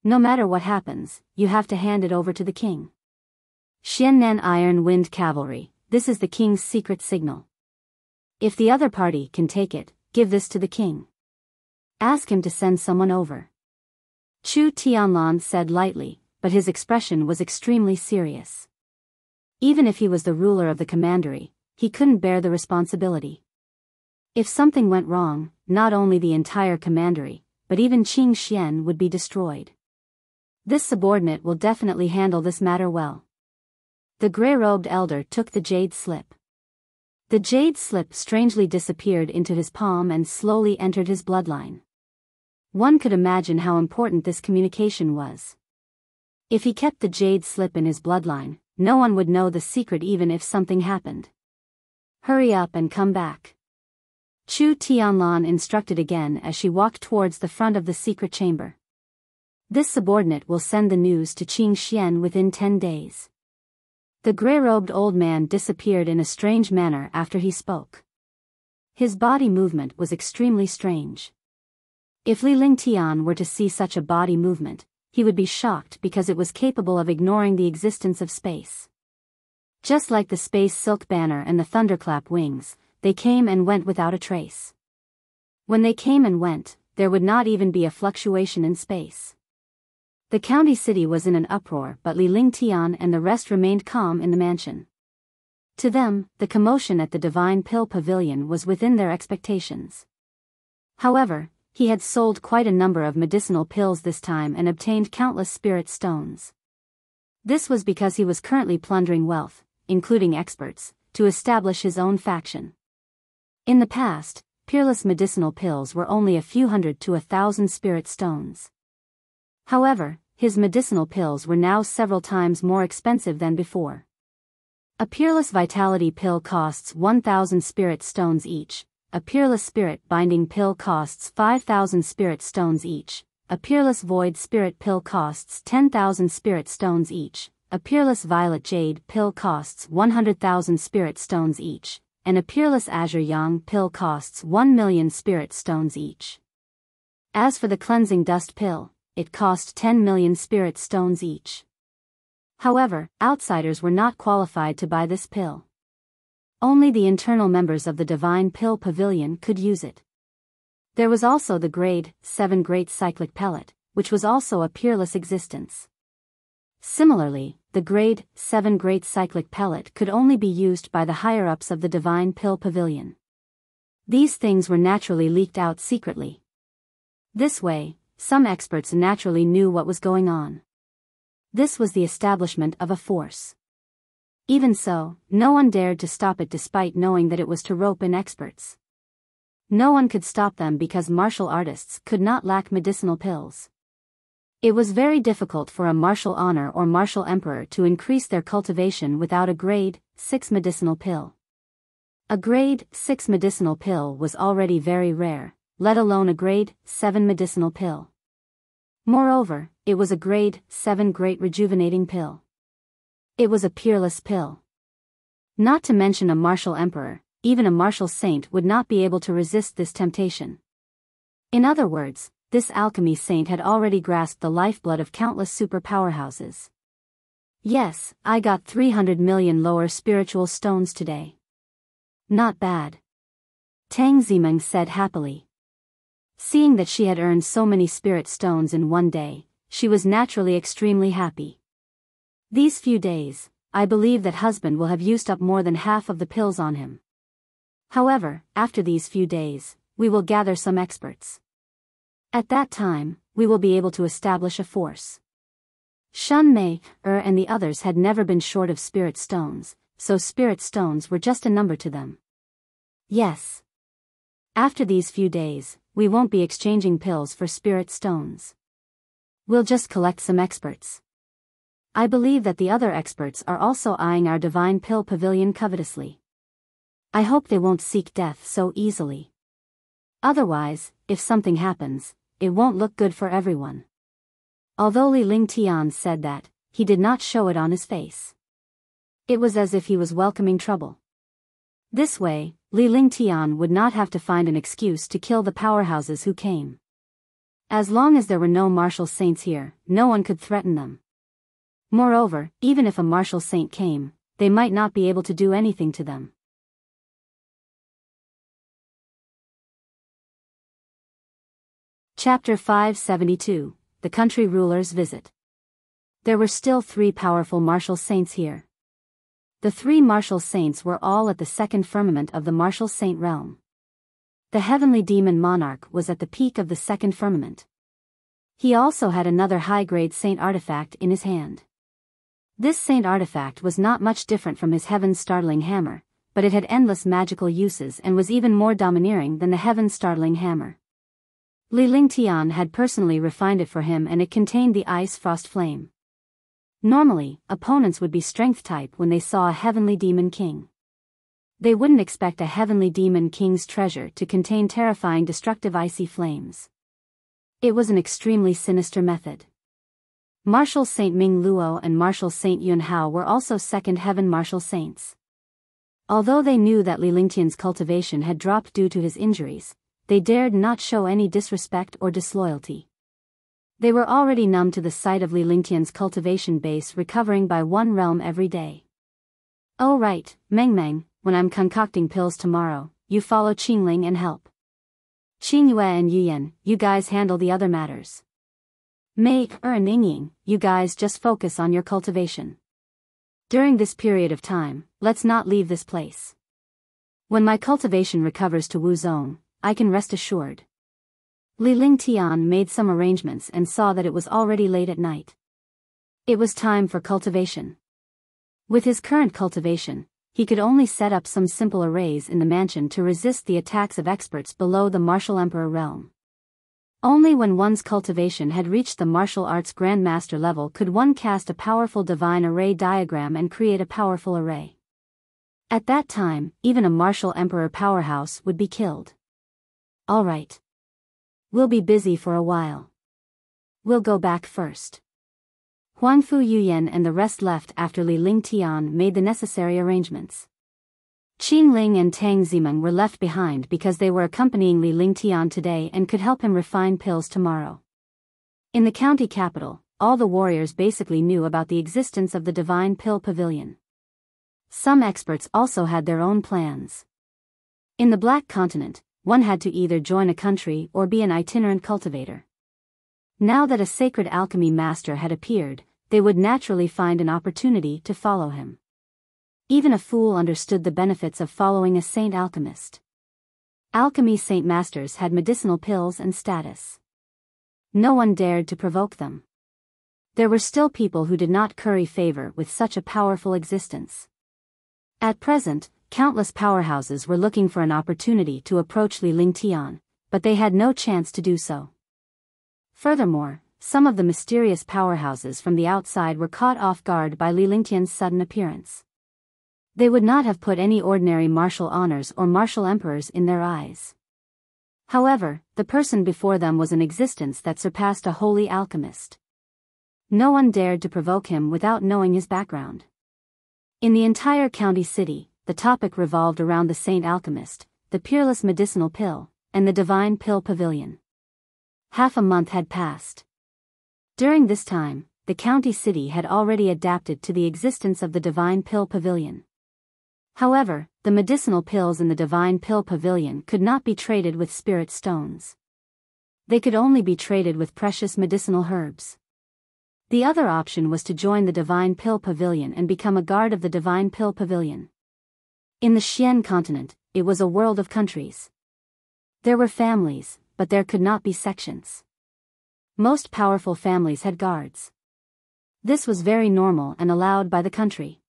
No matter what happens, you have to hand it over to the king. Xiannan Iron Wind Cavalry, this is the king's secret signal. If the other party can take it, give this to the king. Ask him to send someone over. Chu Tianlan said lightly, but his expression was extremely serious. Even if he was the ruler of the commandery, he couldn't bear the responsibility. If something went wrong, not only the entire commandery, but even Qing Xian would be destroyed. This subordinate will definitely handle this matter well. The gray-robed elder took the jade slip. The jade slip strangely disappeared into his palm and slowly entered his bloodline. One could imagine how important this communication was. If he kept the jade slip in his bloodline, no one would know the secret even if something happened. Hurry up and come back. Chu Tianlan instructed again as she walked towards the front of the secret chamber. This subordinate will send the news to Qing Xian within 10 days. The gray-robed old man disappeared in a strange manner after he spoke. His body movement was extremely strange. If Li Lingtian were to see such a body movement, he would be shocked because it was capable of ignoring the existence of space. Just like the space silk banner and the thunderclap wings, they came and went without a trace. When they came and went, there would not even be a fluctuation in space. The county city was in an uproar, but Li Lingtian and the rest remained calm in the mansion. To them, the commotion at the Divine Pill Pavilion was within their expectations. However, he had sold quite a number of medicinal pills this time and obtained countless spirit stones. This was because he was currently plundering wealth, including experts, to establish his own faction. In the past, peerless medicinal pills were only a few hundred to 1,000 spirit stones. However, his medicinal pills were now several times more expensive than before. A peerless vitality pill costs 1,000 spirit stones each, a peerless spirit binding pill costs 5,000 spirit stones each, a peerless void spirit pill costs 10,000 spirit stones each, a peerless violet jade pill costs 100,000 spirit stones each, and a peerless azure yang pill costs 1,000,000 spirit stones each. As for the cleansing dust pill, it cost 10,000,000 spirit stones each. However, outsiders were not qualified to buy this pill. Only the internal members of the Divine Pill Pavilion could use it. There was also the Grade 7 Great Cyclic Pellet, which was also a peerless existence. Similarly, the Grade 7 Great Cyclic Pellet could only be used by the higher-ups of the Divine Pill Pavilion. These things were naturally leaked out secretly. This way, some experts naturally knew what was going on. This was the establishment of a force. Even so, no one dared to stop it despite knowing that it was to rope in experts. No one could stop them because martial artists could not lack medicinal pills. It was very difficult for a martial honor or martial emperor to increase their cultivation without a grade 6 medicinal pill. A grade 6 medicinal pill was already very rare, let alone a grade 7 medicinal pill. Moreover, it was a grade 7 great rejuvenating pill. It was a peerless pill. Not to mention a martial emperor, even a martial saint would not be able to resist this temptation. In other words, this alchemy saint had already grasped the lifeblood of countless super powerhouses. Yes, I got 300 million lower spiritual stones today. Not bad. Tang Zimeng said happily. Seeing that she had earned so many spirit stones in one day, she was naturally extremely happy. These few days, I believe that husband will have used up more than half of the pills on him. However, after these few days, we will gather some experts. At that time, we will be able to establish a force. Shun Mei, and the others had never been short of spirit stones, so spirit stones were just a number to them. Yes. After these few days, we won't be exchanging pills for spirit stones. We'll just collect some experts. I believe that the other experts are also eyeing our divine pill pavilion covetously. I hope they won't seek death so easily. Otherwise, if something happens, it won't look good for everyone. Although Li Lingtian said that, he did not show it on his face. It was as if he was welcoming trouble. This way, Li Lingtian would not have to find an excuse to kill the powerhouses who came. As long as there were no martial saints here, no one could threaten them. Moreover, even if a martial saint came, they might not be able to do anything to them. Chapter 572, The Country Ruler's Visit. There were still 3 powerful martial saints here. The 3 martial saints were all at the second firmament of the martial saint realm. The heavenly demon monarch was at the peak of the second firmament. He also had another high-grade saint artifact in his hand. This saint artifact was not much different from his heaven's startling hammer, but it had endless magical uses and was even more domineering than the heaven's startling hammer. Li Lingtian had personally refined it for him and it contained the ice frost flame. Normally, opponents would be strength type when they saw a heavenly demon king. They wouldn't expect a heavenly demon king's treasure to contain terrifying destructive icy flames. It was an extremely sinister method. Martial Saint Ming Luo and Martial Saint Yun Hao were also second heaven martial saints. Although they knew that Li Lingtian's cultivation had dropped due to his injuries, they dared not show any disrespect or disloyalty. They were already numb to the sight of Li Lingtian's cultivation base recovering by 1 realm every day. Oh right, Meng, when I'm concocting pills tomorrow, you follow Qingling and help. Qingyue and Yuyan, you guys handle the other matters. Mei and Yingying, you guys just focus on your cultivation. During this period of time, let's not leave this place. When my cultivation recovers to Wu Zone, I can rest assured. Li Lingtian made some arrangements and saw that it was already late at night. It was time for cultivation. With his current cultivation, he could only set up some simple arrays in the mansion to resist the attacks of experts below the martial emperor realm. Only when one's cultivation had reached the martial arts grandmaster level could one cast a powerful divine array diagram and create a powerful array. At that time, even a martial emperor powerhouse would be killed. Alright. We'll be busy for a while. We'll go back first. Huangfu Yuyan and the rest left after Li Lingtian made the necessary arrangements. Qingling and Tang Zimeng were left behind because they were accompanying Li Lingtian today and could help him refine pills tomorrow. In the county capital, all the warriors basically knew about the existence of the Divine Pill Pavilion. Some experts also had their own plans. In the Black Continent, one had to either join a country or be an itinerant cultivator. Now that a sacred alchemy master had appeared, they would naturally find an opportunity to follow him. Even a fool understood the benefits of following a saint alchemist. Alchemy saint masters had medicinal pills and status. no one dared to provoke them. There were still people who did not curry favor with such a powerful existence. At present, countless powerhouses were looking for an opportunity to approach Li Lingtian, but they had no chance to do so. Furthermore, some of the mysterious powerhouses from the outside were caught off guard by Li Lingtian's sudden appearance. They would not have put any ordinary martial honors or martial emperors in their eyes. However, the person before them was an existence that surpassed a holy alchemist. No one dared to provoke him without knowing his background. In the entire county city, the topic revolved around the Saint Alchemist, the peerless medicinal pill, and the divine pill pavilion. Half a month had passed. During this time, the county city had already adapted to the existence of the divine pill pavilion. However, the medicinal pills in the divine pill pavilion could not be traded with spirit stones. They could only be traded with precious medicinal herbs. The other option was to join the divine pill pavilion and become a guard of the divine pill pavilion. In the Xian continent, it was a world of countries. There were families, but there could not be sections. Most powerful families had guards. This was very normal and allowed by the country.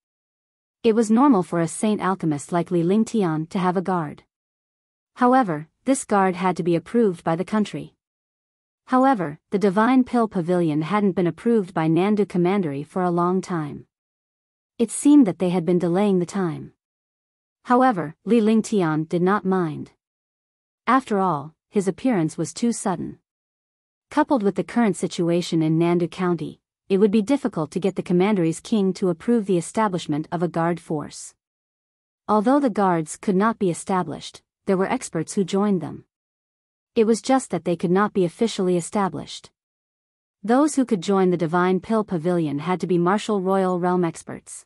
It was normal for a saint alchemist like Li Lingtian to have a guard. However, this guard had to be approved by the country. However, the divine pill pavilion hadn't been approved by Nandu Commandery for a long time. It seemed that they had been delaying the time. However, Li Lingtian did not mind. After all, his appearance was too sudden. Coupled with the current situation in Nandu County, it would be difficult to get the commandery's king to approve the establishment of a guard force. Although the guards could not be established, there were experts who joined them. It was just that they could not be officially established. Those who could join the divine pill pavilion had to be martial royal realm experts.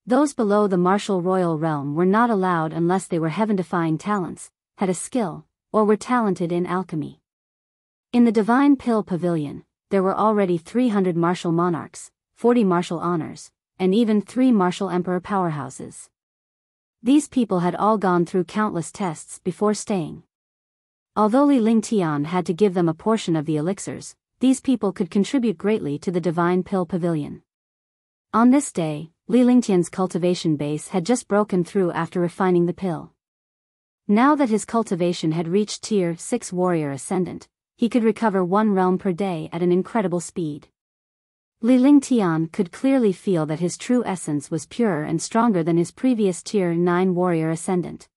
Those below the martial royal realm were not allowed unless they were heaven-defying talents, had a skill, or were talented in alchemy. In the divine pill pavilion, there were already 300 martial monarchs, 40 martial honors, and even 3 martial emperor powerhouses. These people had all gone through countless tests before staying. Although Li Lingtian had to give them a portion of the elixirs, these people could contribute greatly to the divine pill pavilion. On this day, Li Lingtian's cultivation base had just broken through after refining the pill. Now that his cultivation had reached Tier 6 Warrior Ascendant, he could recover 1 realm per day at an incredible speed. Li Lingtian could clearly feel that his true essence was purer and stronger than his previous Tier 9 Warrior Ascendant.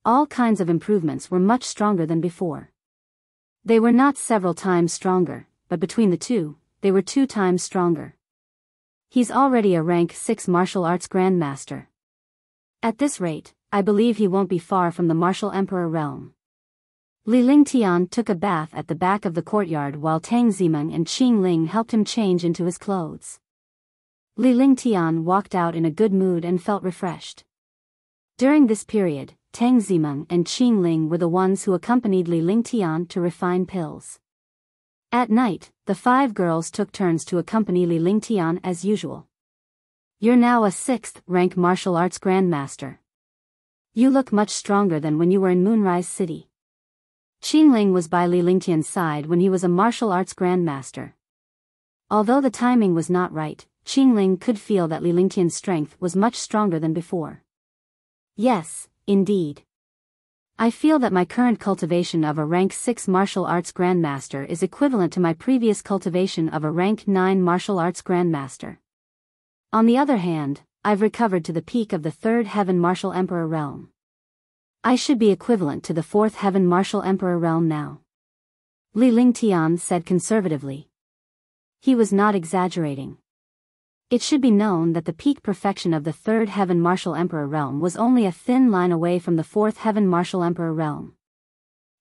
All kinds of improvements were much stronger than before. They were not several times stronger, but between the two, they were 2 times stronger. He's already a rank 6 martial arts grandmaster. At this rate, I believe he won't be far from the martial emperor realm. Li Lingtian took a bath at the back of the courtyard while Tang Zimeng and Qing Ling helped him change into his clothes. Li Lingtian walked out in a good mood and felt refreshed. During this period, Tang Zimeng and Qing Ling were the ones who accompanied Li Lingtian to refine pills. At night, the 5 girls took turns to accompany Li Lingtian as usual. You're now a 6th rank martial arts grandmaster. You look much stronger than when you were in Moonrise City. Qingling was by Li Lingtian's side when he was a martial arts grandmaster. Although the timing was not right, Qingling could feel that Li Lingtian's strength was much stronger than before. Yes, indeed. I feel that my current cultivation of a rank 6 martial arts grandmaster is equivalent to my previous cultivation of a rank 9 martial arts grandmaster. On the other hand, I've recovered to the peak of the 3rd Heaven Martial Emperor realm. I should be equivalent to the 4th Heaven Martial Emperor realm now. Li Lingtian said conservatively. He was not exaggerating. It should be known that the peak perfection of the 3rd Heaven Martial Emperor realm was only a thin line away from the 4th Heaven Martial Emperor realm.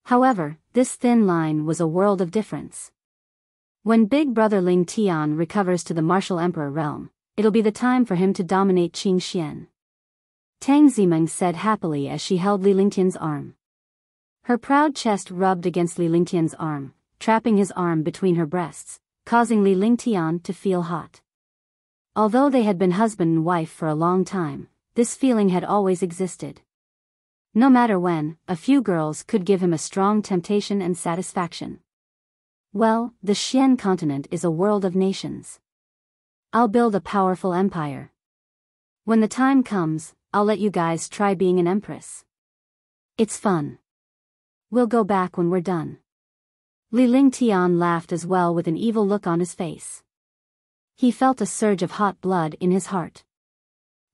However, this thin line was a world of difference. When Big Brother Lingtian recovers to the Martial Emperor realm, it'll be the time for him to dominate Qingxian. Tang Zimeng said happily as she held Li Lingtian's arm. Her proud chest rubbed against Li Lingtian's arm, trapping his arm between her breasts, causing Li Lingtian to feel hot. Although they had been husband and wife for a long time, this feeling had always existed. No matter when, a few girls could give him a strong temptation and satisfaction. Well, the Xian continent is a world of nations. I'll build a powerful empire. When the time comes, I'll let you guys try being an empress. It's fun. We'll go back when we're done. Li Lingtian laughed as well with an evil look on his face. He felt a surge of hot blood in his heart.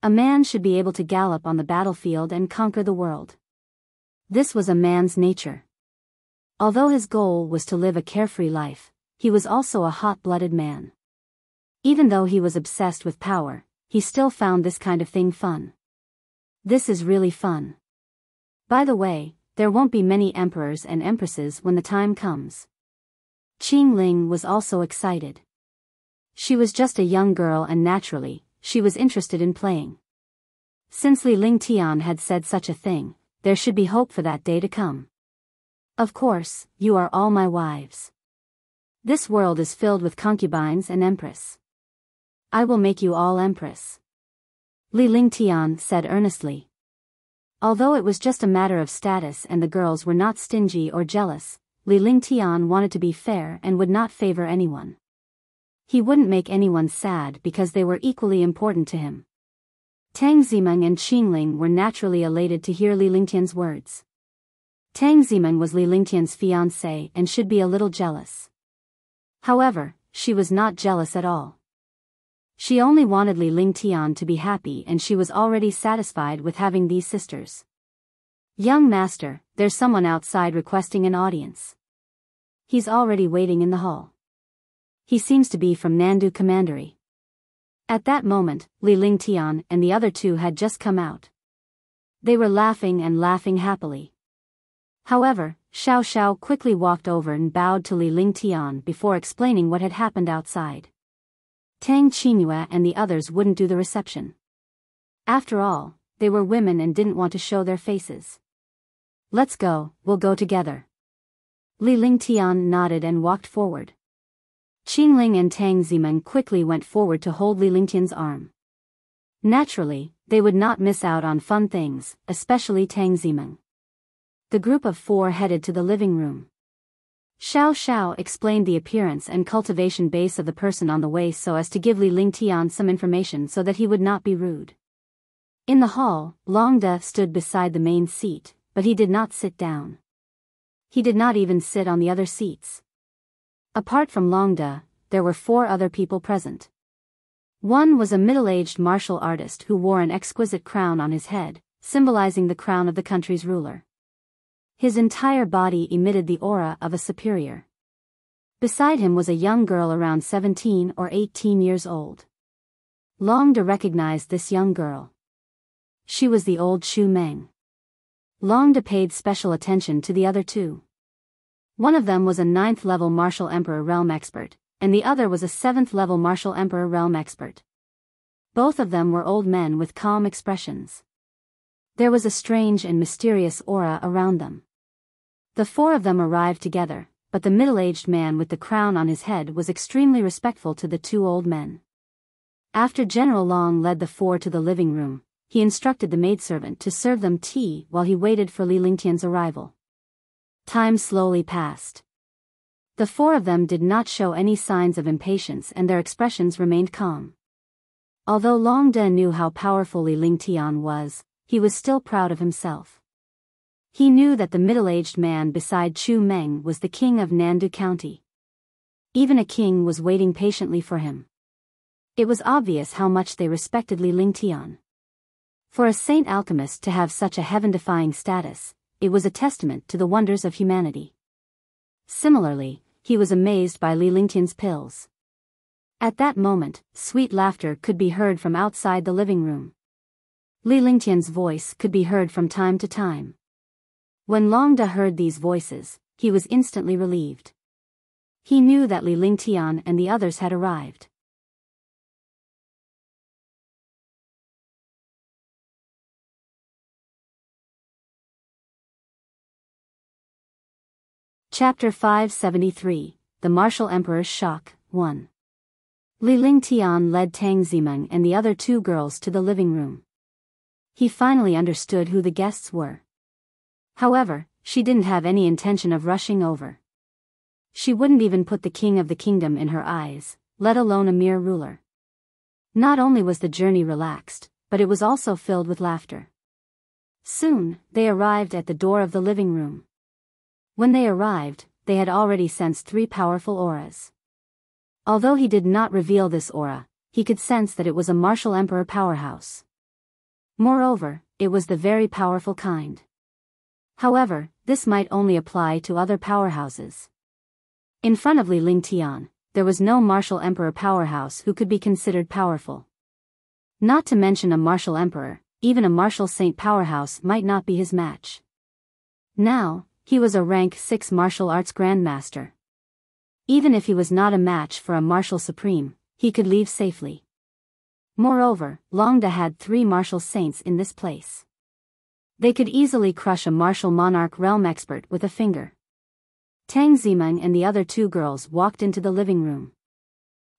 A man should be able to gallop on the battlefield and conquer the world. This was a man's nature. Although his goal was to live a carefree life, he was also a hot-blooded man. Even though he was obsessed with power, he still found this kind of thing fun. This is really fun. By the way, there won't be many emperors and empresses when the time comes. Qing Ling was also excited. She was just a young girl and naturally, she was interested in playing. Since Li Lingtian had said such a thing, there should be hope for that day to come. Of course, you are all my wives. This world is filled with concubines and empress. I will make you all empress. Li Lingtian said earnestly. Although it was just a matter of status and the girls were not stingy or jealous, Li Lingtian wanted to be fair and would not favor anyone. He wouldn't make anyone sad because they were equally important to him. Tang Zimeng and Qingling were naturally elated to hear Li Lingtian's words. Tang Zimeng was Li Lingtian's fiancée and should be a little jealous. However, she was not jealous at all. She only wanted Li Lingtian to be happy and she was already satisfied with having these sisters. Young master, there's someone outside requesting an audience. He's already waiting in the hall. He seems to be from Nandu Commandery. At that moment, Li Lingtian and the other two had just come out. They were laughing and laughing happily. However, Xiao Xiao quickly walked over and bowed to Li Lingtian before explaining what had happened outside. Tang Qingyue and the others wouldn't do the reception. After all, they were women and didn't want to show their faces. Let's go, we'll go together. Li Lingtian nodded and walked forward. Qingling and Tang Zimeng quickly went forward to hold Li Lingtian's arm. Naturally, they would not miss out on fun things, especially Tang Zimeng. The group of four headed to the living room. Xiao Xiao explained the appearance and cultivation base of the person on the way so as to give Li Lingtian some information so that he would not be rude. In the hall, Longde stood beside the main seat, but he did not sit down. He did not even sit on the other seats. Apart from Longde, there were four other people present. One was a middle-aged martial artist who wore an exquisite crown on his head, symbolizing the crown of the country's ruler. His entire body emitted the aura of a superior. Beside him was a young girl around 17 or 18 years old. Longde recognized this young girl. She was the old Xu Meng. Longde paid special attention to the other two. One of them was a 9th-level martial emperor realm expert, and the other was a 7th-level martial emperor realm expert. Both of them were old men with calm expressions. There was a strange and mysterious aura around them. The four of them arrived together, but the middle-aged man with the crown on his head was extremely respectful to the two old men. After General Long led the four to the living room, he instructed the maidservant to serve them tea while he waited for Li Lingtian's arrival. Time slowly passed. The four of them did not show any signs of impatience and their expressions remained calm. Although Longde knew how powerful Li Lingtian was, he was still proud of himself. He knew that the middle-aged man beside Xu Meng was the king of Nandu County. Even a king was waiting patiently for him. It was obvious how much they respected Li Lingtian. For a saint alchemist to have such a heaven-defying status, it was a testament to the wonders of humanity. Similarly, he was amazed by Li Lingtian's pills. At that moment, sweet laughter could be heard from outside the living room. Li Lingtian's voice could be heard from time to time. When Longde heard these voices, he was instantly relieved. He knew that Li Lingtian and the others had arrived. Chapter 573, The Martial Emperor's Shock, 1. Li Lingtian led Tang Zimeng and the other two girls to the living room. He finally understood who the guests were. However, she didn't have any intention of rushing over. She wouldn't even put the king of the kingdom in her eyes, let alone a mere ruler. Not only was the journey relaxed, but it was also filled with laughter. Soon, they arrived at the door of the living room. When they arrived, they had already sensed 3 powerful auras. Although he did not reveal this aura, he could sense that it was a martial emperor powerhouse. Moreover, it was the very powerful kind. However, this might only apply to other powerhouses. In front of Li Lingtian, there was no martial emperor powerhouse who could be considered powerful. Not to mention a martial emperor, even a martial saint powerhouse might not be his match. Now, he was a rank 6 martial arts grandmaster. Even if he was not a match for a martial supreme, he could leave safely. Moreover, Longda had 3 martial saints in this place. They could easily crush a martial monarch realm expert with a finger. Tang Zimeng and the other 2 girls walked into the living room.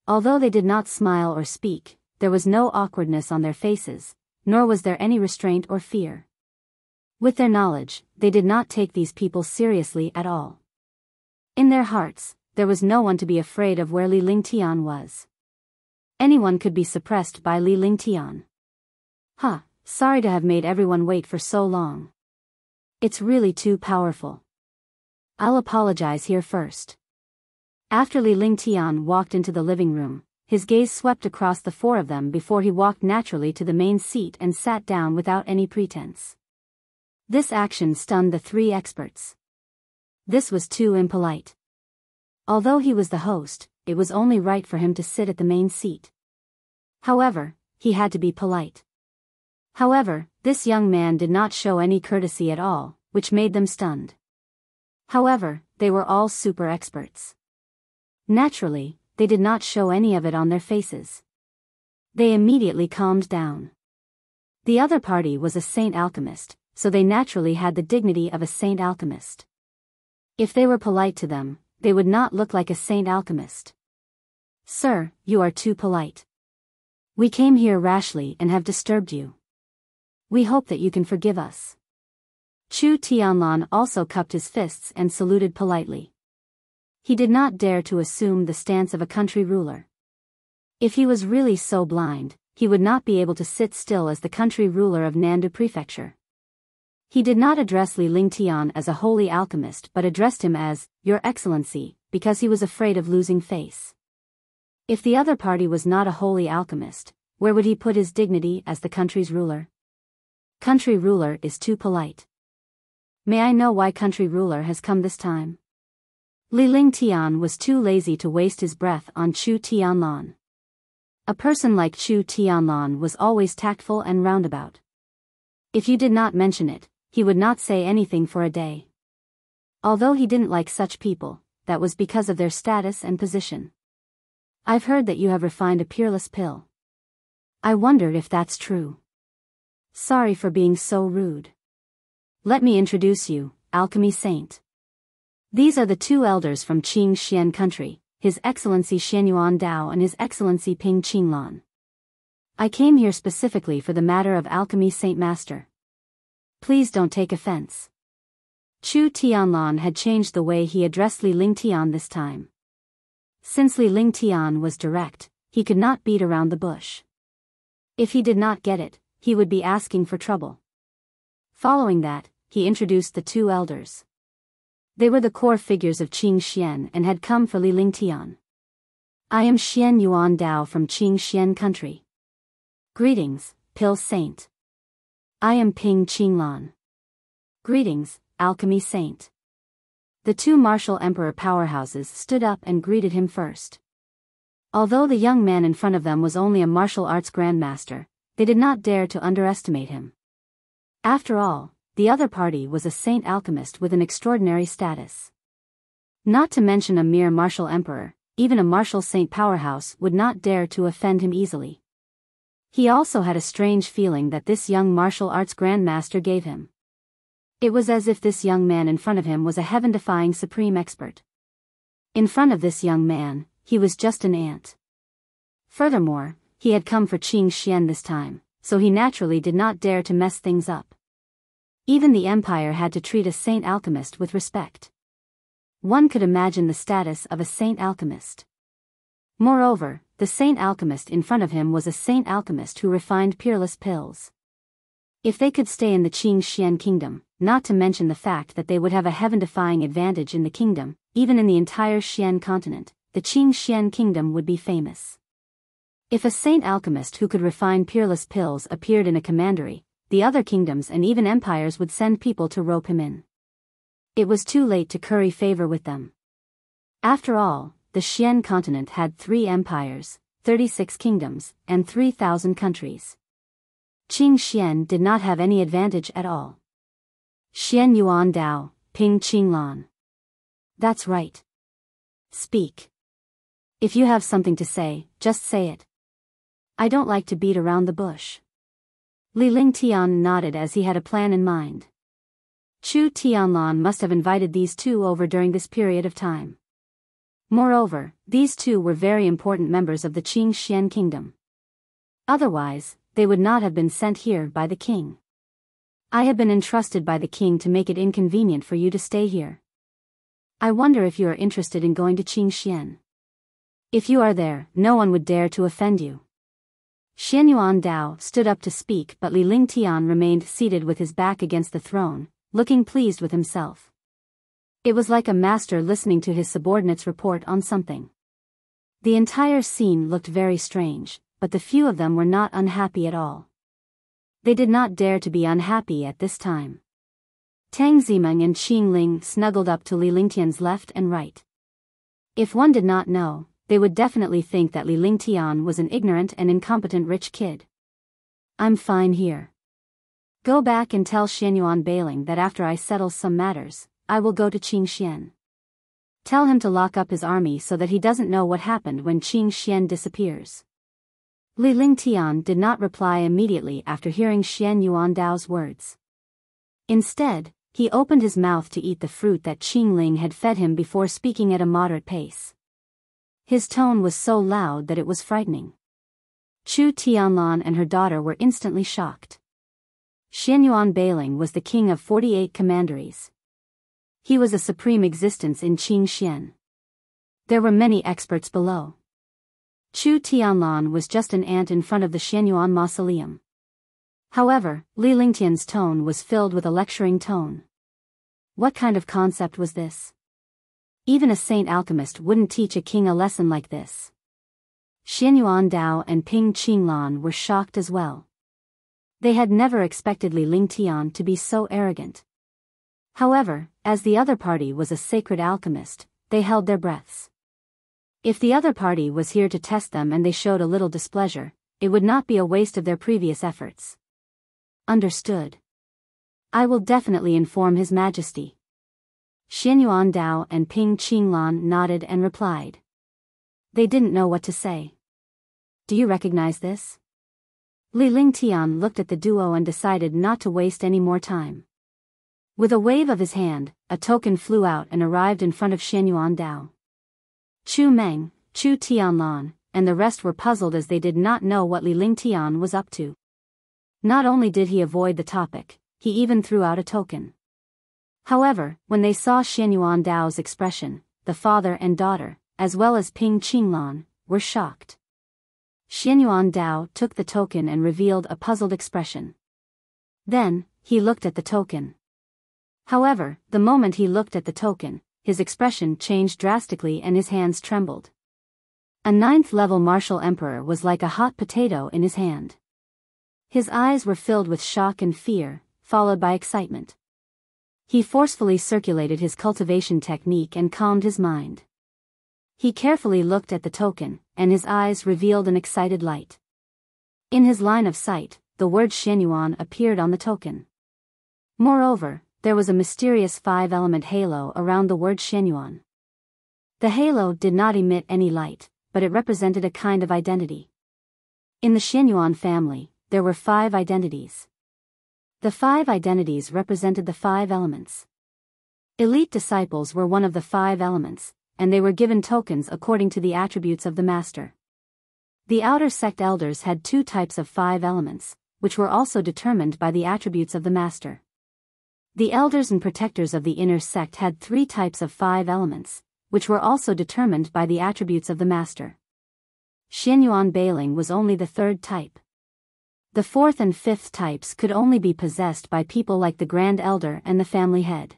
Although they did not smile or speak, there was no awkwardness on their faces, nor was there any restraint or fear. With their knowledge, they did not take these people seriously at all. In their hearts, there was no one to be afraid of where Li Lingtian was. Anyone could be suppressed by Li Lingtian. Sorry to have made everyone wait for so long. It's really too powerful. I'll apologize here first. After Li Lingtian walked into the living room, his gaze swept across the 4 of them before he walked naturally to the main seat and sat down without any pretense. This action stunned the 3 experts. This was too impolite. Although he was the host, it was only right for him to sit at the main seat. However, he had to be polite. However, this young man did not show any courtesy at all, which made them stunned. However, they were all super experts. Naturally, they did not show any of it on their faces. They immediately calmed down. The other party was a saint alchemist, so they naturally had the dignity of a saint alchemist. If they were polite to them, they would not look like a saint alchemist. Sir, you are too polite. We came here rashly and have disturbed you. We hope that you can forgive us. Chu Tianlan also cupped his fists and saluted politely. He did not dare to assume the stance of a country ruler. If he was really so blind, he would not be able to sit still as the country ruler of Nandu Prefecture. He did not address Li Lingtian as a holy alchemist but addressed him as, Your Excellency, because he was afraid of losing face. If the other party was not a holy alchemist, where would he put his dignity as the country's ruler? Country ruler is too polite. May I know why country ruler has come this time? Li Lingtian was too lazy to waste his breath on Chu Tianlan. A person like Chu Tianlan was always tactful and roundabout. If you did not mention it, he would not say anything for a day. Although he didn't like such people, that was because of their status and position. I've heard that you have refined a peerless pill. I wondered if that's true. Sorry for being so rude. Let me introduce you, Alchemy Saint. These are the 2 elders from Qing Xian country, His Excellency Xianyuan Dao and His Excellency Ping Qinglan. I came here specifically for the matter of Alchemy Saint Master. Please don't take offense. Chu Tianlan had changed the way he addressed Li Lingtian this time. Since Li Lingtian was direct, he could not beat around the bush. If he did not get it, he would be asking for trouble. Following that, he introduced the 2 elders. They were the core figures of Qing Xian and had come for Li Lingtian. I am Xianyuan Dao from Qing Xian country. Greetings, Pill Saint. I am Ping Qinglan. Greetings, Alchemy Saint. The 2 martial emperor powerhouses stood up and greeted him first. Although the young man in front of them was only a martial arts grandmaster, they did not dare to underestimate him. After all, the other party was a saint alchemist with an extraordinary status. Not to mention a mere martial emperor, even a martial saint powerhouse would not dare to offend him easily. He also had a strange feeling that this young martial arts grandmaster gave him. It was as if this young man in front of him was a heaven-defying supreme expert. In front of this young man, he was just an ant. Furthermore, he had come for Qing Xian this time, so he naturally did not dare to mess things up. Even the empire had to treat a saint alchemist with respect. one could imagine the status of a saint alchemist. Moreover, the saint alchemist in front of him was a saint alchemist who refined peerless pills. If they could stay in the Qing Xian kingdom, not to mention the fact that they would have a heaven-defying advantage in the kingdom, even in the entire Xian continent, the Qing Xian kingdom would be famous. If a saint alchemist who could refine peerless pills appeared in a commandery, the other kingdoms and even empires would send people to rope him in. It was too late to curry favor with them. After all, the Xian continent had 3 empires, 36 kingdoms, and 3,000 countries. Qing Xian did not have any advantage at all. Xian Yuan Dao, Ping Qinglan. That's right. Speak. If you have something to say, just say it. I don't like to beat around the bush. Li Lingtian nodded as he had a plan in mind. Chu Tianlan must have invited these two over during this period of time. Moreover, these two were very important members of the Qing Xian kingdom. Otherwise, they would not have been sent here by the king. I have been entrusted by the king to make it inconvenient for you to stay here. I wonder if you are interested in going to Qing Xian. If you are there, no one would dare to offend you. Xianyuan Dao stood up to speak, but Li Lingtian remained seated with his back against the throne, looking pleased with himself. It was like a master listening to his subordinates report on something. The entire scene looked very strange, but the few of them were not unhappy at all. They did not dare to be unhappy at this time. Tang Zimeng and Qing Ling snuggled up to Li Lingtian's left and right. If one did not know, they would definitely think that Li Lingtian was an ignorant and incompetent rich kid. I'm fine here. Go back and tell Xianyuan Bailing that after I settle some matters, I will go to Qing Xian. Tell him to lock up his army so that he doesn't know what happened when Qing Xian disappears. Li Lingtian did not reply immediately after hearing Xianyuan Dao's words. Instead, he opened his mouth to eat the fruit that Qing Ling had fed him before speaking at a moderate pace. His tone was so loud that it was frightening. Chu Tianlan and her daughter were instantly shocked. Xianyuan Bailing was the king of 48 commanderies. He was a supreme existence in Qing Xian. There were many experts below. Chu Tianlan was just an ant in front of the Xianyuan mausoleum. However, Li Lingtian's tone was filled with a lecturing tone. What kind of concept was this? Even a saint alchemist wouldn't teach a king a lesson like this. Xianyuan Dao and Ping Qinglan were shocked as well. They had never expected Li Lingtian to be so arrogant. However, as the other party was a sacred alchemist, they held their breaths. If the other party was here to test them and they showed a little displeasure, it would not be a waste of their previous efforts. Understood. I will definitely inform His Majesty. Xianyuan Dao and Ping Qinglan nodded and replied. They didn't know what to say. Do you recognize this? Li Lingtian looked at the duo and decided not to waste any more time. With a wave of his hand, a token flew out and arrived in front of Xianyuan Dao. Chu Meng, Chu Tianlan, and the rest were puzzled as they did not know what Li Lingtian was up to. Not only did he avoid the topic, he even threw out a token. However, when they saw Xianyuan Dao's expression, the father and daughter, as well as Ping Qinglan, were shocked. Xianyuan Dao took the token and revealed a puzzled expression. Then, he looked at the token. However, the moment he looked at the token, his expression changed drastically and his hands trembled. A 9th-level martial emperor was like a hot potato in his hand. His eyes were filled with shock and fear, followed by excitement. He forcefully circulated his cultivation technique and calmed his mind. He carefully looked at the token, and his eyes revealed an excited light. In his line of sight, the word Xianyuan appeared on the token. Moreover, there was a mysterious 5-element halo around the word Xianyuan. The halo did not emit any light, but it represented a kind of identity. In the Xianyuan family, there were 5 identities. The 5 identities represented the 5 elements. Elite disciples were one of the 5 elements, and they were given tokens according to the attributes of the master. The outer sect elders had 2 types of 5 elements, which were also determined by the attributes of the master. The elders and protectors of the inner sect had 3 types of 5 elements, which were also determined by the attributes of the master. Xianyuan Bailing was only the 3rd type. The 4th and 5th types could only be possessed by people like the Grand Elder and the family head.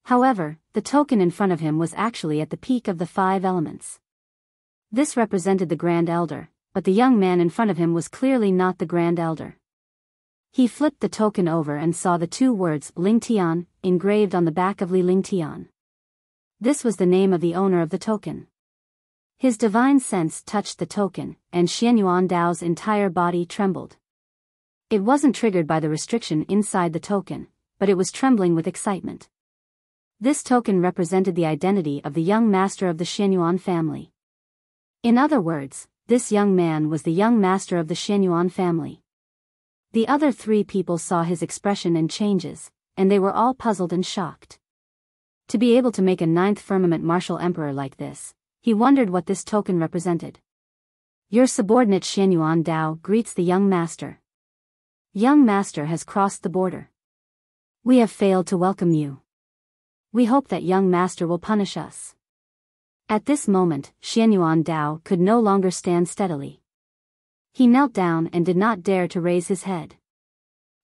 However, the token in front of him was actually at the peak of the 5 elements. This represented the Grand Elder, but the young man in front of him was clearly not the Grand Elder. He flipped the token over and saw the 2 words Ling Tian engraved on the back of Li Ling Tian. This was the name of the owner of the token. His divine sense touched the token, and Xianyuan Dao's entire body trembled. It wasn't triggered by the restriction inside the token, but it was trembling with excitement. This token represented the identity of the young master of the Xianyuan family. In other words, this young man was the young master of the Xianyuan family. The other 3 people saw his expression and changes, and they were all puzzled and shocked. To be able to make a 9th firmament martial emperor like this, he wondered what this token represented. Your subordinate Xianyuan Dao greets the young master. Young master has crossed the border. We have failed to welcome you. We hope that young master will punish us. At this moment, Xianyuan Dao could no longer stand steadily. He knelt down and did not dare to raise his head.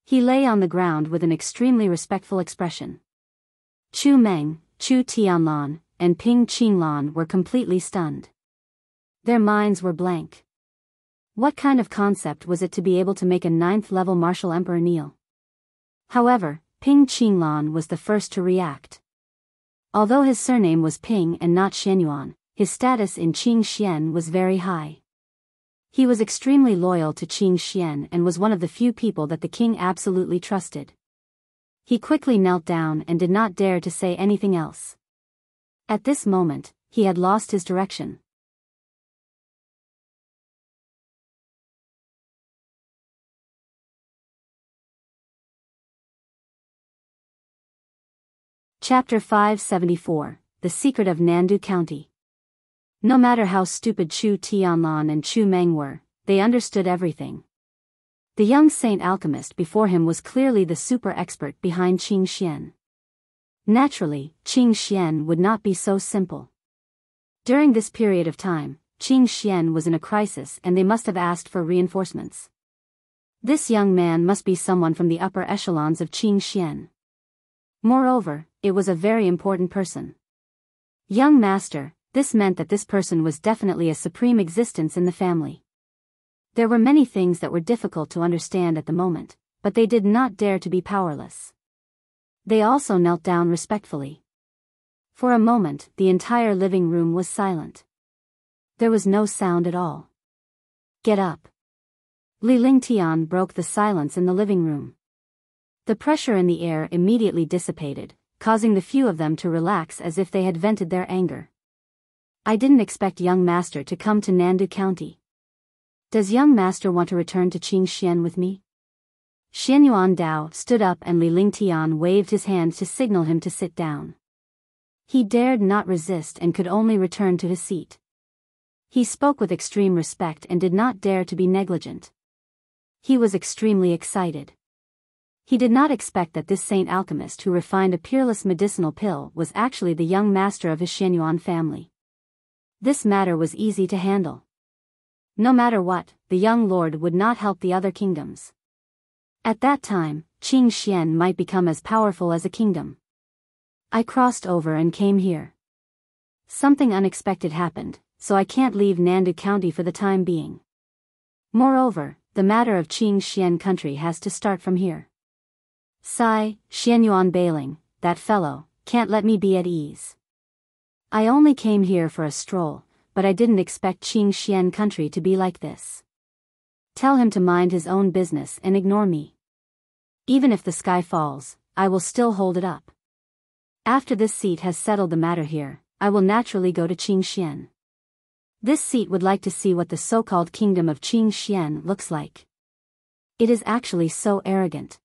He lay on the ground with an extremely respectful expression. Chu Meng, Chu Tianlan, and Ping Qinglan were completely stunned. Their minds were blank. What kind of concept was it to be able to make a 9th level martial emperor kneel? However, Ping Qinglan was the first to react. Although his surname was Ping and not Xianyuan, his status in Qing Xian was very high. He was extremely loyal to Qing Xian and was one of the few people that the king absolutely trusted. He quickly knelt down and did not dare to say anything else. At this moment, he had lost his direction. Chapter 574, The Secret of Nandu County. No matter how stupid Chu Tianlan and Chu Meng were, they understood everything. The young saint alchemist before him was clearly the super expert behind Qing Xian. Naturally, Qing Xian would not be so simple. During this period of time, Qing Xian was in a crisis and they must have asked for reinforcements. This young man must be someone from the upper echelons of Qing Xian. Moreover, it was a very important person. Young master, this meant that this person was definitely a supreme existence in the family. There were many things that were difficult to understand at the moment, but they did not dare to be powerless. They also knelt down respectfully. For a moment, the entire living room was silent. There was no sound at all. Get up. Li Lingtian broke the silence in the living room. The pressure in the air immediately dissipated, causing the few of them to relax as if they had vented their anger. I didn't expect young master to come to Nandu County. Does young master want to return to Qing Xian with me? Xianyuan Dao stood up and Li Lingtian waved his hand to signal him to sit down. He dared not resist and could only return to his seat. He spoke with extreme respect and did not dare to be negligent. He was extremely excited. He did not expect that this saint alchemist who refined a peerless medicinal pill was actually the young master of his Xianyuan family. This matter was easy to handle. No matter what, the young lord would not help the other kingdoms. At that time, Qing Xian might become as powerful as a kingdom. I crossed over and came here. Something unexpected happened, so I can't leave Nandu County for the time being. Moreover, the matter of Qing Xian country has to start from here. Sigh, Xianyuan Bailing, that fellow, can't let me be at ease. I only came here for a stroll, but I didn't expect Qing Xian country to be like this. Tell him to mind his own business and ignore me. Even if the sky falls, I will still hold it up. After this seat has settled the matter here, I will naturally go to Qing Xian. This seat would like to see what the so-called kingdom of Qing Xian looks like. It is actually so arrogant.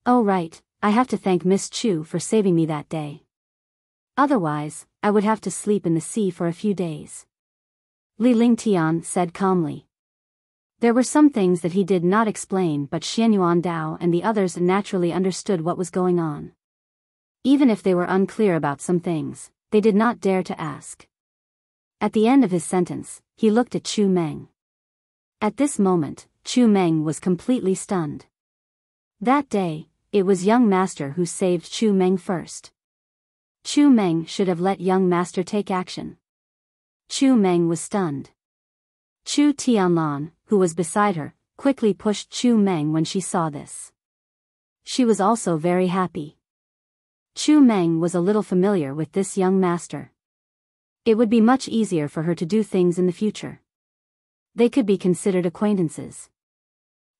Oh right, I have to thank Miss Chu for saving me that day. Otherwise, I would have to sleep in the sea for a few days. Li Lingtian said calmly. There were some things that he did not explain, but Xianyuan Dao and the others naturally understood what was going on. Even if they were unclear about some things, they did not dare to ask. At the end of his sentence, he looked at Chu Meng. At this moment, Chu Meng was completely stunned. That day, it was young master who saved Chu Meng first. Chu Meng should have let young master take action. Chu Meng was stunned. Chu Tianlan, who was beside her, quickly pushed Chu Meng when she saw this. She was also very happy. Chu Meng was a little familiar with this young master. It would be much easier for her to do things in the future. They could be considered acquaintances.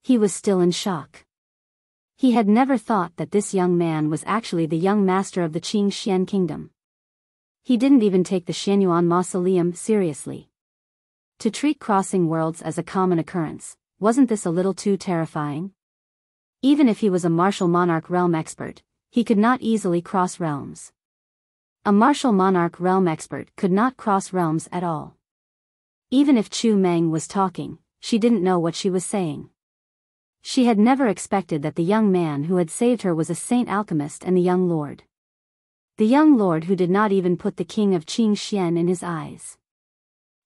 He was still in shock. He had never thought that this young man was actually the young master of the Qing Xian kingdom. He didn't even take the Xianyuan mausoleum seriously. To treat crossing worlds as a common occurrence, wasn't this a little too terrifying? Even if he was a martial monarch realm expert, he could not easily cross realms. A martial monarch realm expert could not cross realms at all. Even if Chu Meng was talking, she didn't know what she was saying. She had never expected that the young man who had saved her was a saint alchemist and the young lord. The young lord who did not even put the king of Qing Xian in his eyes.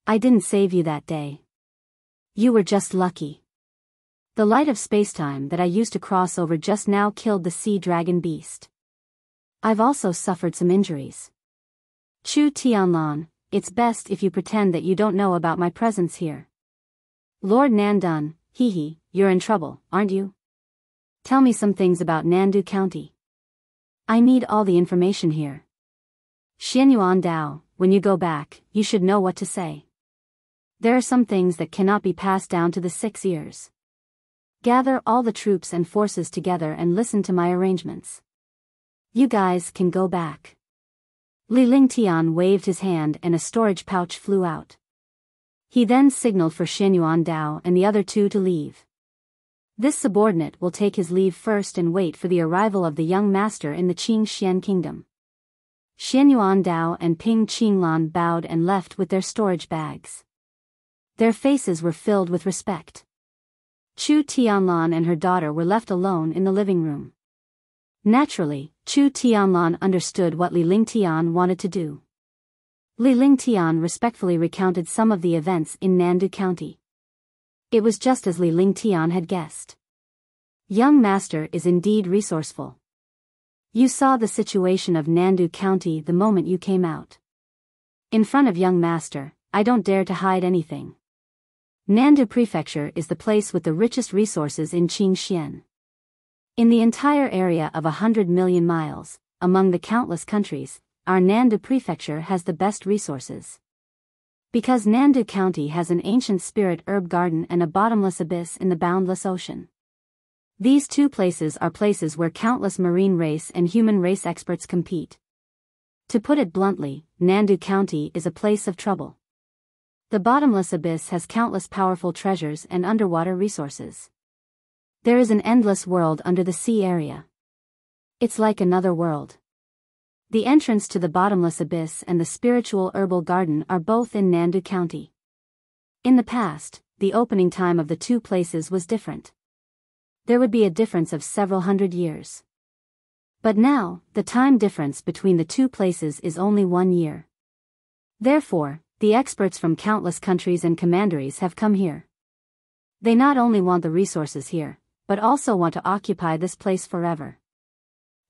I didn't save you that day. You were just lucky. The light of spacetime that I used to cross over just now killed the sea dragon beast. I've also suffered some injuries. Chu Tianlan, it's best if you pretend that you don't know about my presence here. Lord Nandu, hee, you're in trouble, aren't you? Tell me some things about Nandu County. I need all the information here. Xianyuan Dao, when you go back, you should know what to say. There are some things that cannot be passed down to the 6 ears. Gather all the troops and forces together and listen to my arrangements. You guys can go back. Li Lingtian waved his hand and a storage pouch flew out. He then signaled for Xianyuan Dao and the other two to leave. This subordinate will take his leave first and wait for the arrival of the young master in the Qing Xian kingdom. Xianyuan Dao and Ping Qinglan bowed and left with their storage bags. Their faces were filled with respect. Chu Tianlan and her daughter were left alone in the living room. Naturally, Chu Tianlan understood what Li Lingtian wanted to do. Li Lingtian respectfully recounted some of the events in Nandu County. It was just as Li Lingtian had guessed. Young master is indeed resourceful. You saw the situation of Nandu County the moment you came out. In front of young master, I don't dare to hide anything. Nandu Prefecture is the place with the richest resources in Qing Xian. In the entire area of 100 million miles, among the countless countries, our Nandu Prefecture has the best resources. Because Nandu County has an ancient spirit herb garden and a bottomless abyss in the boundless ocean. These two places are places where countless marine race and human race experts compete. To put it bluntly, Nandu County is a place of trouble. The bottomless abyss has countless powerful treasures and underwater resources. There is an endless world under the sea area. It's like another world. The entrance to the bottomless abyss and the spiritual herbal garden are both in Nandu County. In the past, the opening time of the two places was different. There would be a difference of several hundred years. But now, the time difference between the two places is only 1 year. Therefore, the experts from countless countries and commanderies have come here. They not only want the resources here, but also want to occupy this place forever.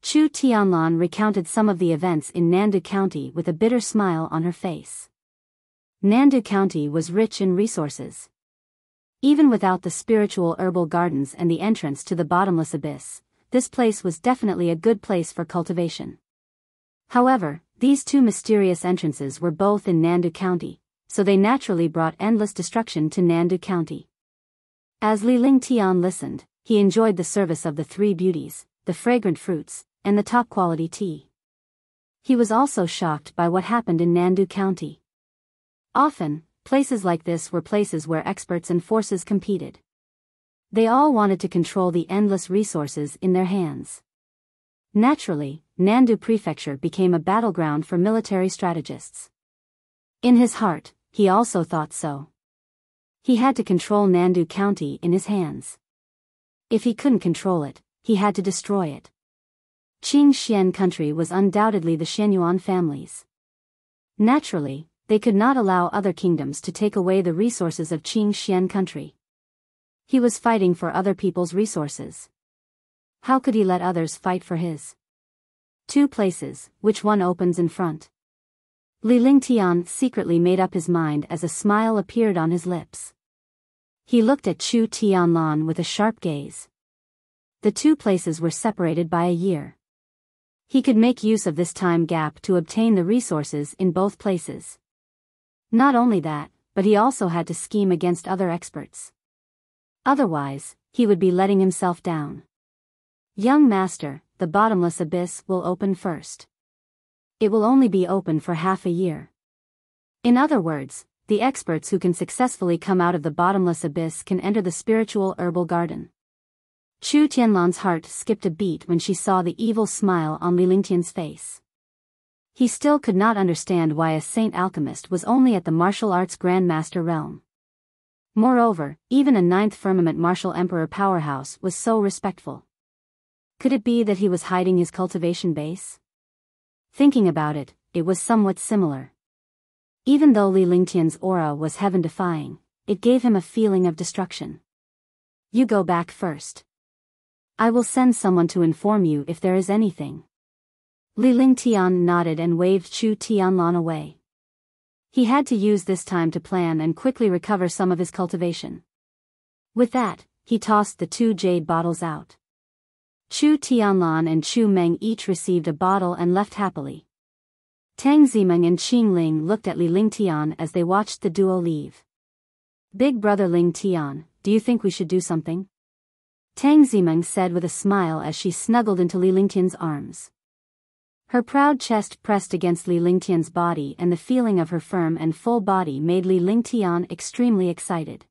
Chu Tianlan recounted some of the events in Nandu County with a bitter smile on her face. Nandu County was rich in resources. Even without the spiritual herbal gardens and the entrance to the bottomless abyss, this place was definitely a good place for cultivation. However, these two mysterious entrances were both in Nandu County, so they naturally brought endless destruction to Nandu County. As Li Lingtian listened, he enjoyed the service of the three beauties, the fragrant fruits, and the top-quality tea. He was also shocked by what happened in Nandu County. Often, places like this were places where experts and forces competed. They all wanted to control the endless resources in their hands. Naturally, Nandu Prefecture became a battleground for military strategists. In his heart, he also thought so. He had to control Nandu County in his hands. If he couldn't control it, he had to destroy it. Qing Xian country was undoubtedly the Xianyuan families. Naturally, they could not allow other kingdoms to take away the resources of Qing Xian country. He was fighting for other people's resources. How could he let others fight for his? Two places, which one opens in front? Li Lingtian secretly made up his mind as a smile appeared on his lips. He looked at Chu Tianlan with a sharp gaze. The two places were separated by a year. He could make use of this time gap to obtain the resources in both places. Not only that, but he also had to scheme against other experts. Otherwise, he would be letting himself down. Young master, the bottomless abyss will open first. It will only be open for half a year. In other words, the experts who can successfully come out of the bottomless abyss can enter the spiritual herbal garden. Chu Tianlan's heart skipped a beat when she saw the evil smile on Li Lingtian's face. He still could not understand why a saint alchemist was only at the martial arts grandmaster realm. Moreover, even a ninth firmament martial emperor powerhouse was so respectful. Could it be that he was hiding his cultivation base? Thinking about it, it was somewhat similar. Even though Li Lingtian's aura was heaven-defying, it gave him a feeling of destruction. You go back first. I will send someone to inform you if there is anything. Li Lingtian nodded and waved Chu Tianlan away. He had to use this time to plan and quickly recover some of his cultivation. With that, he tossed the two jade bottles out. Chu Tianlan and Chu Meng each received a bottle and left happily. Tang Zimeng and Qing Ling looked at Li Lingtian as they watched the duo leave. Big brother Lingtian, do you think we should do something? Tang Zimeng said with a smile as she snuggled into Li Lingtian's arms. Her proud chest pressed against Li Lingtian's body and the feeling of her firm and full body made Li Lingtian extremely excited.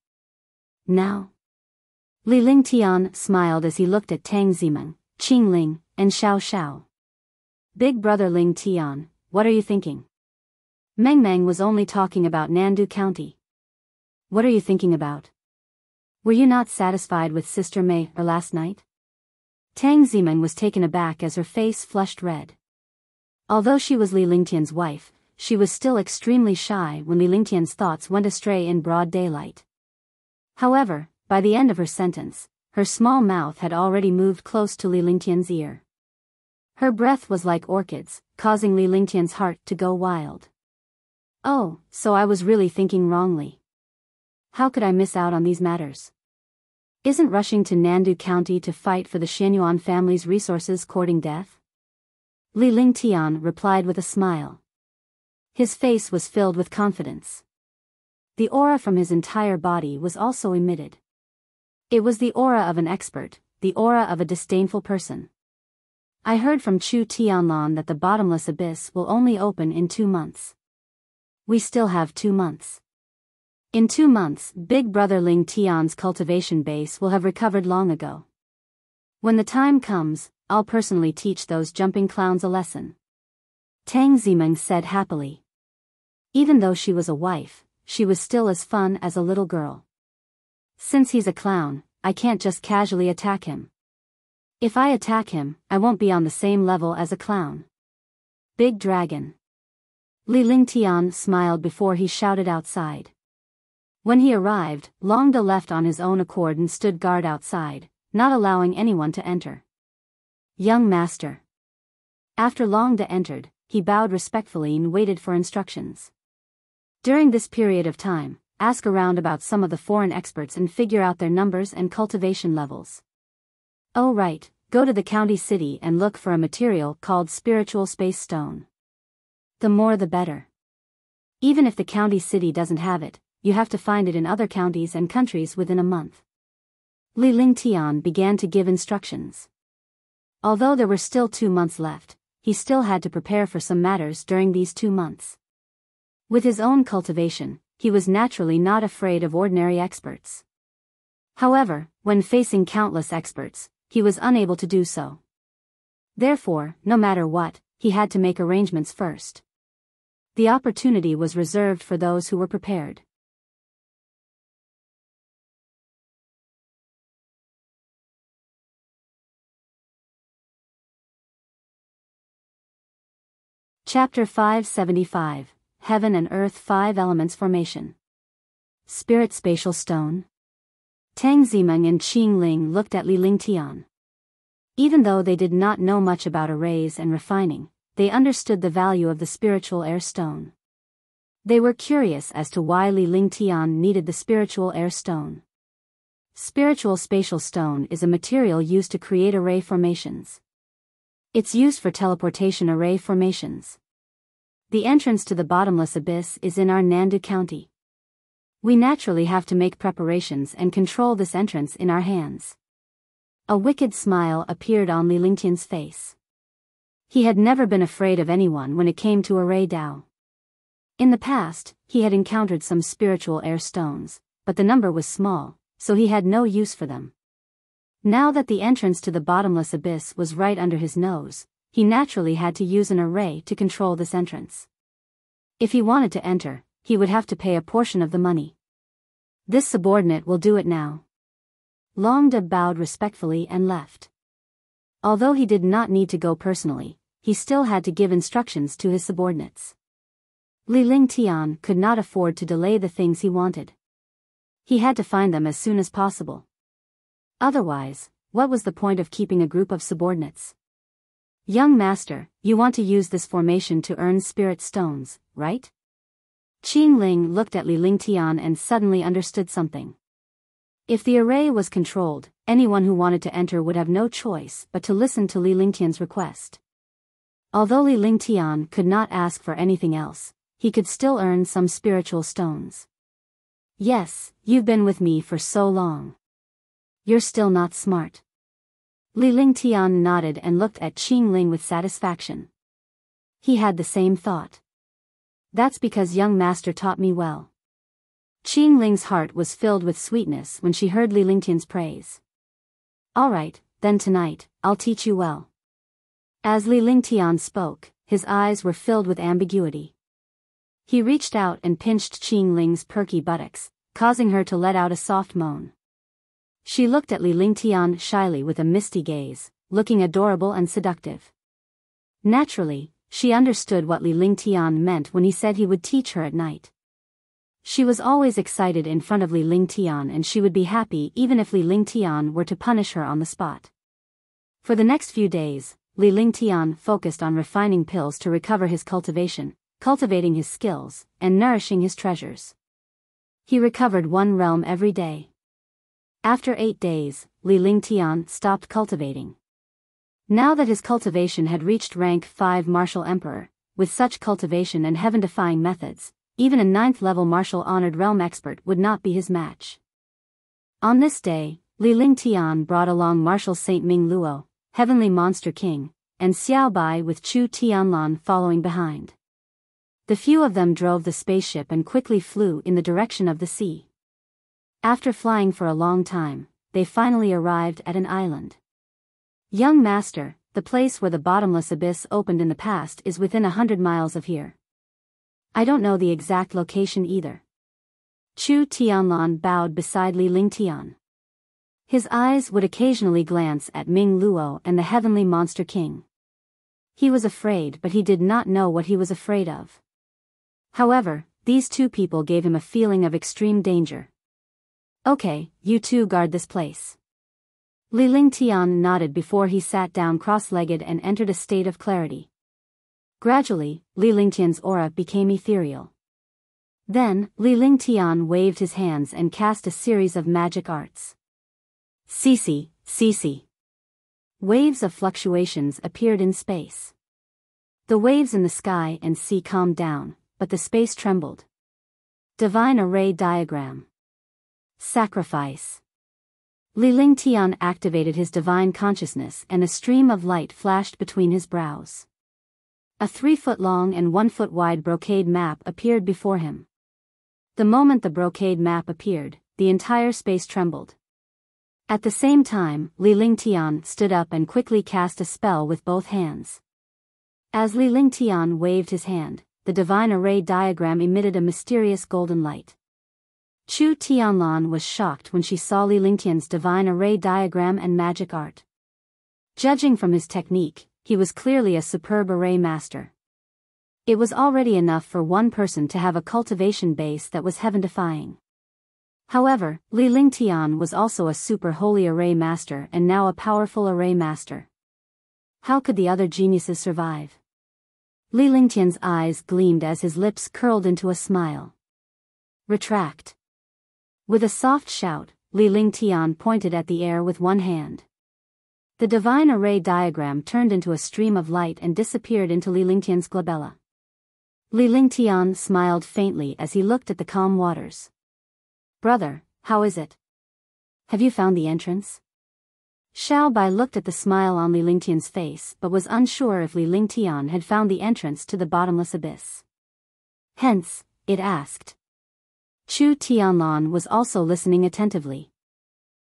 Now? Li Lingtian smiled as he looked at Tang Zimeng, Qing Ling, and Xiao Xiao. Big brother Lingtian, what are you thinking? Meng Meng was only talking about Nandu County. What are you thinking about? Were you not satisfied with Sister Mei last night? Tang Zimeng was taken aback as her face flushed red. Although she was Li Lingtian's wife, she was still extremely shy when Li Lingtian's thoughts went astray in broad daylight. However, by the end of her sentence, her small mouth had already moved close to Li Lingtian's ear. Her breath was like orchids, causing Li Lingtian's heart to go wild. Oh, so I was really thinking wrongly. How could I miss out on these matters? Isn't rushing to Nandu County to fight for the Xianyuan family's resources courting death? Li Lingtian replied with a smile. His face was filled with confidence. The aura from his entire body was also emitted. It was the aura of an expert, the aura of a disdainful person. I heard from Chu Tianlan that the bottomless abyss will only open in 2 months. We still have 2 months. In 2 months, Big Brother Ling Tian's cultivation base will have recovered long ago. When the time comes, I'll personally teach those jumping clowns a lesson. Tang Zimeng said happily. Even though she was a wife, she was still as fun as a little girl. Since he's a clown, I can't just casually attack him. If I attack him, I won't be on the same level as a clown. Big dragon. Li Lingtian smiled before he shouted outside. When he arrived, Longda left on his own accord and stood guard outside, not allowing anyone to enter. Young master. After Longda entered, he bowed respectfully and waited for instructions. During this period of time, ask around about some of the foreign experts and figure out their numbers and cultivation levels. Oh right, go to the county city and look for a material called spiritual space stone. The more the better. Even if the county city doesn't have it, you have to find it in other counties and countries within a month. Li Lingtian began to give instructions. Although there were still 2 months left, he still had to prepare for some matters during these 2 months. With his own cultivation, he was naturally not afraid of ordinary experts. However, when facing countless experts, he was unable to do so. Therefore, no matter what, he had to make arrangements first. The opportunity was reserved for those who were prepared. Chapter 575, Heaven and Earth 5 Elements Formation. Spirit Spatial Stone. Tang Zimeng and Qing Ling looked at Li Lingtian. Even though they did not know much about arrays and refining, they understood the value of the spiritual air stone. They were curious as to why Li Lingtian needed the spiritual air stone. Spiritual spatial stone is a material used to create array formations. It's used for teleportation array formations. The entrance to the bottomless abyss is in our Nandu County. We naturally have to make preparations and control this entrance in our hands. A wicked smile appeared on Li Lingtian's face. He had never been afraid of anyone when it came to array Dao. In the past, he had encountered some spiritual air stones, but the number was small, so he had no use for them. Now that the entrance to the bottomless abyss was right under his nose, he naturally had to use an array to control this entrance. If he wanted to enter, he would have to pay a portion of the money. This subordinate will do it now. Long De bowed respectfully and left. Although he did not need to go personally, he still had to give instructions to his subordinates. Li Lingtian could not afford to delay the things he wanted. He had to find them as soon as possible. Otherwise, what was the point of keeping a group of subordinates? Young master, you want to use this formation to earn spirit stones, right? Qing Ling looked at Li Lingtian and suddenly understood something. If the array was controlled, anyone who wanted to enter would have no choice but to listen to Li Lingtian's request. Although Li Lingtian could not ask for anything else, he could still earn some spiritual stones. Yes, you've been with me for so long. You're still not smart. Li Lingtian nodded and looked at Qing Ling with satisfaction. He had the same thought. That's because young master taught me well. Qing Ling's heart was filled with sweetness when she heard Li Lingtian's praise. All right, then tonight, I'll teach you well. As Li Lingtian spoke, his eyes were filled with ambiguity. He reached out and pinched Qing Ling's perky buttocks, causing her to let out a soft moan. She looked at Li Lingtian shyly with a misty gaze, looking adorable and seductive. Naturally, she understood what Li Lingtian meant when he said he would teach her at night. She was always excited in front of Li Lingtian and she would be happy even if Li Lingtian were to punish her on the spot. For the next few days, Li Lingtian focused on refining pills to recover his cultivation, cultivating his skills, and nourishing his treasures. He recovered one realm every day. After 8 days, Li Lingtian stopped cultivating. Now that his cultivation had reached rank 5 martial emperor, with such cultivation and heaven-defying methods, even a 9th-level martial honored realm expert would not be his match. On this day, Li Lingtian brought along Martial Saint Ming Luo, Heavenly Monster King, and Xiao Bai with Chu Tianlan following behind. The few of them drove the spaceship and quickly flew in the direction of the sea. After flying for a long time, they finally arrived at an island. Young master, the place where the bottomless abyss opened in the past is within 100 miles of here. I don't know the exact location either. Chu Tianlan bowed beside Li Lingtian. His eyes would occasionally glance at Ming Luo and the Heavenly Monster King. He was afraid, but he did not know what he was afraid of. However, these two people gave him a feeling of extreme danger. Okay, you two guard this place. Li Lingtian nodded before he sat down cross-legged and entered a state of clarity. Gradually, Li Lingtian's aura became ethereal. Then, Li Lingtian waved his hands and cast a series of magic arts. Cece, Cece. Waves of fluctuations appeared in space. The waves in the sky and sea calmed down, but the space trembled. Divine Array Diagram. Sacrifice. Li Lingtian activated his divine consciousness and a stream of light flashed between his brows. A 3-foot-long and 1-foot-wide brocade map appeared before him. The moment the brocade map appeared, the entire space trembled. At the same time, Li Lingtian stood up and quickly cast a spell with both hands. As Li Lingtian waved his hand, the divine array diagram emitted a mysterious golden light. Chu Tianlan was shocked when she saw Li Lingtian's divine array diagram and magic art. Judging from his technique, he was clearly a superb array master. It was already enough for one person to have a cultivation base that was heaven-defying. However, Li Lingtian was also a super holy array master and now a powerful array master. How could the other geniuses survive? Li Lingtian's eyes gleamed as his lips curled into a smile. Retract. With a soft shout, Li Lingtian pointed at the air with one hand. The divine array diagram turned into a stream of light and disappeared into Li Lingtian's glabella. Li Lingtian smiled faintly as he looked at the calm waters. Brother, how is it? Have you found the entrance? Xiao Bai looked at the smile on Li Lingtian's face but was unsure if Li Lingtian had found the entrance to the bottomless abyss. Hence, it asked. Chu Tianlan was also listening attentively.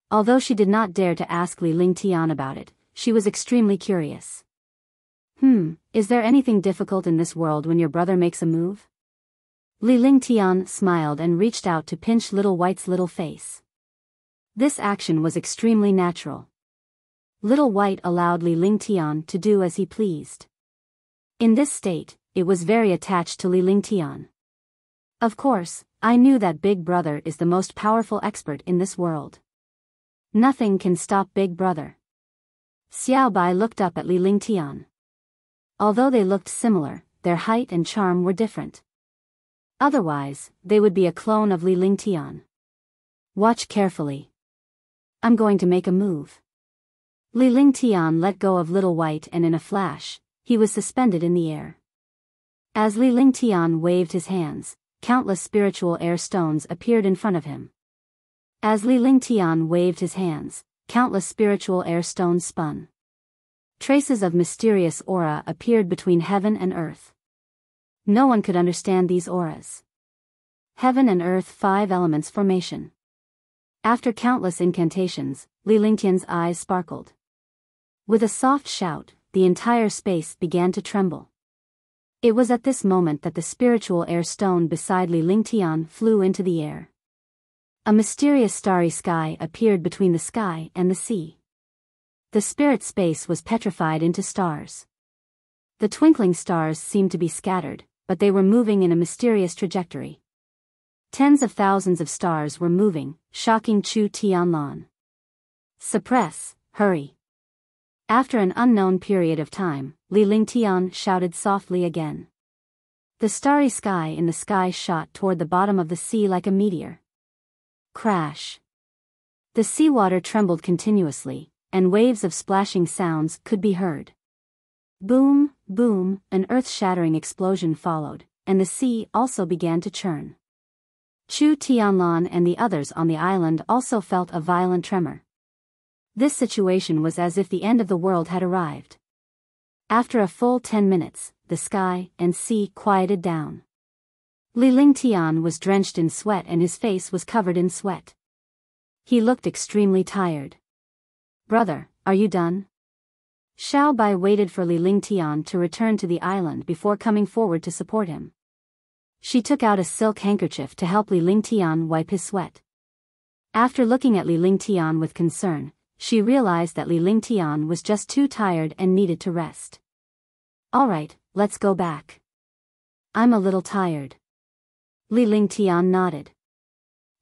Although she did not dare to ask Li Lingtian about it, she was extremely curious. Is there anything difficult in this world when your brother makes a move? Li Lingtian smiled and reached out to pinch Little White's little face. This action was extremely natural. Little White allowed Li Lingtian to do as he pleased. In this state, it was very attached to Li Lingtian. Of course, I knew that Big Brother is the most powerful expert in this world. Nothing can stop Big Brother. Xiao Bai looked up at Li Lingtian. Although they looked similar, their height and charm were different. Otherwise, they would be a clone of Li Lingtian. Watch carefully. I'm going to make a move. Li Lingtian let go of Little White and in a flash, he was suspended in the air. As Li Lingtian waved his hands, countless spiritual air stones appeared in front of him. As Li Lingtian waved his hands, countless spiritual air stones spun. Traces of mysterious aura appeared between heaven and earth. No one could understand these auras. Heaven and earth 5 elements formation. After countless incantations, Li Lingtian's eyes sparkled. With a soft shout, the entire space began to tremble. It was at this moment that the spiritual air stone beside Li Lingtian flew into the air. A mysterious starry sky appeared between the sky and the sea. The spirit space was petrified into stars. The twinkling stars seemed to be scattered, but they were moving in a mysterious trajectory. Tens of thousands of stars were moving, shocking Chu Tianlan. Suppress, hurry. After an unknown period of time, Li Lingtian shouted softly again. The starry sky in the sky shot toward the bottom of the sea like a meteor. Crash. The seawater trembled continuously, and waves of splashing sounds could be heard. Boom, boom, an earth-shattering explosion followed, and the sea also began to churn. Chu Tianlan and the others on the island also felt a violent tremor. This situation was as if the end of the world had arrived. After a full 10 minutes, the sky and sea quieted down. Li Lingtian was drenched in sweat and his face was covered in sweat. He looked extremely tired. Brother, are you done? Xiao Bai waited for Li Lingtian to return to the island before coming forward to support him. She took out a silk handkerchief to help Li Lingtian wipe his sweat. After looking at Li Lingtian with concern, she realized that Li Lingtian was just too tired and needed to rest. All right, let's go back. I'm a little tired. Li Lingtian nodded.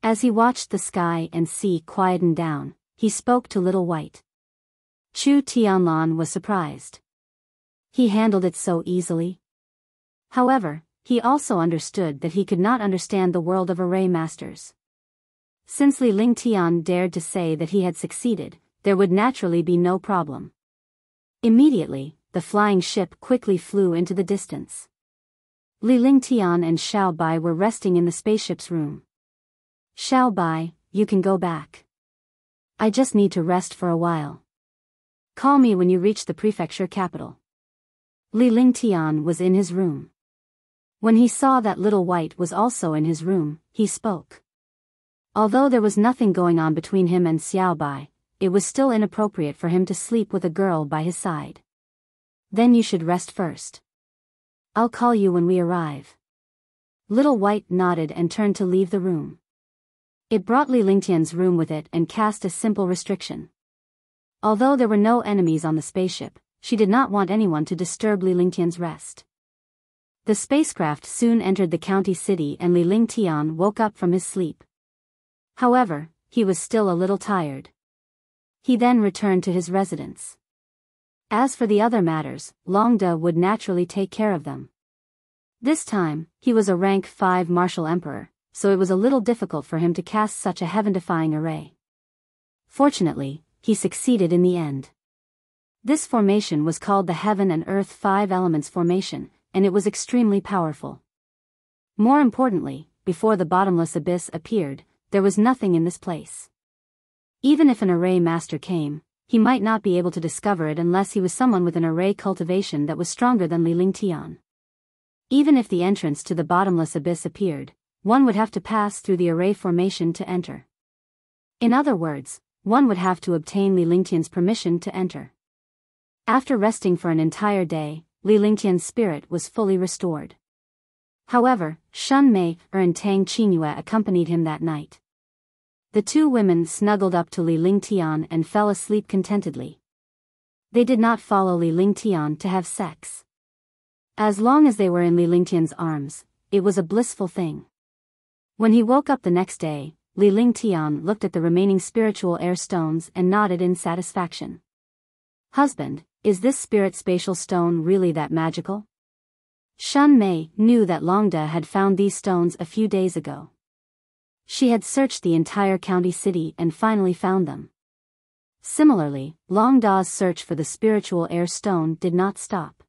As he watched the sky and sea quieten down, he spoke to Little White. Chu Tianlan was surprised. He handled it so easily. However, he also understood that he could not understand the world of array masters. Since Li Lingtian dared to say that he had succeeded, there would naturally be no problem. Immediately, the flying ship quickly flew into the distance. Li Lingtian and Xiao Bai were resting in the spaceship's room. Xiao Bai, you can go back. I just need to rest for a while. Call me when you reach the prefecture capital. Li Lingtian was in his room. When he saw that Little White was also in his room, he spoke. Although there was nothing going on between him and Xiao Bai, it was still inappropriate for him to sleep with a girl by his side. Then you should rest first. I'll call you when we arrive. Little White nodded and turned to leave the room. It brought Li Lingtian's room with it and cast a simple restriction. Although there were no enemies on the spaceship, she did not want anyone to disturb Li Lingtian's rest. The spacecraft soon entered the county city and Li Lingtian woke up from his sleep. However, he was still a little tired. He then returned to his residence. As for the other matters, Longde would naturally take care of them. This time, he was a rank 5 martial emperor, so it was a little difficult for him to cast such a heaven-defying array. Fortunately, he succeeded in the end. This formation was called the Heaven and Earth 5 Elements Formation, and it was extremely powerful. More importantly, before the bottomless abyss appeared, there was nothing in this place. Even if an array master came, he might not be able to discover it unless he was someone with an array cultivation that was stronger than Li Lingtian. Even if the entrance to the bottomless abyss appeared, one would have to pass through the array formation to enter. In other words, one would have to obtain Li Lingtian's permission to enter. After resting for an entire day, Li Lingtian's spirit was fully restored. However, Xuan Mei and Tang Qingyue accompanied him that night. The two women snuggled up to Li Lingtian and fell asleep contentedly. They did not follow Li Lingtian to have sex. As long as they were in Li Lingtian's arms, it was a blissful thing. When he woke up the next day, Li Lingtian looked at the remaining spiritual air stones and nodded in satisfaction. "Husband, is this spirit spatial stone really that magical?" Xuan Mei knew that Longde had found these stones a few days ago. She had searched the entire county city and finally found them. Similarly, Longda's search for the spiritual air stone did not stop.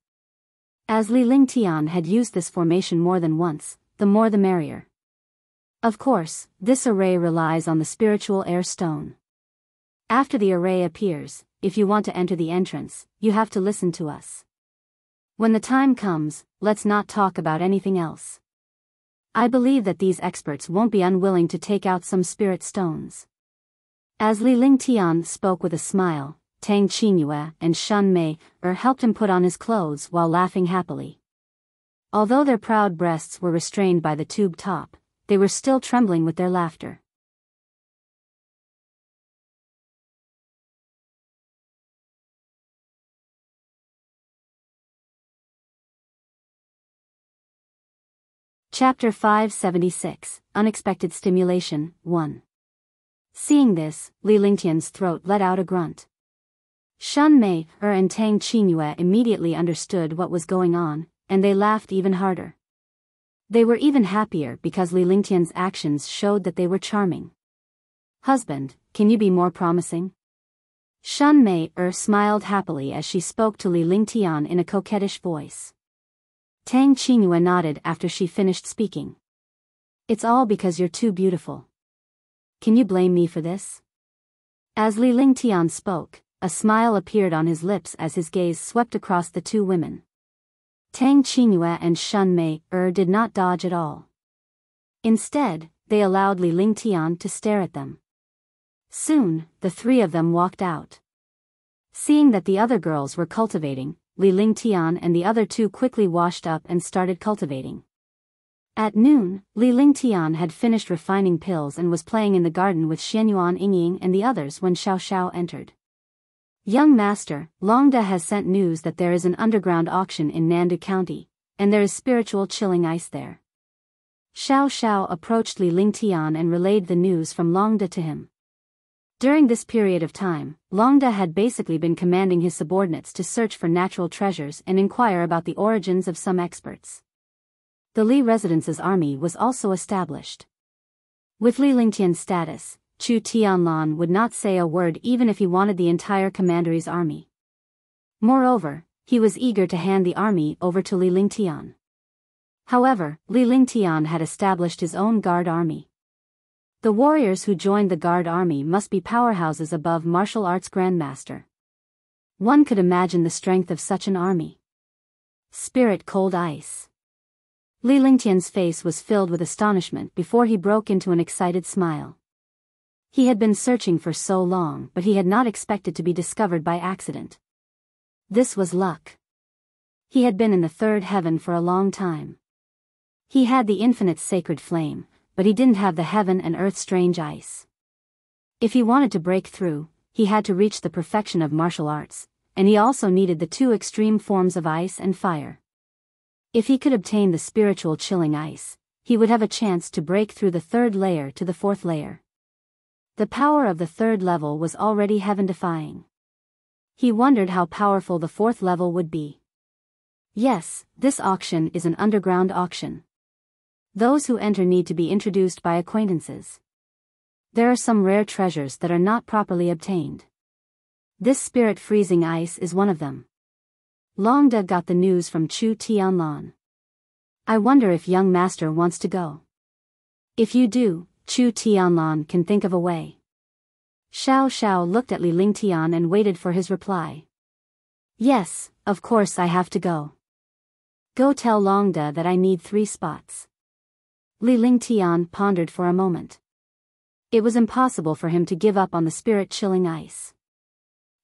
As Li Lingtian had used this formation more than once, the more the merrier. Of course, this array relies on the spiritual air stone. After the array appears, if you want to enter the entrance, you have to listen to us. When the time comes, let's not talk about anything else. I believe that these experts won't be unwilling to take out some spirit stones. As Li Lingtian spoke with a smile, Tang Qingyue and Xuan Mei helped him put on his clothes while laughing happily. Although their proud breasts were restrained by the tube top, they were still trembling with their laughter. Chapter 576, Unexpected Stimulation, 1. Seeing this, Li Lingtian's throat let out a grunt. Xuan Mei and Tang Qingyue immediately understood what was going on, and they laughed even harder. They were even happier because Li Lingtian's actions showed that they were charming. "Husband, can you be more promising?" Xuan Mei smiled happily as she spoke to Li Lingtian in a coquettish voice. Tang Qingyue nodded after she finished speaking. "It's all because you're too beautiful. Can you blame me for this?" As Li Lingtian spoke, a smile appeared on his lips as his gaze swept across the two women. Tang Qingyue and Xuan Mei did not dodge at all. Instead, they allowed Li Lingtian to stare at them. Soon, the three of them walked out. Seeing that the other girls were cultivating, Li Lingtian and the other two quickly washed up and started cultivating. At noon, Li Lingtian had finished refining pills and was playing in the garden with Xianyuan Yingying and the others when Xiao Xiao entered. "Young master, Longde has sent news that there is an underground auction in Nandu County, and there is spiritual chilling ice there." Xiao Xiao approached Li Lingtian and relayed the news from Longde to him. During this period of time, Longde had basically been commanding his subordinates to search for natural treasures and inquire about the origins of some experts. The Li Residence's army was also established. With Li Lingtian's status, Chu Tianlan would not say a word even if he wanted the entire commandery's army. Moreover, he was eager to hand the army over to Li Lingtian. However, Li Lingtian had established his own guard army. The warriors who joined the guard army must be powerhouses above martial arts grandmaster. One could imagine the strength of such an army. Spirit cold ice. Li Lingtian's face was filled with astonishment before he broke into an excited smile. He had been searching for so long, but he had not expected to be discovered by accident. This was luck. He had been in the third heaven for a long time. He had the infinite sacred flame, but he didn't have the heaven and earth strange ice. If he wanted to break through, he had to reach the perfection of martial arts, and he also needed the two extreme forms of ice and fire. If he could obtain the spiritual chilling ice, he would have a chance to break through the third layer to the fourth layer. The power of the third level was already heaven-defying. He wondered how powerful the fourth level would be. Yes, this auction is an underground auction. Those who enter need to be introduced by acquaintances. There are some rare treasures that are not properly obtained. This spirit freezing ice is one of them. Longde got the news from Chu Tianlan. I wonder if young master wants to go. If you do, Chu Tianlan can think of a way. Xiao Xiao looked at Li Lingtian and waited for his reply. Yes, of course I have to go. Go tell Longde that I need 3 spots. Li Lingtian pondered for a moment. It was impossible for him to give up on the spirit-chilling ice.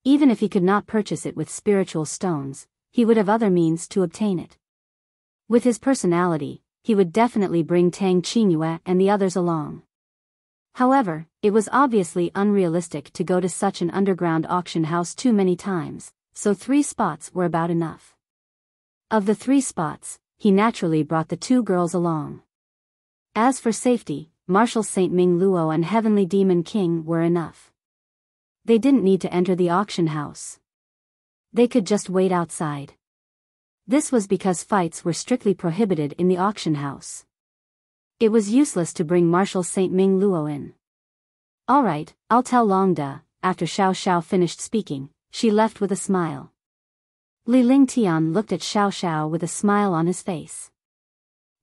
Even if he could not purchase it with spiritual stones, he would have other means to obtain it. With his personality, he would definitely bring Tang Qingyue and the others along. However, it was obviously unrealistic to go to such an underground auction house too many times, so 3 spots were about enough. Of the 3 spots, he naturally brought the 2 girls along. As for safety, Marshal Saint Ming Luo and Heavenly Demon King were enough. They didn't need to enter the auction house. They could just wait outside. This was because fights were strictly prohibited in the auction house. It was useless to bring Marshal Saint Ming Luo in. Alright, I'll tell Longde. After Xiao Xiao finished speaking, she left with a smile. Li Lingtian looked at Xiao Xiao with a smile on his face.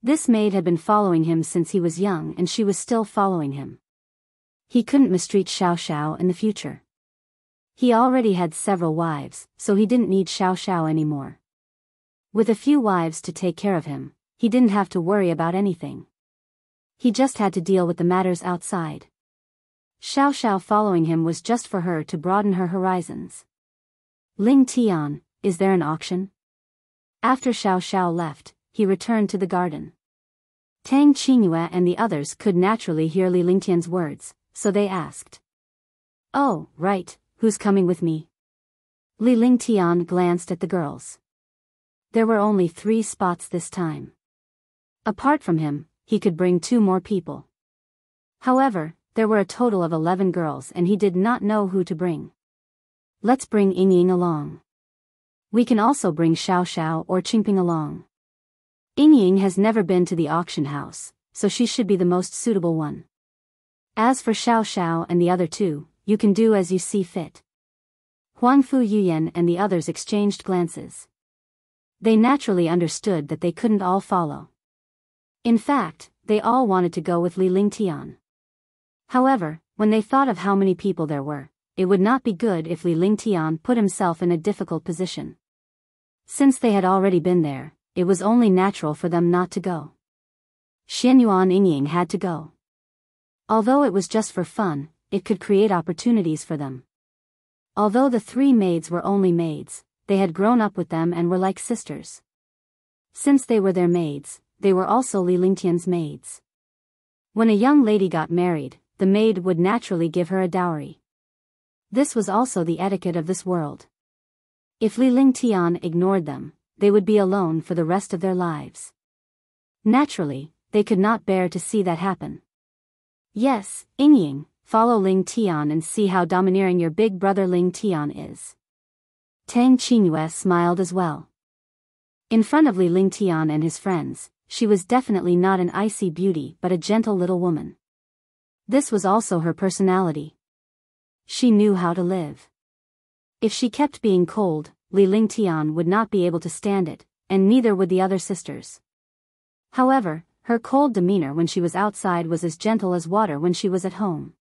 This maid had been following him since he was young and she was still following him. He couldn't mistreat Xiao Xiao in the future. He already had several wives, so he didn't need Xiao Xiao anymore. With a few wives to take care of him, he didn't have to worry about anything. He just had to deal with the matters outside. Xiao Xiao following him was just for her to broaden her horizons. Ling Tian, is there an auction? After Xiao Xiao left, he returned to the garden. Tang Qingyue and the others could naturally hear Li Lingtian's words, so they asked. Oh, right, who's coming with me? Li Lingtian glanced at the girls. There were only 3 spots this time. Apart from him, he could bring 2 more people. However, there were a total of 11 girls and he did not know who to bring. Let's bring Yingying along. We can also bring Xiao Xiao or Qingping along. Yingying has never been to the auction house, so she should be the most suitable one. As for Xiao Xiao and the other 2, you can do as you see fit. Huangfu Yuyan and the others exchanged glances. They naturally understood that they couldn't all follow. In fact, they all wanted to go with Li Lingtian. However, when they thought of how many people there were, it would not be good if Li Lingtian put himself in a difficult position. Since they had already been there, it was only natural for them not to go. Xianyuan Yingying had to go. Although it was just for fun, it could create opportunities for them. Although the 3 maids were only maids, they had grown up with them and were like sisters. Since they were their maids, they were also Li Lingtian's maids. When a young lady got married, the maid would naturally give her a dowry. This was also the etiquette of this world. If Li Lingtian ignored them, they would be alone for the rest of their lives. Naturally, they could not bear to see that happen. Yes, Yingying, follow Ling Tian and see how domineering your big brother Ling Tian is. Tang Qingyue smiled as well. In front of Li Lingtian and his friends, she was definitely not an icy beauty but a gentle little woman. This was also her personality. She knew how to live. If she kept being cold, Li Lingtian would not be able to stand it, and neither would the other sisters. However, her cold demeanor when she was outside was as gentle as water when she was at home.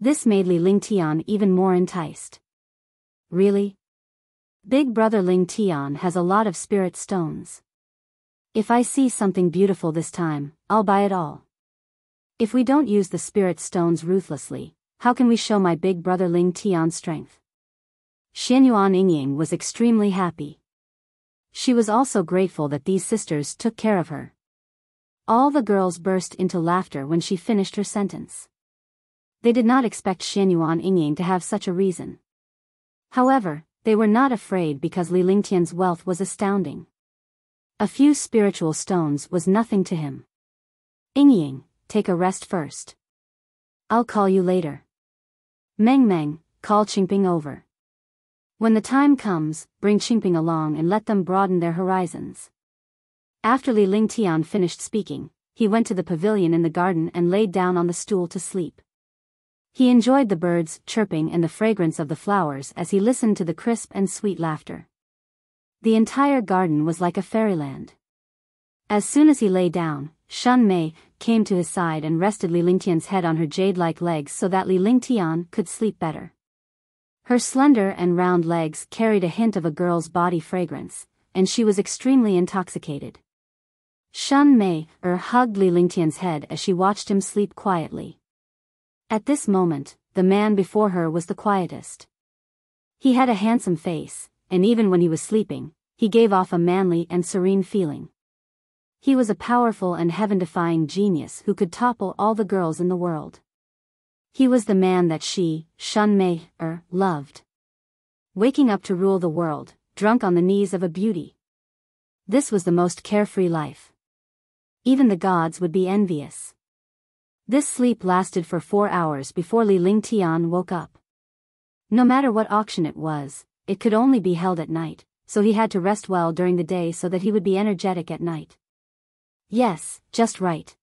This made Li Lingtian even more enticed. Really? Big brother Ling Tian has a lot of spirit stones. If I see something beautiful this time, I'll buy it all. If we don't use the spirit stones ruthlessly, how can we show my big brother Ling Tian's strength? Xianyuan Yingying was extremely happy. She was also grateful that these sisters took care of her. All the girls burst into laughter when she finished her sentence. They did not expect Xianyuan Yingying to have such a reason. However, they were not afraid because Li Lingtian's wealth was astounding. A few spiritual stones was nothing to him. Ying, take a rest first. I'll call you later. Meng, call Qingping over. When the time comes, bring Qingping along and let them broaden their horizons. After Li Lingtian finished speaking, he went to the pavilion in the garden and laid down on the stool to sleep. He enjoyed the birds chirping and the fragrance of the flowers as he listened to the crisp and sweet laughter. The entire garden was like a fairyland. As soon as he lay down, Shun Mei came to his side and rested Li Lingtian's head on her jade-like legs so that Li Lingtian could sleep better. Her slender and round legs carried a hint of a girl's body fragrance, and she was extremely intoxicated. Shun Mei hugged Li Lingtian's head as she watched him sleep quietly. At this moment, the man before her was the quietest. He had a handsome face, and even when he was sleeping, he gave off a manly and serene feeling. He was a powerful and heaven-defying genius who could topple all the girls in the world. He was the man that she, Shun Mei, loved. Waking up to rule the world, drunk on the knees of a beauty. This was the most carefree life. Even the gods would be envious. This sleep lasted for 4 hours before Li Lingtian woke up. No matter what auction it was, it could only be held at night, so he had to rest well during the day so that he would be energetic at night. Yes, just right.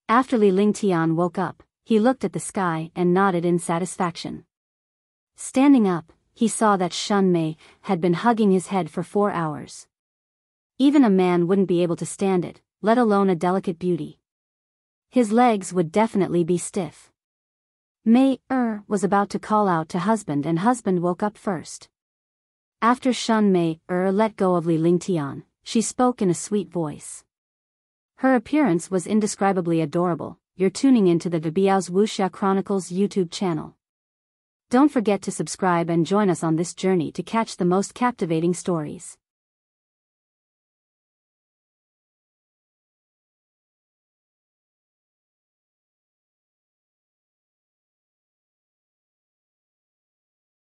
After Li Lingtian woke up, he looked at the sky and nodded in satisfaction. Standing up, he saw that Shun Mei had been hugging his head for 4 hours. Even a man wouldn't be able to stand it, let alone a delicate beauty. His legs would definitely be stiff. Mei was about to call out to husband, and husband woke up first. After Shun Mei let go of Li Lingtian, she spoke in a sweet voice. Her appearance was indescribably adorable. You're tuning into the Biyao's Wuxia Chronicles YouTube channel. Don't forget to subscribe and join us on this journey to catch the most captivating stories.